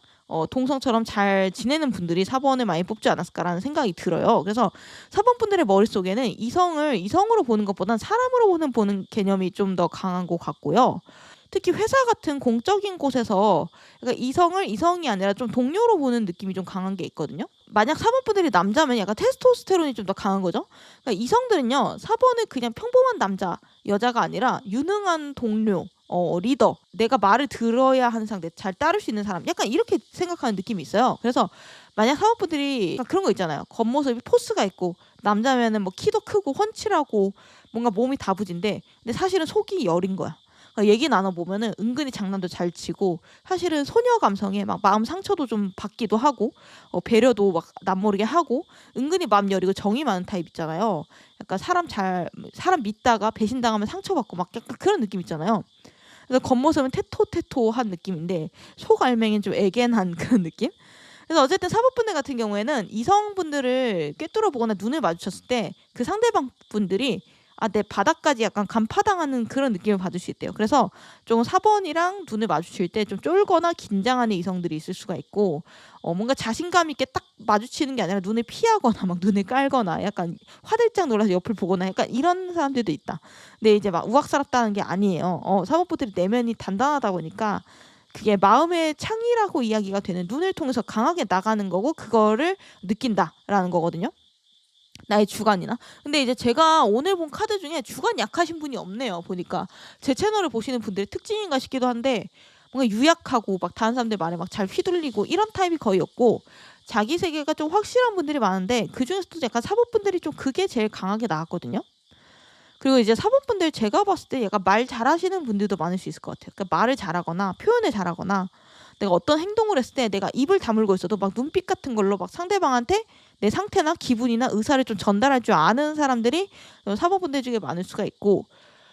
동성처럼 잘 지내는 분들이 4번을 많이 뽑지 않았을까라는 생각이 들어요. 그래서 4번 분들의 머릿속에는 이성을 이성으로 보는 것보단 사람으로 보는 개념이 좀 더 강한 것 같고요. 특히 회사 같은 공적인 곳에서 그러니까 이성을 이성이 아니라 좀 동료로 보는 느낌이 좀 강한 게 있거든요. 만약 4번 분들이 남자면 약간 테스토스테론이 좀 더 강한 거죠. 그러니까 이성들은요, 4번은 그냥 평범한 남자, 여자가 아니라 유능한 동료, 리더, 내가 말을 들어야 하는 상대, 잘 따를 수 있는 사람, 약간 이렇게 생각하는 느낌이 있어요. 그래서 만약 4번 분들이 그런 거 있잖아요. 겉모습이 포스가 있고 남자면은 뭐 키도 크고 훤칠하고 뭔가 몸이 다부진데 근데 사실은 속이 여린 거야. 그러니까 얘기 나눠보면은 은근히 장난도 잘 치고 사실은 소녀 감성에 막 마음 상처도 좀 받기도 하고 배려도 막 남모르게 하고 은근히 마음 여리고 정이 많은 타입 있잖아요. 약간 사람 믿다가 배신당하면 상처받고 막 약간 그런 느낌 있잖아요. 그래서 겉모습은 테토테토한 느낌인데 속 알맹이는 좀 애견한 그런 느낌? 그래서 어쨌든 사법분들 같은 경우에는 이성분들을 꿰뚫어 보거나 눈을 마주쳤을 때 그 상대방 분들이 내 바닥까지 약간 간파당하는 그런 느낌을 받을 수 있대요. 그래서 좀 4번이랑 눈을 마주칠 때 좀 쫄거나 긴장하는 이성들이 있을 수가 있고 뭔가 자신감 있게 딱 마주치는 게 아니라 눈을 피하거나 막 눈을 깔거나 약간 화들짝 놀라서 옆을 보거나 약간 이런 사람들도 있다. 근데 이제 막 우악스럽다는 게 아니에요. 사법부들이 내면이 단단하다 보니까 그게 마음의 창이라고 이야기가 되는 눈을 통해서 강하게 나가는 거고 그거를 느낀다라는 거거든요. 나의 주관이나. 근데 이제 제가 오늘 본 카드 중에 주관 약하신 분이 없네요. 보니까 제 채널을 보시는 분들의 특징인가 싶기도 한데 뭔가 유약하고 막 다른 사람들 말에 막 잘 휘둘리고 이런 타입이 거의 없고 자기 세계가 좀 확실한 분들이 많은데 그 중에서도 약간 사법분들이 좀 그게 제일 강하게 나왔거든요. 그리고 이제 사법분들 제가 봤을 때 약간 말 잘하시는 분들도 많을 수 있을 것 같아요. 그러니까 말을 잘하거나 표현을 잘하거나 내가 어떤 행동을 했을 때 내가 입을 다물고 있어도 막 눈빛 같은 걸로 막 상대방한테 내 상태나 기분이나 의사를 좀 전달할 줄 아는 사람들이 사법분들 중에 많을 수가 있고,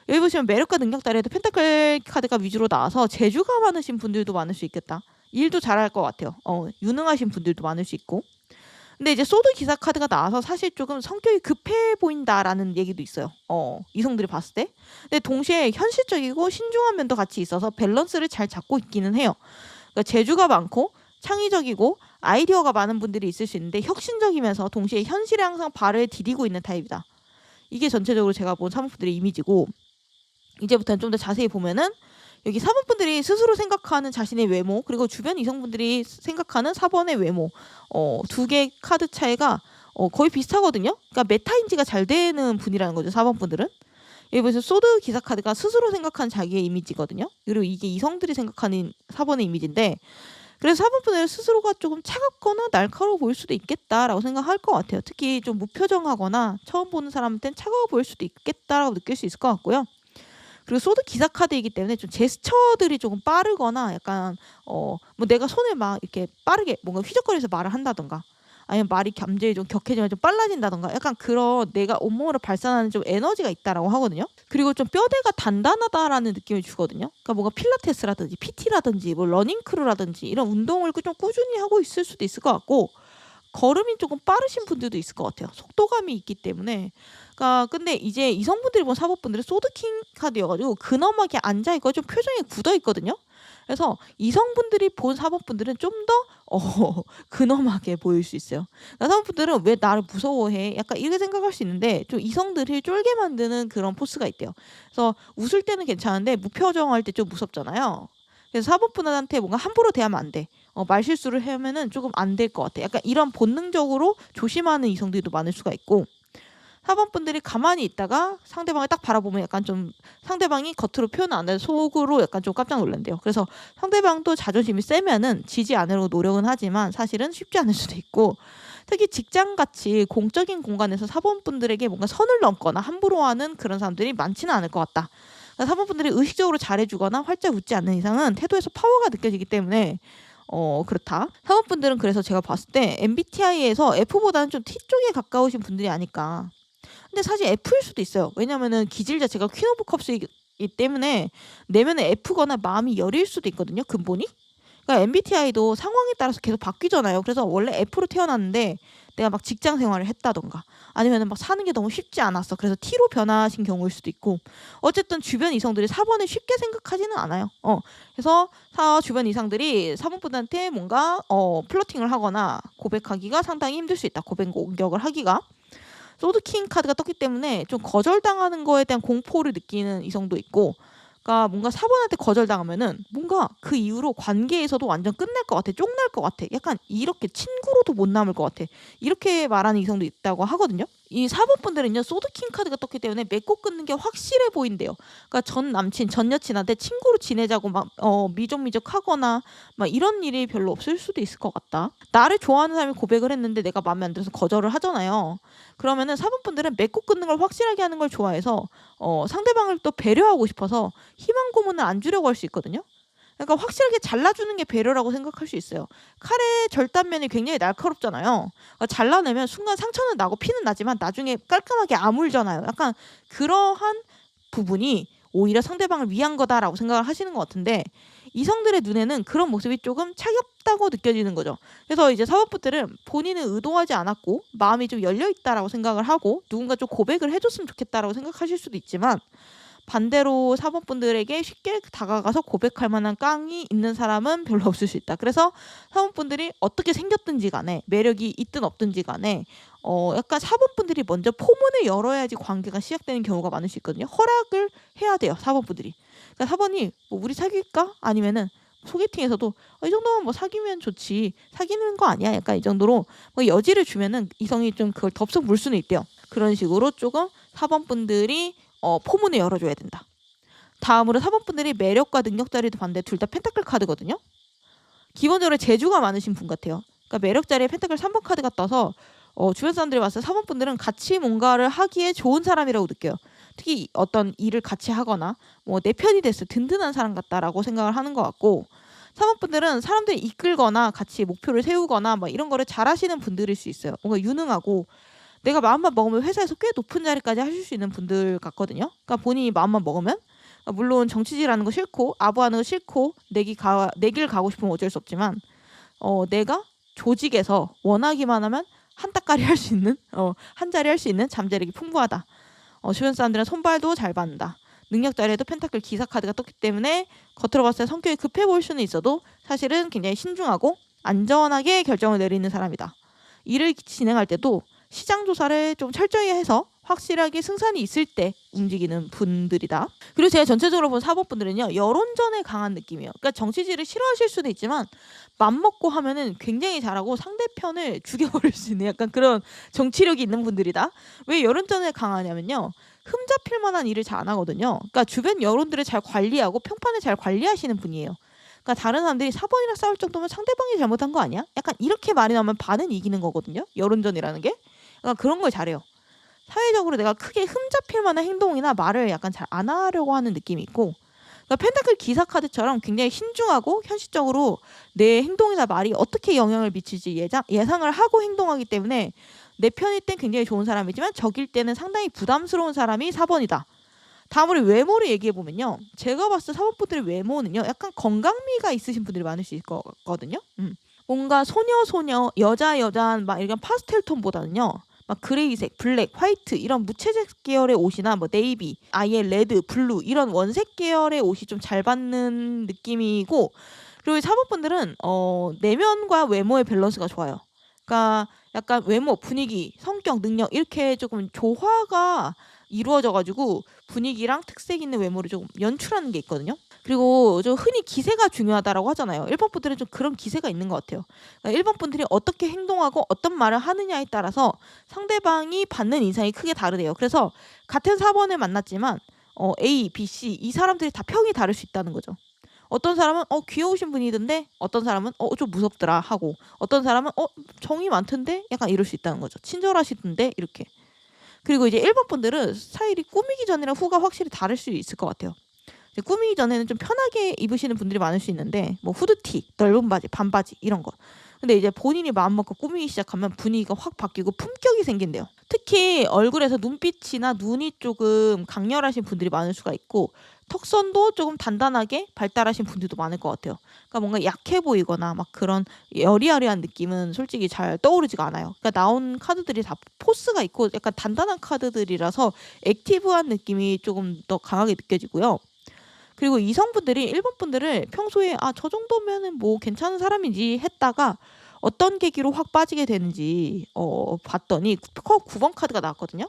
여기 보시면 매력과 능력 자리에도 펜타클 카드가 위주로 나와서 재주가 많으신 분들도 많을 수 있겠다. 일도 잘할 것 같아요. 유능하신 분들도 많을 수 있고. 근데 이제 소드 기사 카드가 나와서 사실 조금 성격이 급해 보인다라는 얘기도 있어요. 이성들이 봤을 때. 근데 동시에 현실적이고 신중한 면도 같이 있어서 밸런스를 잘 잡고 있기는 해요. 그러니까 재주가 많고 창의적이고 아이디어가 많은 분들이 있을 수 있는데 혁신적이면서 동시에 현실에 항상 발을 디디고 있는 타입이다. 이게 전체적으로 제가 본 사모분들의 이미지고, 이제부터는 좀 더 자세히 보면은 여기 3번분들이 스스로 생각하는 자신의 외모, 그리고 주변 이성분들이 생각하는 4번의 외모, 두 개 카드 차이가 거의 비슷하거든요. 그러니까 메타인지가 잘 되는 분이라는 거죠, 4번분들은. 여기 보세요. 소드 기사 카드가 스스로 생각하는 자기의 이미지거든요. 그리고 이게 이성들이 생각하는 4번의 이미지인데, 그래서 4번분들은 스스로가 조금 차갑거나 날카로워 보일 수도 있겠다라고 생각할 것 같아요. 특히 좀 무표정하거나 처음 보는 사람한테는 차가워 보일 수도 있겠다라고 느낄 수 있을 것 같고요. 그리고 소드 기사 카드이기 때문에 좀 제스처들이 조금 빠르거나 약간 뭐 내가 손을 막 이렇게 빠르게 뭔가 휘적거려서 말을 한다던가, 아니면 말이 감정이 좀 격해지면 좀 빨라진다던가, 약간 그런 내가 온몸으로 발산하는 좀 에너지가 있다라고 하거든요. 그리고 좀 뼈대가 단단하다라는 느낌을 주거든요. 그러니까 뭔가 필라테스라든지 PT라든지 뭐 러닝크루라든지 이런 운동을 좀 꾸준히 하고 있을 수도 있을 것 같고, 걸음이 조금 빠르신 분들도 있을 것 같아요. 속도감이 있기 때문에. 그러니까 근데 이제 이성분들이 본 4번분들은 소드킹 카드여가지고 근엄하게 앉아있고 좀 표정이 굳어있거든요. 그래서 이성분들이 본 4번분들은 좀 더 근엄하게 보일 수 있어요. 그러니까 4번분들은 왜 나를 무서워해? 약간 이렇게 생각할 수 있는데, 좀 이성들을 쫄게 만드는 그런 포스가 있대요. 그래서 웃을 때는 괜찮은데 무표정할 때 좀 무섭잖아요. 그래서 4번분한테 뭔가 함부로 대하면 안 돼. 말실수를 하면은 조금 안 될 것 같아. 약간 이런 본능적으로 조심하는 이성들도 많을 수가 있고, 4번분들이 가만히 있다가 상대방을 딱 바라보면 약간 좀 상대방이 겉으로 표현 안 해도 속으로 약간 좀 깜짝 놀란대요. 그래서 상대방도 자존심이 세면은 지지 않으려고 노력은 하지만 사실은 쉽지 않을 수도 있고, 특히 직장같이 공적인 공간에서 4번분들에게 뭔가 선을 넘거나 함부로 하는 그런 사람들이 많지는 않을 것 같다. 그러니까 4번분들이 의식적으로 잘해주거나 활짝 웃지 않는 이상은 태도에서 파워가 느껴지기 때문에 그렇다. 4번분들은 그래서 제가 봤을 때 MBTI에서 F보다는 좀 T 쪽에 가까우신 분들이 아닐까. 근데 사실 F일 수도 있어요. 왜냐면은 기질 자체가 퀸 오브 컵스이기 때문에 내면은 F거나 마음이 열일 수도 있거든요, 근본이. 그러니까 MBTI도 상황에 따라서 계속 바뀌잖아요. 그래서 원래 F로 태어났는데 내가 막 직장 생활을 했다던가, 아니면은 막 사는 게 너무 쉽지 않았어. 그래서 T로 변화하신 경우일 수도 있고, 어쨌든 주변 이성들이 4번을 쉽게 생각하지는 않아요. 그래서 주변 이성들이 4번분한테 뭔가 플러팅을 하거나 고백하기가 상당히 힘들 수 있다. 고백 공격을 하기가. 소드킹 카드가 떴기 때문에 좀 거절당하는 거에 대한 공포를 느끼는 이성도 있고, 그러니까 뭔가 4번한테 거절당하면은 뭔가 그 이후로 관계에서도 완전 끝날 것 같아, 쫑날 것 같아, 약간 이렇게 친구로도 못 남을 것 같아, 이렇게 말하는 이성도 있다고 하거든요. 이 4번분들은요 소드킹 카드가 떴기 때문에 맺고 끊는 게 확실해 보인대요. 그러니까 전 남친 전 여친한테 친구로 지내자고 막 미적미적하거나 막 이런 일이 별로 없을 수도 있을 것 같다. 나를 좋아하는 사람이 고백을 했는데 내가 마음에 안 들어서 거절을 하잖아요. 그러면은 4번분들은 맺고 끊는 걸 확실하게 하는 걸 좋아해서 상대방을 또 배려하고 싶어서 희망 고문을 안 주려고 할 수 있거든요. 그러니까 확실하게 잘라주는 게 배려라고 생각할 수 있어요. 칼의 절단면이 굉장히 날카롭잖아요. 그러니까 잘라내면 순간 상처는 나고 피는 나지만 나중에 깔끔하게 아물잖아요. 약간 그러한 부분이 오히려 상대방을 위한 거다라고 생각을 하시는 것 같은데, 이성들의 눈에는 그런 모습이 조금 차갑다고 느껴지는 거죠. 그래서 이제 4번분들은 본인은 의도하지 않았고 마음이 좀 열려있다라고 생각을 하고 누군가 좀 고백을 해줬으면 좋겠다라고 생각하실 수도 있지만, 반대로 4번분들에게 쉽게 다가가서 고백할 만한 깡이 있는 사람은 별로 없을 수 있다. 그래서 4번분들이 어떻게 생겼든지 간에, 매력이 있든 없든지 간에 약간 4번분들이 먼저 포문을 열어야지 관계가 시작되는 경우가 많을 수 있거든요. 허락을 해야 돼요, 4번분들이. 그러니까 4번이 뭐 우리 사귈까? 아니면은 소개팅에서도 이 정도면 뭐 사귀면 좋지, 사귀는 거 아니야, 약간 이 정도로 뭐 여지를 주면은 이성이 좀 그걸 덥석 물 수는 있대요. 그런 식으로 조금 4번분들이 포문을 열어줘야 된다. 다음으로 4번분들이 매력과 능력 자리도 봤는데 둘 다 펜타클 카드거든요. 기본적으로 재주가 많으신 분 같아요. 그러니까 매력 자리에 펜타클 3번 카드가 떠서 주변 사람들이 봤을 때 4번분들은 같이 뭔가를 하기에 좋은 사람이라고 느껴요. 특히 어떤 일을 같이 하거나 뭐 내 편이 됐어, 든든한 사람 같다라고 생각을 하는 것 같고, 3번분들은 사람들이 이끌거나 같이 목표를 세우거나 뭐 이런 거를 잘하시는 분들일 수 있어요. 뭔가 유능하고 내가 마음만 먹으면 회사에서 꽤 높은 자리까지 하실 수 있는 분들 같거든요. 그러니까 본인이 마음만 먹으면, 물론 정치질하는 거 싫고 아부하는 거 싫고 내 길 가고 싶으면 어쩔 수 없지만, 내가 조직에서 원하기만 하면 한 따까리 할 수 있는, 한 자리 할 수 있는 잠재력이 풍부하다. 주변 사람들은 손발도 잘 받는다. 능력 자리에도 펜타클 기사 카드가 떴기 때문에 겉으로 봤을 때 성격이 급해 보일 수는 있어도 사실은 굉장히 신중하고 안전하게 결정을 내리는 사람이다. 일을 진행할 때도 시장 조사를 좀 철저히 해서 확실하게 승산이 있을 때 움직이는 분들이다. 그리고 제가 전체적으로 본 4번 분들은요, 여론전에 강한 느낌이에요. 그러니까 정치질을 싫어하실 수도 있지만 맘먹고 하면은 굉장히 잘하고 상대편을 죽여버릴 수 있는 약간 그런 정치력이 있는 분들이다. 왜 여론전에 강하냐면요, 흠잡힐 만한 일을 잘 안 하거든요. 그러니까 주변 여론들을 잘 관리하고 평판을 잘 관리하시는 분이에요. 그러니까 다른 사람들이 4번이랑 싸울 정도면 상대방이 잘못한 거 아니야? 약간 이렇게 말이 나오면 반은 이기는 거거든요. 여론전이라는 게. 그러니까 그런 걸 잘해요. 사회적으로 내가 크게 흠잡힐 만한 행동이나 말을 약간 잘 안 하려고 하는 느낌이 있고, 그러니까 펜타클 기사 카드처럼 굉장히 신중하고 현실적으로 내 행동이나 말이 어떻게 영향을 미칠지 예상을 하고 행동하기 때문에 내 편일 땐 굉장히 좋은 사람이지만 적일 때는 상당히 부담스러운 사람이 4번이다. 다음으로 외모를 얘기해보면요, 제가 봤을 때 4번 분들의 외모는요, 약간 건강미가 있으신 분들이 많을 수 있을 거거든요. 뭔가 소녀, 여자한 막 이런 파스텔 톤보다는요, 막 그레이색, 블랙, 화이트 이런 무채색 계열의 옷이나 뭐 네이비, 아예 레드, 블루 이런 원색 계열의 옷이 좀 잘 받는 느낌이고, 그리고 4번 분들은 내면과 외모의 밸런스가 좋아요. 그러니까 약간 외모, 분위기, 성격, 능력 이렇게 조금 조화가 이루어져가지고 분위기랑 특색 있는 외모를 좀 연출하는 게 있거든요. 그리고 좀 흔히 기세가 중요하다라고 하잖아요. 1번 분들은 좀 그런 기세가 있는 것 같아요. 그러니까 1번 분들이 어떻게 행동하고 어떤 말을 하느냐에 따라서 상대방이 받는 인상이 크게 다르대요. 그래서 같은 4번을 만났지만 A, B, C 이 사람들이 다 평이 다를 수 있다는 거죠. 어떤 사람은 귀여우신 분이던데 어떤 사람은 좀 무섭더라 하고, 어떤 사람은 정이 많던데 약간 이럴 수 있다는 거죠. 친절하시던데 이렇게. 그리고 이제 1번 분들은 스타일이 꾸미기 전이랑 후가 확실히 다를 수 있을 것 같아요. 꾸미기 전에는 좀 편하게 입으시는 분들이 많을 수 있는데 뭐 후드티, 넓은 바지, 반바지 이런 거. 근데 이제 본인이 마음먹고 꾸미기 시작하면 분위기가 확 바뀌고 품격이 생긴대요. 특히 얼굴에서 눈빛이나 눈이 조금 강렬하신 분들이 많을 수가 있고, 턱선도 조금 단단하게 발달하신 분들도 많을 것 같아요. 그러니까 뭔가 약해 보이거나 막 그런 여리여리한 느낌은 솔직히 잘 떠오르지가 않아요. 그러니까 나온 카드들이 다 포스가 있고 약간 단단한 카드들이라서 액티브한 느낌이 조금 더 강하게 느껴지고요. 그리고 이성분들이 1번 분들을 평소에 저 정도면은 뭐 괜찮은 사람이지 했다가 어떤 계기로 확 빠지게 되는지 봤더니 9번 카드가 나왔거든요.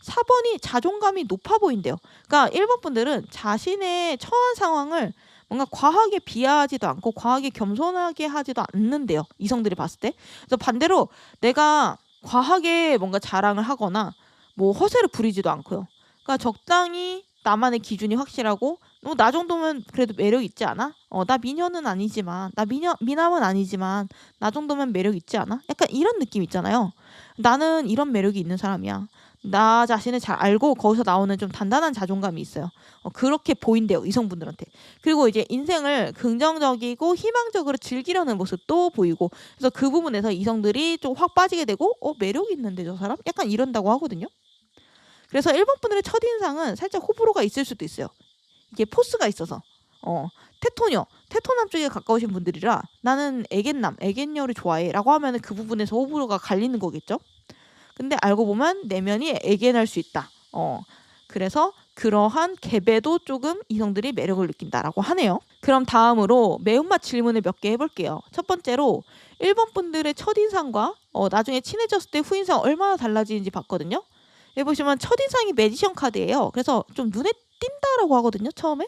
4번이 자존감이 높아 보인대요. 그러니까 1번 분들은 자신의 처한 상황을 뭔가 과하게 비하하지도 않고 과하게 겸손하게 하지도 않는데요. 이성들이 봤을 때. 그래서 반대로 내가 과하게 뭔가 자랑을 하거나 뭐 허세를 부리지도 않고요. 그러니까 적당히 나만의 기준이 확실하고 나 정도면 그래도 매력 있지 않아? 나 미녀는 아니지만, 나 미남은 아니지만 나 정도면 매력 있지 않아? 약간 이런 느낌 있잖아요. 나는 이런 매력이 있는 사람이야. 나 자신을 잘 알고 거기서 나오는 좀 단단한 자존감이 있어요. 그렇게 보인대요, 이성분들한테. 그리고 이제 인생을 긍정적이고 희망적으로 즐기려는 모습도 보이고, 그래서 그 부분에서 이성들이 좀 확 빠지게 되고 매력 있는데 저 사람? 약간 이런다고 하거든요. 그래서 1번 분들의 첫인상은 살짝 호불호가 있을 수도 있어요. 이게 포스가 있어서. 테토남 쪽에 가까우신 분들이라 나는 애견녀를 좋아해 라고 하면 그 부분에서 호불호가 갈리는 거겠죠. 근데 알고 보면 내면이 애견할 수 있다. 그래서 그러한 개배도 조금 이성들이 매력을 느낀다라고 하네요. 그럼 다음으로 매운맛 질문을 몇 개 해볼게요. 첫 번째로 1번 분들의 첫인상과 나중에 친해졌을 때 후인상 얼마나 달라지는지 봤거든요. 여기 보시면 첫인상이 매지션 카드예요. 그래서 좀 눈에 띈다라고 하거든요, 처음에.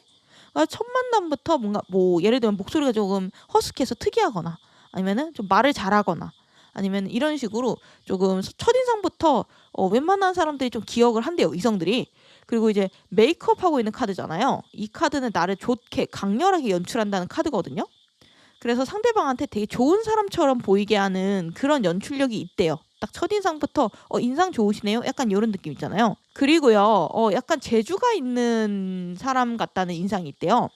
그러니까 첫 만남부터 뭔가 뭐 예를 들면 목소리가 조금 허스키해서 특이하거나 아니면은 좀 말을 잘하거나 아니면 이런 식으로 조금 첫인상부터 웬만한 사람들이 좀 기억을 한대요, 이성들이. 그리고 이제 메이크업하고 있는 카드잖아요. 이 카드는 나를 좋게 강렬하게 연출한다는 카드거든요. 그래서 상대방한테 되게 좋은 사람처럼 보이게 하는 그런 연출력이 있대요. 딱 첫인상부터 인상 좋으시네요? 약간 이런 느낌 있잖아요. 그리고요, 약간 재주가 있는 사람 같다는 인상이 있대요.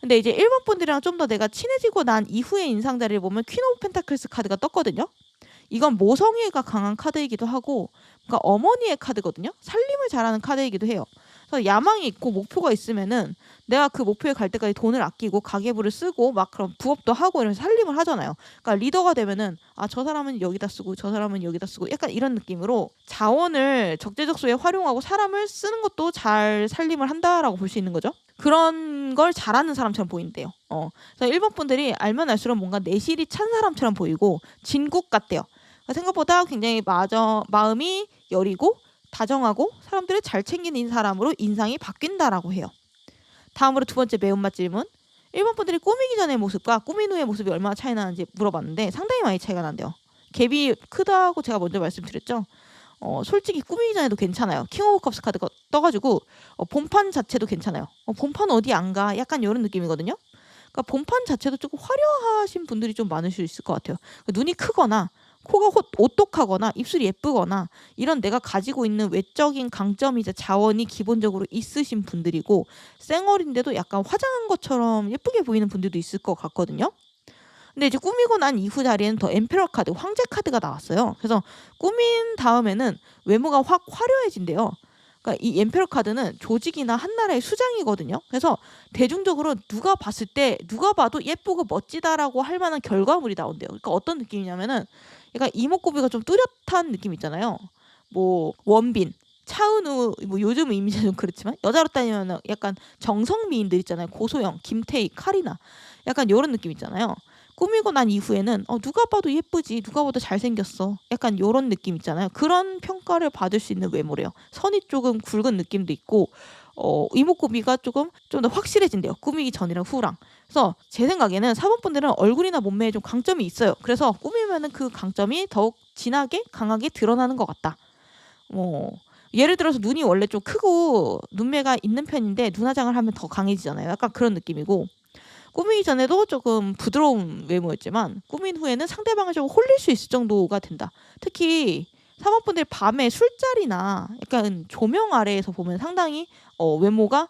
근데 이제 1번 분들이랑 좀 더 내가 친해지고 난 이후의 인상 자리를 보면 퀸 오브 펜타클스 카드가 떴거든요. 이건 모성애가 강한 카드이기도 하고, 그러니까 어머니의 카드거든요. 살림을 잘하는 카드이기도 해요. 그래서 야망이 있고 목표가 있으면은 내가 그 목표에 갈 때까지 돈을 아끼고 가계부를 쓰고 막 그런 부업도 하고 이런 살림을 하잖아요. 그러니까 리더가 되면은 저 사람은 여기다 쓰고 저 사람은 여기다 쓰고 약간 이런 느낌으로 자원을 적재적소에 활용하고 사람을 쓰는 것도 잘 살림을 한다라고 볼 수 있는 거죠. 그런 걸 잘하는 사람처럼 보인대요. 그래서 일본 분들이 알면 알수록 뭔가 내실이 찬 사람처럼 보이고 진국 같대요. 그러니까 생각보다 굉장히 마음이 여리고 다정하고 사람들을 잘 챙기는 사람으로 인상이 바뀐다라고 해요. 다음으로 두 번째 매운맛 질문. 일본 분들이 꾸미기 전의 모습과 꾸민 후의 모습이 얼마나 차이 나는지 물어봤는데 상당히 많이 차이가 난대요. 갭이 크다고 제가 먼저 말씀드렸죠. 솔직히 꾸미기 전에도 괜찮아요. 킹 오브 컵스 카드가 떠가지고 본판 자체도 괜찮아요. 본판 어디 안 가? 약간 이런 느낌이거든요. 그러니까 본판 자체도 조금 화려하신 분들이 좀 많으실 수 있을 것 같아요. 그러니까 눈이 크거나 코가 오똑하거나 입술이 예쁘거나 이런 내가 가지고 있는 외적인 강점이자 자원이 기본적으로 있으신 분들이고 쌩얼인데도 약간 화장한 것처럼 예쁘게 보이는 분들도 있을 것 같거든요. 근데 이제 꾸미고 난 이후 자리에는 더 엠페러 카드, 황제 카드가 나왔어요. 그래서 꾸민 다음에는 외모가 확 화려해진대요. 그러니까 이 엠페러 카드는 조직이나 한 나라의 수장이거든요. 그래서 대중적으로 누가 봤을 때 누가 봐도 예쁘고 멋지다라고 할 만한 결과물이 나온대요. 그러니까 어떤 느낌이냐면은 약간 이목구비가 좀 뚜렷한 느낌 있잖아요. 뭐 원빈, 차은우, 뭐 요즘 이미지는 좀 그렇지만 여자로 따지면 약간 정성미인들 있잖아요. 고소영, 김태희, 카리나 약간 이런 느낌 있잖아요. 꾸미고 난 이후에는 누가 봐도 예쁘지, 누가 봐도 잘생겼어, 약간 이런 느낌 있잖아요. 그런 평가를 받을 수 있는 외모래요. 선이 조금 굵은 느낌도 있고 이목구비가 조금 좀 더 확실해진대요. 꾸미기 전이랑 후랑. 그래서 제 생각에는 사본분들은 얼굴이나 몸매에 좀 강점이 있어요. 그래서 꾸미면은 그 강점이 더욱 진하게 강하게 드러나는 것 같다. 예를 들어서 눈이 원래 좀 크고 눈매가 있는 편인데 눈화장을 하면 더 강해지잖아요. 약간 그런 느낌이고 꾸미기 전에도 조금 부드러운 외모였지만 꾸민 후에는 상대방을 좀 홀릴 수 있을 정도가 된다. 특히 사모분들 밤에 술자리나 약간 조명 아래에서 보면 상당히 외모가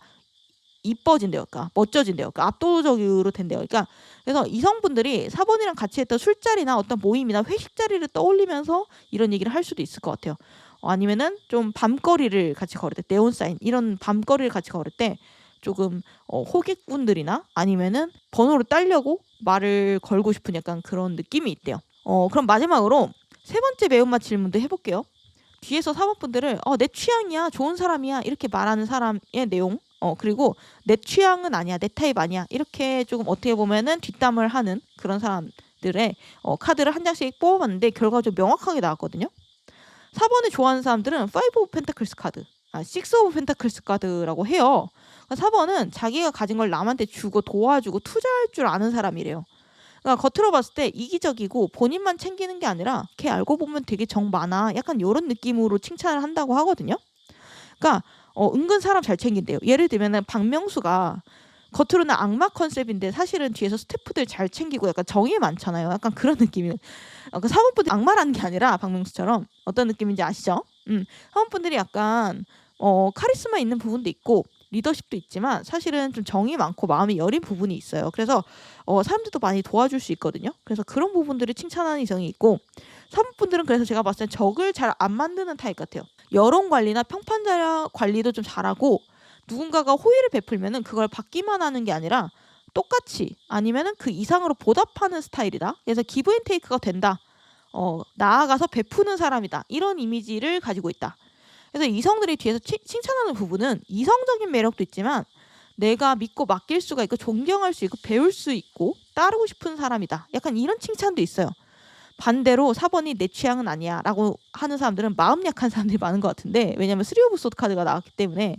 이뻐진대요. 그러니까 멋져진대요. 그러니까 압도적으로 된대요. 그러니까 그래서 이성분들이 사본이랑 같이 했던 술자리나 어떤 모임이나 회식 자리를 떠올리면서 이런 얘기를 할 수도 있을 것 같아요. 아니면은 좀 밤거리를 같이 걸을 때 네온사인 이런 밤거리를 같이 걸을 때 조금 호객분들이나 아니면은 번호를 따려고 말을 걸고 싶은 약간 그런 느낌이 있대요. 그럼 마지막으로 세 번째 매운맛 질문도 해볼게요. 뒤에서 사모분들을 내 취향이야, 좋은 사람이야 이렇게 말하는 사람의 내용, 그리고 내 취향은 아니야, 내 타입 아니야 이렇게 조금 어떻게 보면은 뒷담을 하는 그런 사람들의 카드를 한 장씩 뽑아봤는데 결과가 좀 명확하게 나왔거든요. 4번을 좋아하는 사람들은 5 오브 펜타클스 카드, 6 오브 펜타클스 카드라고 해요. 4번은 자기가 가진 걸 남한테 주고 도와주고 투자할 줄 아는 사람이래요. 그러니까 겉으로 봤을 때 이기적이고 본인만 챙기는 게 아니라 걔 알고 보면 되게 정 많아, 약간 이런 느낌으로 칭찬을 한다고 하거든요. 그러니까 은근 사람 잘 챙긴대요. 예를 들면은 박명수가 겉으로는 악마 컨셉인데 사실은 뒤에서 스태프들 잘 챙기고 약간 정이 많잖아요. 약간 그런 느낌이에요. 그 사모분들이 악마라는 게 아니라 박명수처럼 어떤 느낌인지 아시죠? 사모분들이 약간 카리스마 있는 부분도 있고 리더십도 있지만 사실은 좀 정이 많고 마음이 여린 부분이 있어요. 그래서 사람들도 많이 도와줄 수 있거든요. 그래서 그런 부분들을 칭찬하는 이성이 있고 사모분들은 그래서 제가 봤을 때 적을 잘 안 만드는 타입 같아요. 여론 관리나 평판자 관리도 좀 잘하고 누군가가 호의를 베풀면은 그걸 받기만 하는 게 아니라 똑같이 아니면은 그 이상으로 보답하는 스타일이다. 그래서 기브 앤 테이크가 된다. 나아가서 베푸는 사람이다. 이런 이미지를 가지고 있다. 그래서 이성들이 뒤에서 칭찬하는 부분은 이성적인 매력도 있지만 내가 믿고 맡길 수가 있고 존경할 수 있고 배울 수 있고 따르고 싶은 사람이다. 약간 이런 칭찬도 있어요. 반대로 4번이 내 취향은 아니야 라고 하는 사람들은 마음 약한 사람들이 많은 것 같은데, 왜냐면 3 오브 소드 카드가 나왔기 때문에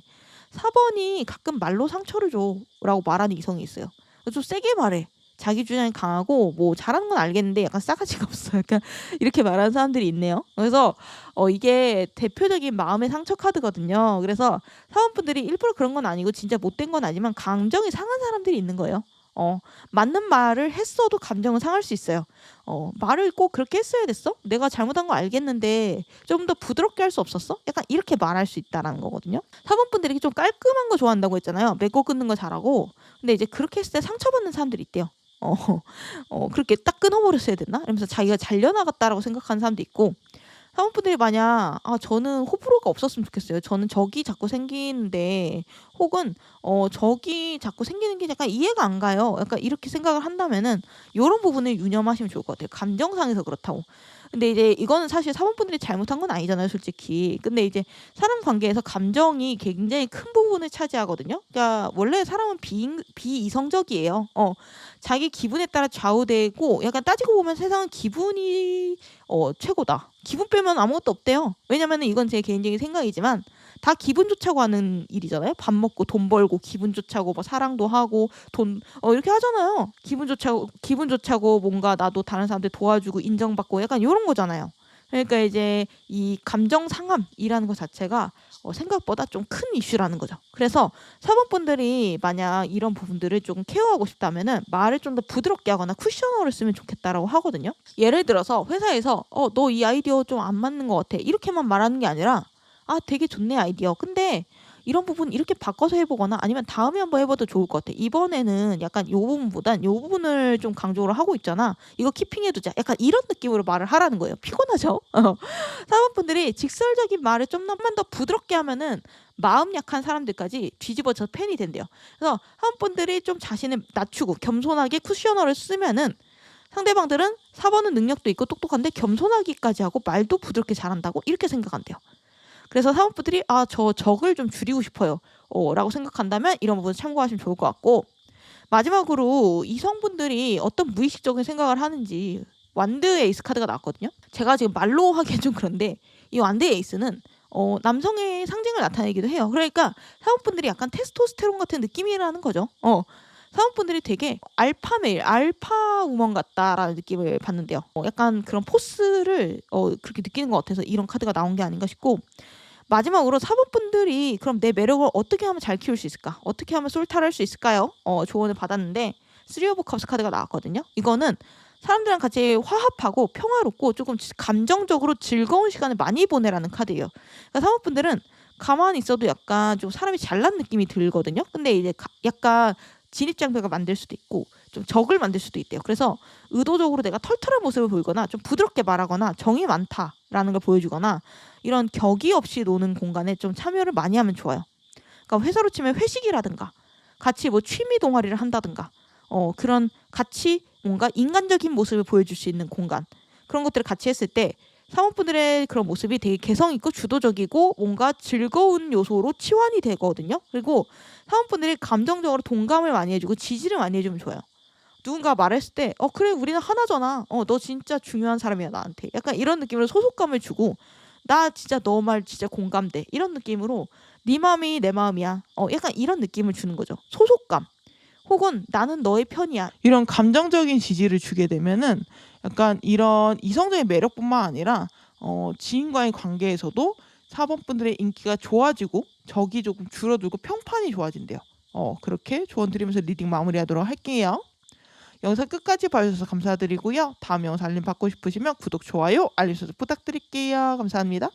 4번이 가끔 말로 상처를 줘 라고 말하는 이성이 있어요. 좀 세게 말해. 자기 주장이 강하고 뭐 잘하는 건 알겠는데 약간 싸가지가 없어. 약간 이렇게 말하는 사람들이 있네요. 그래서 이게 대표적인 마음의 상처 카드거든요. 그래서 사원분들이 일부러 그런 건 아니고 진짜 못된 건 아니지만 감정이 상한 사람들이 있는 거예요. 맞는 말을 했어도 감정은 상할 수 있어요. 말을 꼭 그렇게 했어야 됐어? 내가 잘못한 거 알겠는데 좀 더 부드럽게 할 수 없었어? 약간 이렇게 말할 수 있다라는 거거든요. 사원분들이 좀 깔끔한 거 좋아한다고 했잖아요. 맺고 끊는 거 잘하고. 근데 이제 그렇게 했을 때 상처받는 사람들이 있대요. 그렇게 딱 끊어버렸어야 됐나? 이러면서 자기가 잘려나갔다라고 생각하는 사람도 있고, 사모분들이 만약 저는 호불호가 없었으면 좋겠어요. 저는 적이 자꾸 생기는데 혹은 적이 자꾸 생기는 게 약간 이해가 안 가요. 약간 이렇게 생각을 한다면은 이런 부분을 유념하시면 좋을 것 같아요. 감정상에서 그렇다고. 근데 이제 이거는 사실 사모분들이 잘못한 건 아니잖아요, 솔직히. 근데 이제 사람 관계에서 감정이 굉장히 큰 부분을 차지하거든요. 그러니까 원래 사람은 비이성적이에요. 자기 기분에 따라 좌우되고 약간 따지고 보면 세상은 기분이 최고다. 기분 빼면 아무것도 없대요. 왜냐면은 이건 제 개인적인 생각이지만 다 기분 좋자고 하는 일이잖아요. 밥 먹고 돈 벌고 기분 좋자고 뭐 사랑도 하고 돈 이렇게 하잖아요. 기분 좋자고 뭔가 나도 다른 사람들 도와주고 인정받고 약간 요런 거잖아요. 그러니까 이제 이 감정 상함이라는 것 자체가 생각보다 좀 큰 이슈라는 거죠. 그래서 사모분들이 만약 이런 부분들을 좀 케어하고 싶다면은 말을 좀 더 부드럽게 하거나 쿠셔너를 쓰면 좋겠다라고 하거든요. 예를 들어서 회사에서 너 이 아이디어 좀 안 맞는 것 같아. 이렇게만 말하는 게 아니라 되게 좋네 아이디어. 근데 이런 부분 이렇게 바꿔서 해보거나 아니면 다음에 한번 해봐도 좋을 것 같아. 이번에는 약간 요 부분보단 요 부분을 좀 강조를 하고 있잖아. 이거 키핑해두자. 약간 이런 느낌으로 말을 하라는 거예요. 피곤하죠? 사모분들이 직설적인 말을 좀만 더 부드럽게 하면은 마음 약한 사람들까지 뒤집어져 팬이 된대요. 그래서 사모분들이 좀 자신을 낮추고 겸손하게 쿠셔너를 쓰면은 상대방들은 4번은 능력도 있고 똑똑한데 겸손하기까지 하고 말도 부드럽게 잘한다고 이렇게 생각한대요. 그래서 사모분들이 저 적을 좀 줄이고 싶어요. 라고 생각한다면 이런 부분 참고하시면 좋을 것 같고, 마지막으로 이성분들이 어떤 무의식적인 생각을 하는지 완드의 에이스 카드가 나왔거든요. 제가 지금 말로 하기엔 좀 그런데 이 완드의 에이스는 남성의 상징을 나타내기도 해요. 그러니까 사모분들이 약간 테스토스테론 같은 느낌이라는 거죠. 사모분들이 되게 알파메일, 알파우먼 같다라는 느낌을 받는데요. 약간 그런 포스를 그렇게 느끼는 것 같아서 이런 카드가 나온 게 아닌가 싶고, 마지막으로 사모분들이 그럼 내 매력을 어떻게 하면 잘 키울 수 있을까? 어떻게 하면 솔탈할 수 있을까요? 조언을 받았는데 3 오브 컵스 카드가 나왔거든요. 이거는 사람들이랑 같이 화합하고 평화롭고 조금 감정적으로 즐거운 시간을 많이 보내라는 카드예요. 그러니까 사모분들은 가만히 있어도 약간 좀 사람이 잘난 느낌이 들거든요. 근데 이제 약간 진입장벽을 만들 수도 있고 좀 적을 만들 수도 있대요. 그래서 의도적으로 내가 털털한 모습을 보이거나 좀 부드럽게 말하거나 정이 많다라는 걸 보여주거나 이런 격이 없이 노는 공간에 좀 참여를 많이 하면 좋아요. 그러니까 회사로 치면 회식이라든가 같이 뭐 취미 동아리를 한다든가 그런 같이 뭔가 인간적인 모습을 보여줄 수 있는 공간, 그런 것들을 같이 했을 때 사모분들의 그런 모습이 되게 개성 있고 주도적이고 뭔가 즐거운 요소로 치환이 되거든요. 그리고 사모분들이 감정적으로 동감을 많이 해주고 지지를 많이 해주면 좋아요. 누군가 말했을 때 그래 우리는 하나잖아. 너 진짜 중요한 사람이야 나한테. 약간 이런 느낌으로 소속감을 주고 나 진짜 너 말 진짜 공감돼. 이런 느낌으로 네 마음이 내 마음이야. 약간 이런 느낌을 주는 거죠. 소속감. 혹은 나는 너의 편이야. 이런 감정적인 지지를 주게 되면은 약간 이런 이성적인 매력뿐만 아니라 지인과의 관계에서도 사범분들의 인기가 좋아지고 적이 조금 줄어들고 평판이 좋아진대요. 그렇게 조언 드리면서 리딩 마무리하도록 할게요. 영상 끝까지 봐주셔서 감사드리고요. 다음 영상 알림 받고 싶으시면 구독, 좋아요, 알림 설정 부탁드릴게요. 감사합니다.